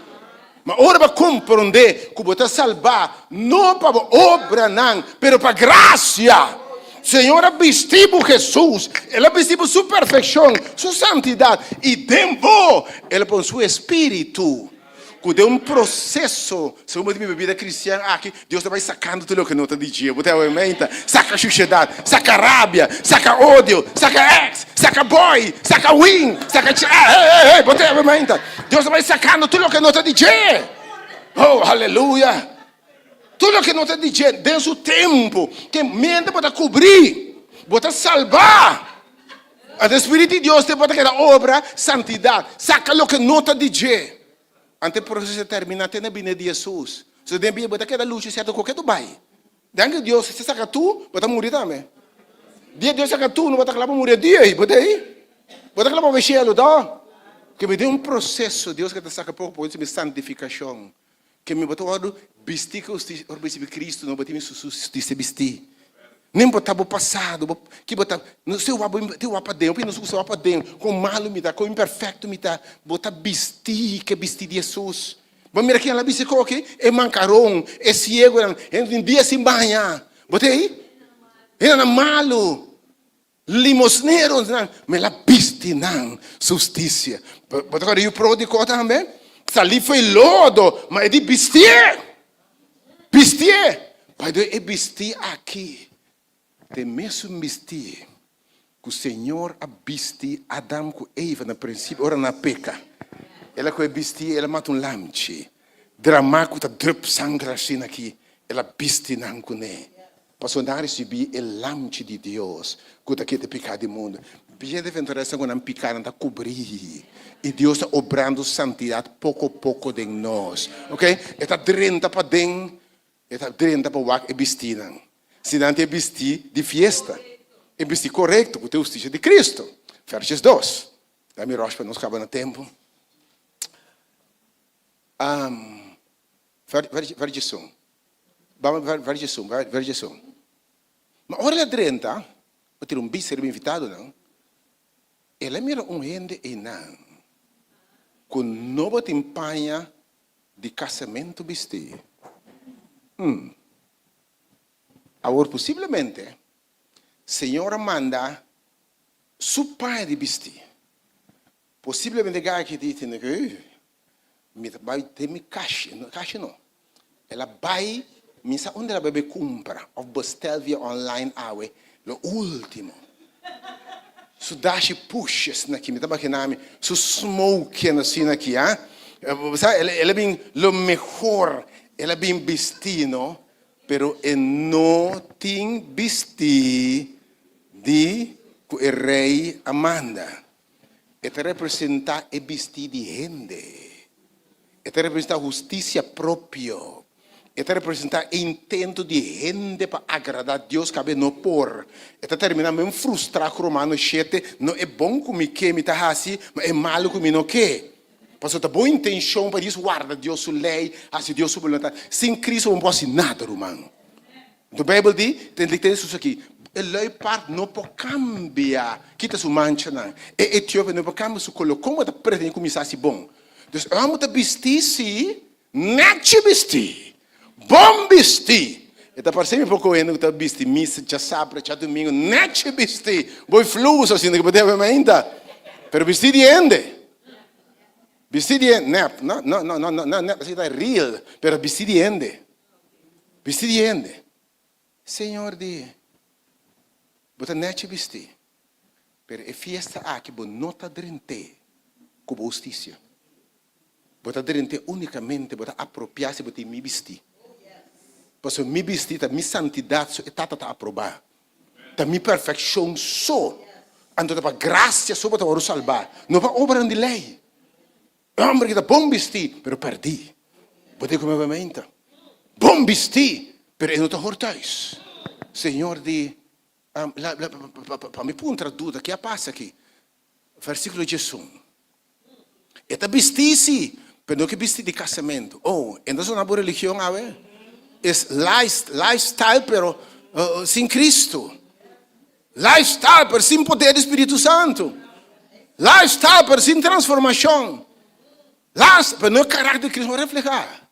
Mas ora para compreender que você salvar, não para obra não, mas para graça. Senhor vestiu Jesus, ela vestiu sua perfeição, sua santidade, e tempo, ela põe seu espírito. Que é processo, se uma vida cristã aqui, Deus vai sacando tudo o que não está dizendo. Você aumenta, saca a sociedade, saca a rábia, saca ódio, saca ex, saca boy, saca win, saca você aumenta. Deus vai sacando tudo o que não está dizendo. Oh, aleluia. Tudo o que não está dizendo, dentro do tempo, que mente para cobrir, para salvar. O Espírito de Deus tem para aquela obra, santidade, saca o que não está dizendo. Antes do processo terminar, tem a vinda de Jesus. Se tem a botar aquela luz, certo, qualquer do bai. Dentro Deus, se saca tu, bota morrer também. Dia Deus saca tu, não bota lá para morrer dia aí, bota aí. Bota lá para mexer lo dá. Que me deu processo, Deus que te saca pouco por isso santificação. Que me botou o vestir que o vestir Cristo, não botar me se vestir. Nem botar o passado, que botar no seu apa dentro, no seu apa dentro, com malo me dá, com imperfeito me dá, botar vestir que vestir de Jesus. Vamos mirar aqui ela disse que é mancarão, é cego, em dia sem banhar. Botei? Era malo. Limosneiro, mas ela viste não, justiça. Botar aí o pródigo também. ali foi lodo, mas é de vestir. Vestir. Pai, é vestir aqui. Tem mesmo vestir que o Senhor a vestir Adão com Eva no princípio, ora na peca. Ela com vestir, ela mata lamche. Dramaco tá drip sangue assim aqui. Ela vestir não com ele. Para não receber o lamche de Deus, que está aqui de pecado do mundo. Porque deve entrar quando não picar, não cobrir. E Deus está obrando santidade pouco a pouco de nós. Ok? Está drenta para dentro, está drenta para o e vestir. Se não tem vestir de festa, é vestir correto, com a justiça de Cristo. Versos 2. Dá-me rocha para não acabar no tempo. Versos 1. Versos 1. Mas olha drenta, eu tenho bicho invitado, não? Ela mira gente e não. Com nova campanha de casamento vestir. Agora, possivelmente, Senhora manda seu pai de vestir. Possivelmente, o cara que diz que vai ter caixa não. Ela vai, onde ela vai comprar, ou bestel via online, o último. Su dashi pushes naqui, me tá baquenami, su smoke assim aqui, ela bem lo melhor, ela bem vestido, pero não tem vestir de que o rei Amanda. Ela representa o vestir de gente. Ela representa a justiça própria. Ela representa o intento de gente para agradar a Deus, que não por. Ela termina me frustrar com Romano 7. Não é bom comigo que me está assim, mas é malo comigo não que. Porque a boa intenção para isso guarda Deus sua lei, assim Deus sua vontade. Sem Cristo não pode nada, Romano. A Bíblia diz, tem isso aqui. A lei parte não pode cambiar. Quita sua mancha não. E Etiópia não pode cambiar sua cor. Como ela pretende começar assim bom? Então, vamos vestir-se, não te vestir. Bom vestir. Está parecendo um pouco ainda que está vestir missa, já sábado, já domingo, não te vestir. Vou fluxo assim, que pode haver ainda. Pero vestir de gente. Vestir de gente. Não, assim está real. Pero vestir de gente. Vestir de gente. Senhor, você não te vestir. Pero é fiesta aqui, você não está drente com justiça. Você está drente unicamente, você apropriar-se, você me vestir. Porque me vestir, minha santidade está aprovada. A minha perfeição só. Então, a graça só para te salvar. Não para obra de lei. Homem que está bom vestir, mas perdi. Você como me mente. Bom vestir, mas não te hortais. Senhor, para me pôr uma dúvida, o que passa aqui? Versículo 18. Está vestir-se, mas não que vestir de casamento. Então é uma boa religião, es lifestyle, pero sin Cristo. Lifestyle, pero sin poder do Espírito Santo. Lifestyle, pero sin transformação. Pero no carácter de Cristo reflejar.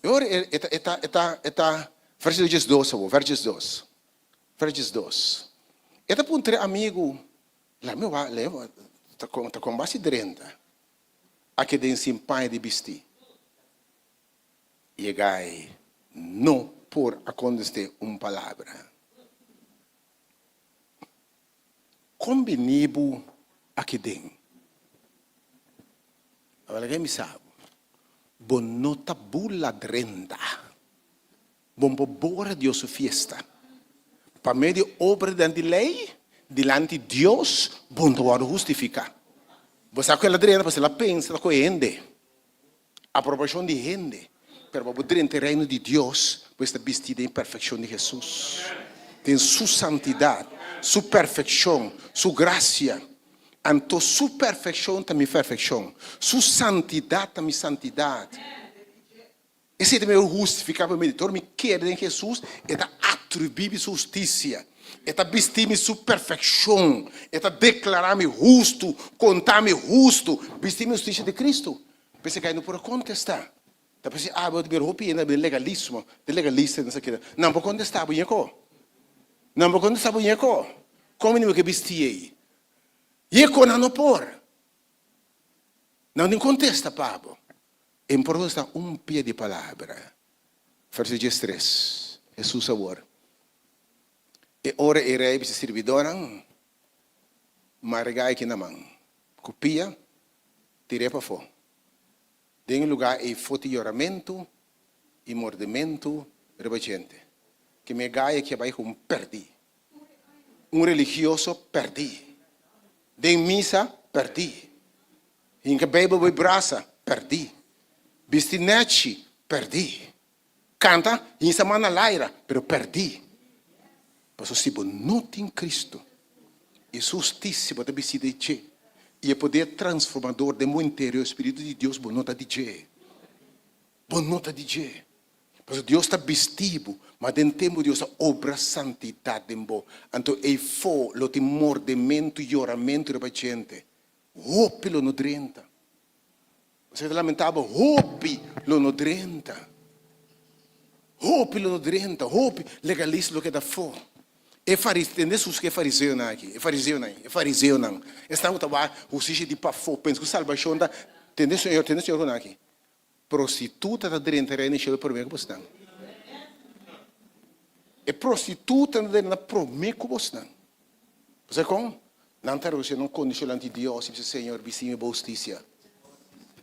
Agora, está versos 2, versos 2. Versos 2. Está para um amigo, lá meu leva, está com base 30. Aqui tem sim pai de vestir. E aí, não por acontecer uma palavra. Combinibo aqui dentro. Agora quem me sabe? Bom nota bula drenda. Bom bora Deus sua festa. Para meio de obra de lei, diante de Deus, bom te justificar. Você sabe que ela drenda, você ela pensa com gente. A proporção de gente. Pero para poder entrar no reino de Deus, você está vestido em perfeição de Jesus. Tem sua santidade, sua perfeição, sua graça. Então, sua perfeição também perfeição. Sua santidade também santidade. Esse também é justificar para mim. Todo me quer em Jesus, está atribuir sua justiça. Está vestir-me sua perfeição. Está declarar-me justo, contar-me justo. Vestir-me justiça de Cristo. Você que não pode contestar. Tapi si abot beropi na legalismo, de legalista não sei que. Não pode contestar bunha ko. Não pode contestar bunha ko. Como nem que vestir aí? E ko não por. Não nem contesta Pablo. Em Portugal está pé de palavra. Verso 3. Jesus agora. E ora irei para servidorang, margai que na mão. Copia, tirei para fora. Tem lugar e fotoramento e mordimento rebachente. Que me gaia que vai com perdi. Religioso perdi. Tem missa perdi. Em que Bíblia vai braça perdi. Bistinete perdi. Canta em semana laira, pero perdi. Mas se você não tem Cristo, e justiça pode ser de Deus, e o poder transformador do meu interior, o Espírito de Deus, boa nota de Deus. Boa nota de Deus. Mas Deus está vestido, mas dentro tempo Deus está obra santidade em bo. Então, e for o mordimento e oramento da gente. Hope lo nodrenta. Você lamentava, hope lo nodrenta. Hope lo nodrenta, hope legalista lo que dá fora. É fariseu, entende Jesus que é fariseu não aqui? É fariseu não. Estamos trabalhando, o sujeito de pafo, penso que salvação da, entende senhor não aqui? Prostituta da dentro da inicial por mim que você não. É prostituta da dentro por mim que você não. Você como? Não ter você não condição ante Deus, se Senhor bisime justiça.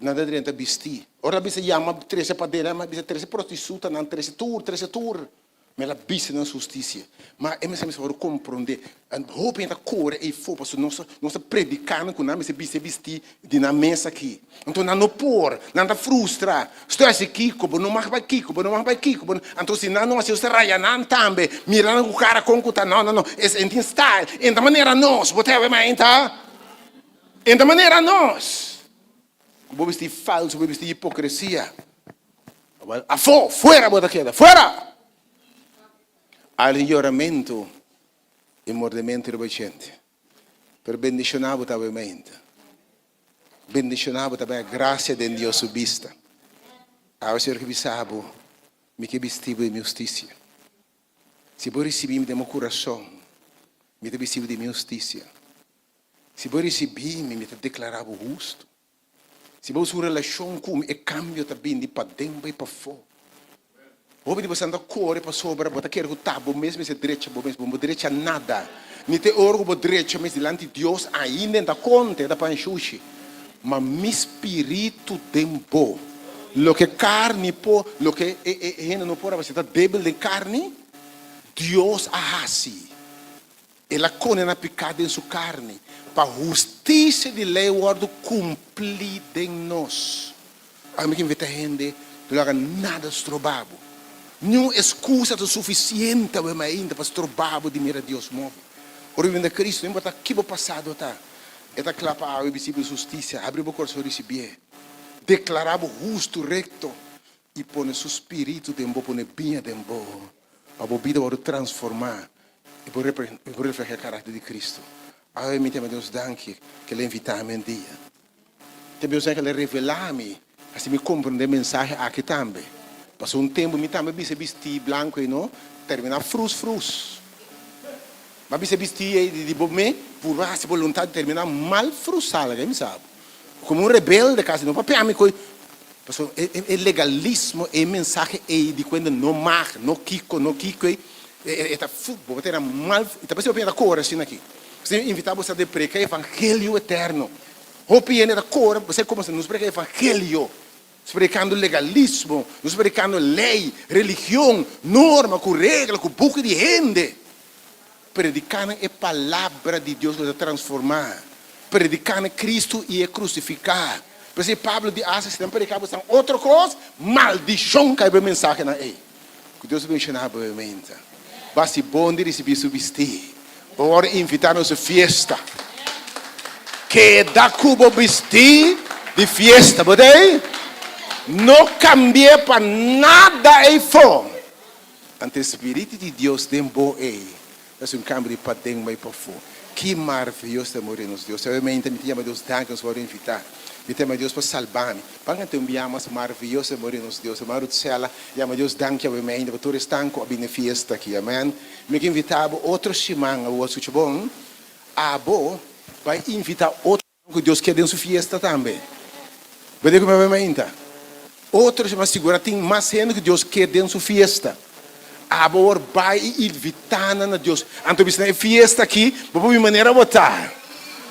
Nada dentro bisti. Ora bisa chama 13 padela, mas bisa 13 prostituta, não 13 tour. Mas ela bisa na justiça. Mas é mesmo para compreender. Hope ainda cor e fopa, nós predicando com nós, bisa bisti de na mesa aqui. Então não por, não frustra. Estou aqui, como não mais vai aqui, como não mais vai aqui, como então se não se você raia não também, mirando o cara com cuta não, é em style, em da maneira nós, botar mais então. Em da maneira nós. Vou vestir falso, vou vestir hipocrisia. Fora, bota queda, fora! Alinhamento e mordimento do gente. Per bendicionavo mente. Bendicionavo também a graça de Deus subista. A Senhor que bisabo, me que vestivo de minha justiça. Se vou receber de meu coração, me te vestivo de minha justiça. Se vou receber, me te declarava justo. Se você relação com e cambio também de para dentro e para fora. Ouve você anda corre para sobra, bota quer o tabo mesmo se direita, mesmo direita nada. Ni te orgo direita mesmo diante de Deus ainda da conta da panchuchi. Mas mi espírito tempo, lo que carne po, lo que não pode você tá débil de carne, Deus ahasi. Ela condena pecado em sua carne. Para a justiça de lei, o ordo cumprida em nós. A mim que invita a gente, não haga nada estrobado. Nenhuma excusa suficiente para estrobado de mirar Deus móvel. Ora, vindo a Cristo, não está aqui no passado, tá? Está claro, é visível justiça, abre o coração e receber. Declarava justo, recto, e põe seu espírito de boa, põe bem de boa. A vida vai transformar e por refletir o caráter de Cristo. Agora me tema Deus danke que ele invita-me um dia. Também eu sei que ele revela-me, assim me compreende a mensagem aqui também. Passou tempo, me também vi se vestir branco e não, terminar frus. Mas se vestir de bom por a vontade de terminar mal frustrado, que me sabe. Como rebelde, caso não papel me coi. Passou é legalismo, é mensagem de quando não mar, não kiko, é futebol, era mal, então você pensa cor assim aqui. Você invitava você a pregar o evangelho eterno. O piano da cor, você começa a nos pregar o evangelho. Nos pregando legalismo, nos pregando lei, religião, norma, com regra, com boca de gente. Predicando a palavra de Deus que vai transformar. Predicando Cristo e crucificar. Por isso, Pablo de Asas também predicava outra coisa, maldição que é a mensagem na ei. Que Deus mencionava brevemente. Basta bom de receber seu vestir. Ora, invitar-nos a festa. Que da cubo vestir de festa, botei? Não cambie para nada aí fora. Ante o Espírito de Deus tem bom aí. É um cambio de para dentro e para fora. Que maravilhoso é morrer nos Deus. Eu me chamo Deus, danke, nos vou invitar. Me chamo Deus para salvar-me. Para que eu mais maravilhoso é morrer nos Deus. Eu moro de cela, chamo Deus, danke, eu me ainda, para todos estão com a minha festa aqui, amém? Me invitava outro chimang, o outro bom, abo, vai invitar outro que Deus quer dentro da sua festa também. Vai ver como eu me ainda. Outros mas segura tem mais gente que Deus quer dentro da sua fiesta. Agora vai e invitando na Deus. Então bisa na fiesta aqui, vamos maneira botar.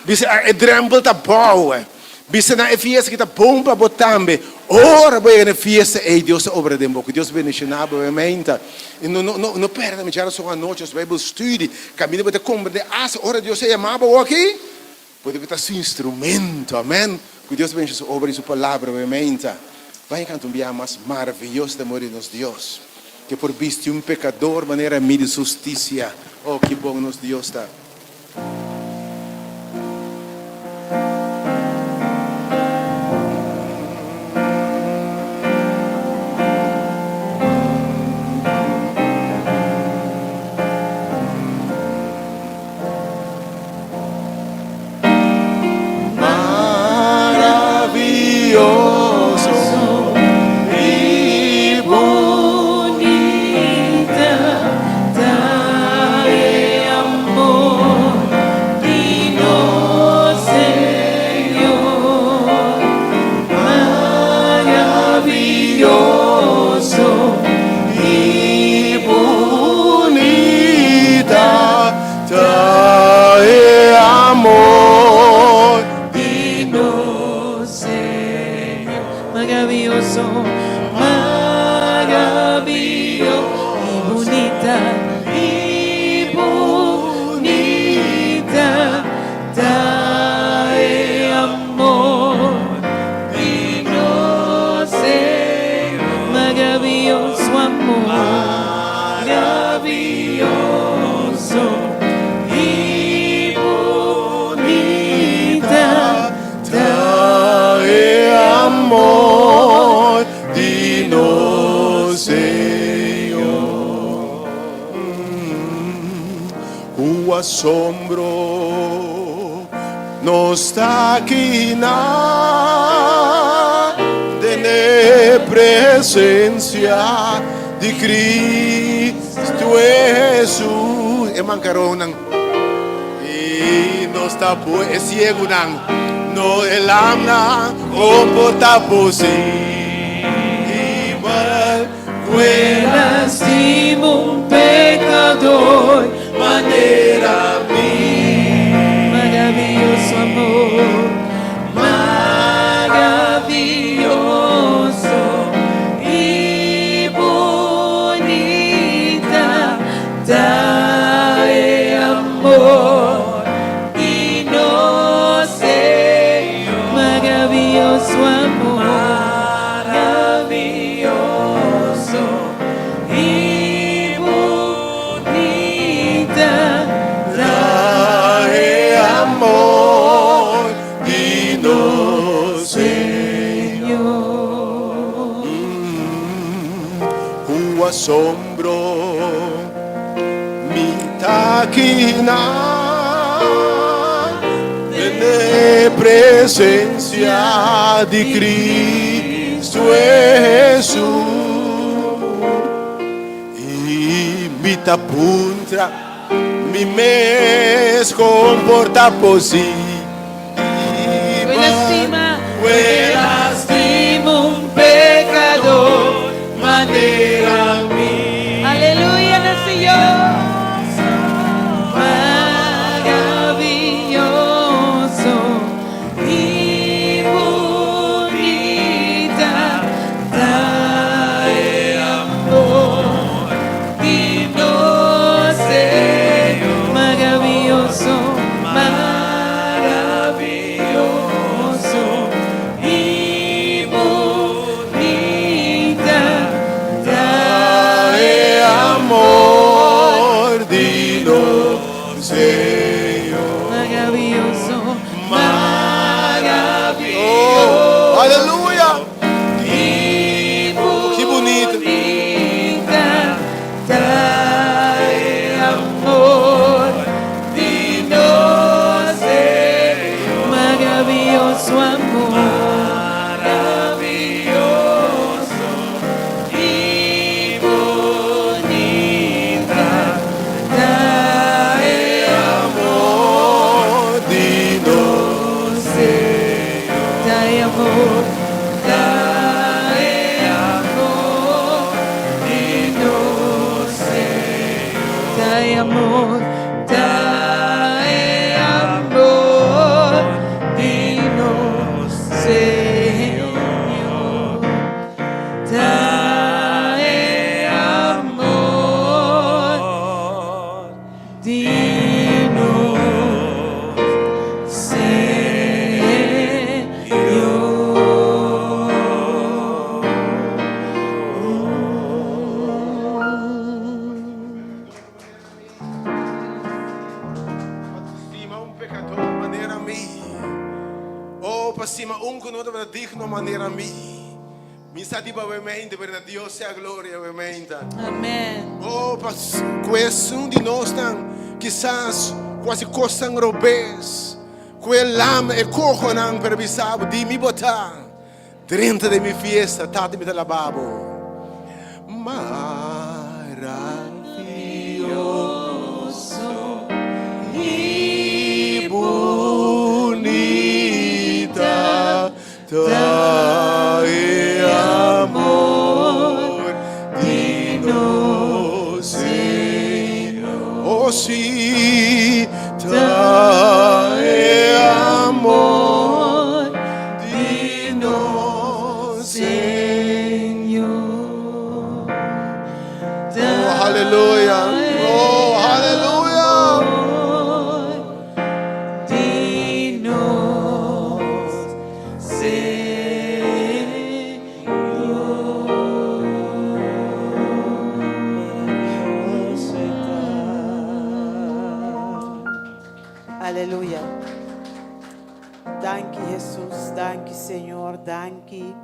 Bisa é drambel tá boa. Bisa na fiesta que tá bom para botar também. Ora vai na fiesta e Deus obra de boca. Deus bendicionar obviamente. E não perda me já só a noite os Bible study. Caminho para compreender as ora Deus é amado aqui. Pode estar seu instrumento. Amém. Que Deus bendiga obra e sua palavra obviamente. Vai cantar um dia mais maravilhoso de amor de nosso Deus. Que por visto um pecador maneira de justiça. Oh, que bom nosso Deus está. Maravilloso, maravilloso y bonita, trae amor y no sé, maravilloso amor, maravilloso y bonita, trae amor de nosso Senhor. O assombro não está aqui na presença de Cristo Jesus. E mancaron ng E não está por é cego não é lama comporta possível lastimo un pecador, maneira maravilloso amor, maravilloso y bonita, trae amor y no sé, maravilloso amor, maravilloso y bonita, trae amor de nosso Señor. o assombro me tá aqui na presença de Cristo Jesus e me tá puntra me mes comporta possível Lastimo un pecador, maneira aleluya del Señor, maravilloso y bonita, trae amor y no sé, maravilloso, maravilloso y bonita, trae amor de nosso Senhor. maravilloso, Oh, aleluia! que bonito. trae amor de nosso maravilloso amor, maravilloso y bonita, trae Amor de nosso trae amor Dai amor, dai amor, dinos Señor, dai amor, dinos Stima un pecador maneira a mim. Oh, para cima um que não deve digno maneira a mim. Me sabe para o mente, verdade? Deus seja a glória, o mente. Amén. Oh, para coesão de nós tão, quizás quase costam robês, que lama e cojo não pervisado de me botar dentro de minha fiesta, tá de me da lavabo. Maravilhoso e bonita, dai amor, dinos Senhor. Oh, sim, dai amor, dinos Señor, Oh, aleluia. Oh, aleluia. dinos Aleluia. Danke, Jesus. Danke, Senhor. Danke.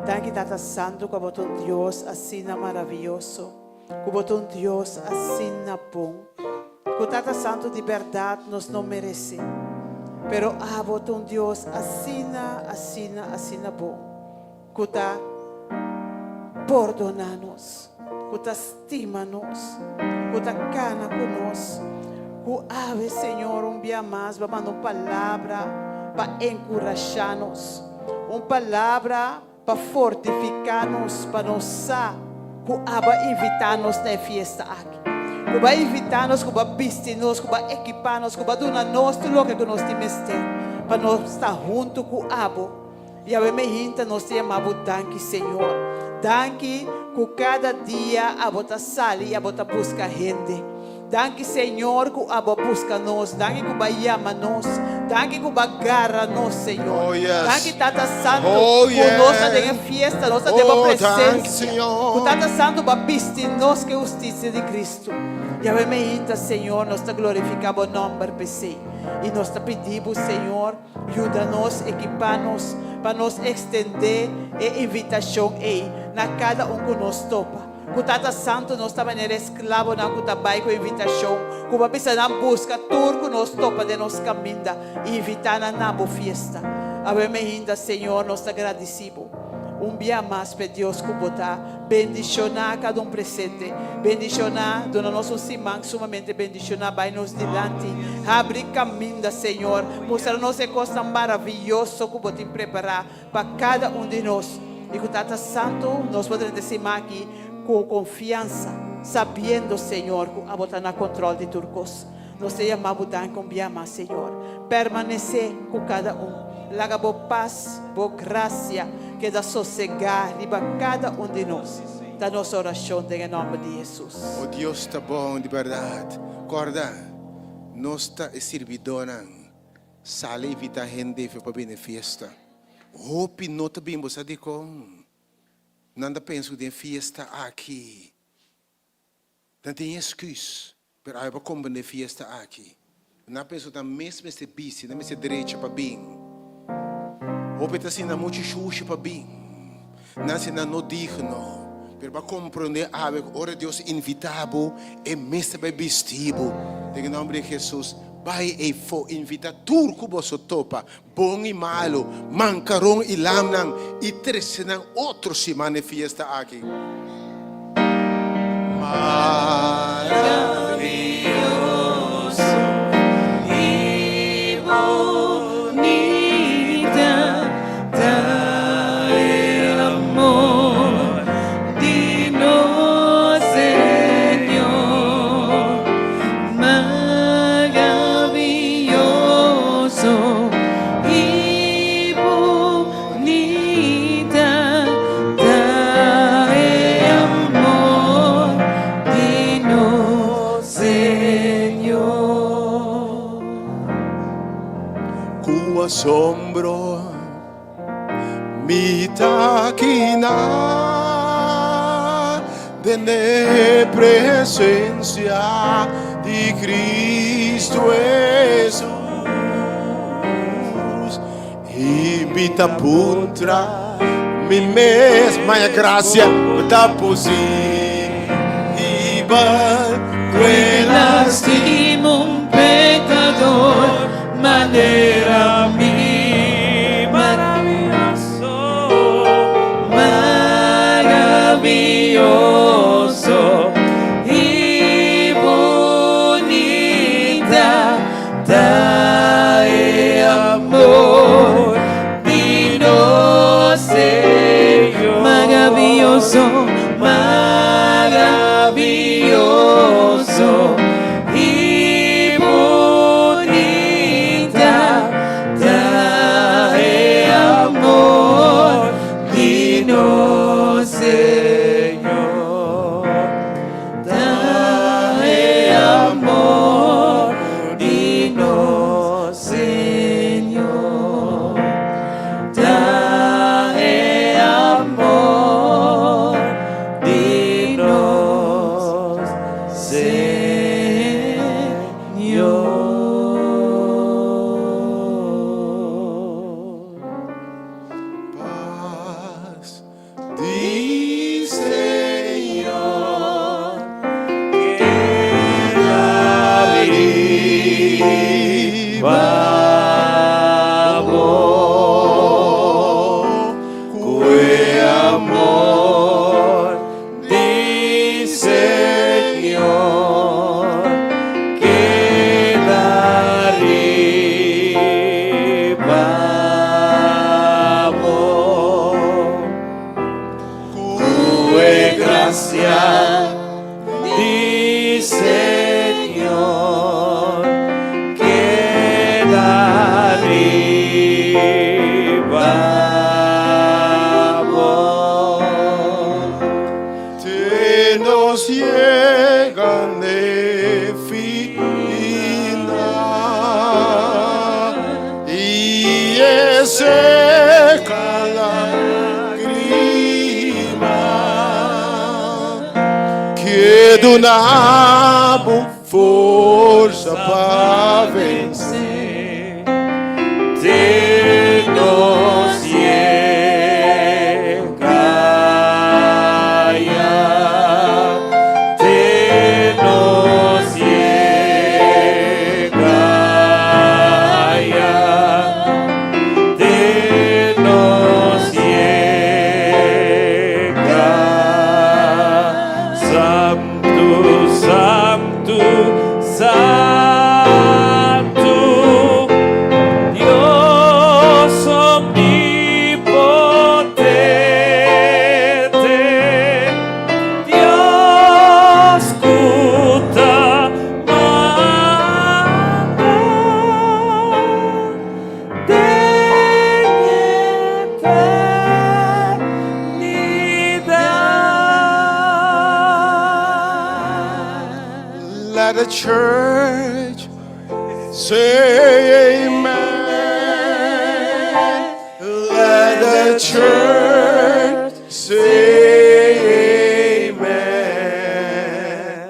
Danke, Tata Santo, que botou um Deus assim maravilhoso. Que botou um Deus assim bom. Que Tata Santo de verdade nós não merece. Pero botou um Deus assim bom. Que tá perdonar-nos. Que tá estima-nos. Que tá cana conosco. Que ave, Senhor, dia mais, vai mandar uma palavra para encorajar-nos. Uma palavra para fortificar-nos, para nos que vai invitar-nos na festa aqui. Que vai invitar-nos, que vai vestir-nos, que vai equipar-nos, que vai dar-nos tudo o que nós temos ter. Para nós estar junto com o Abo. E a gente nós te amamos, danke, Senhor. Danke que cada dia a bota sali e a bota busca gente. Danke, Senhor, que a bota busca nós. Danke que vai ama nós. Danke que vai agarra nós, Senhor. Oh, yes. Danke, Tata Santo, Oh, que yes. nós temos fiesta, nós temos Oh, presença. danke, Senhor. Que Tata Santo vai vestir nós que justiça de Cristo. E a gente, Senhor, nós te glorificamos o nome para si. E nós te pedimos, Senhor, ajuda-nos, equipar-nos, para nos estender a invitação aí, na cada que nos topa. Que Tata Santo nós também é escravo na que trabalha com a invitação. Que vai precisar na busca tudo que nos topa de nos caminho e invitar na boa festa. A gente, Senhor, nós te agradecemos. Dia mais para Deus que botar bendicionar cada presente, bendicionar dona nosso simão sumamente bendicionar vai nos delante, abrir caminho, Senhor, mostrar-nos a coisa maravilhosa que botem preparar para cada de nós. E que Tata Santo nós podemos dizer aqui com confiança, sabendo, Senhor, que a botar na controle de turcos. Nós te amamos com dia mais, Senhor, permanecer com cada Laga boa paz, boa graça, que dá sossegar para cada de nós. Da nossa oração em nome de Jesus. Oh, Deus está bom de verdade. Corda, nós está servidora. Sale evita gente para bem festa. Hope não está bem você dico. Nada penso de festa aqui. Não tem excuse. Pero aí para como de festa aqui. Não penso da mesma se bici, da mesma direita para bem. Hope está sendo muito xuxa para bem. Não se não digno. Pero para compreender a hora Deus invitado e mesmo bem vestido. Em nome de Jesus. Vai e for invitar tudo que você topa. Bom e malo. Mancaron e lamnan. E tresenang outro se manifesta aqui. maravilhoso e bonita, dai amor de nós, Senhor, asombro, mi taquina de presencia de Cristo Jesus. Invita puntra mi mesma gracia da positiva Lastimo un pecador, manera mi maravilloso, maravilloso y bonita, dae amor, Dios Señor, maravilloso, maravilloso y bonita, dae amor, dinos Señor, dae amor, dinos Señor, dae amor, dinos Señor. paz. Di Señor que amor, di Señor que gracia, di Señor que te nos llegan de fina y seca la lágrima que donava força para vencer. Te nos llega ya, te nos llega ya, te nos llega. Santo, Santo, Santo, Dios omnipotente, Dios cuta manda, de eternidad. Let the church say amen. Let the church say amen.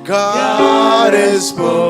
God has spoken.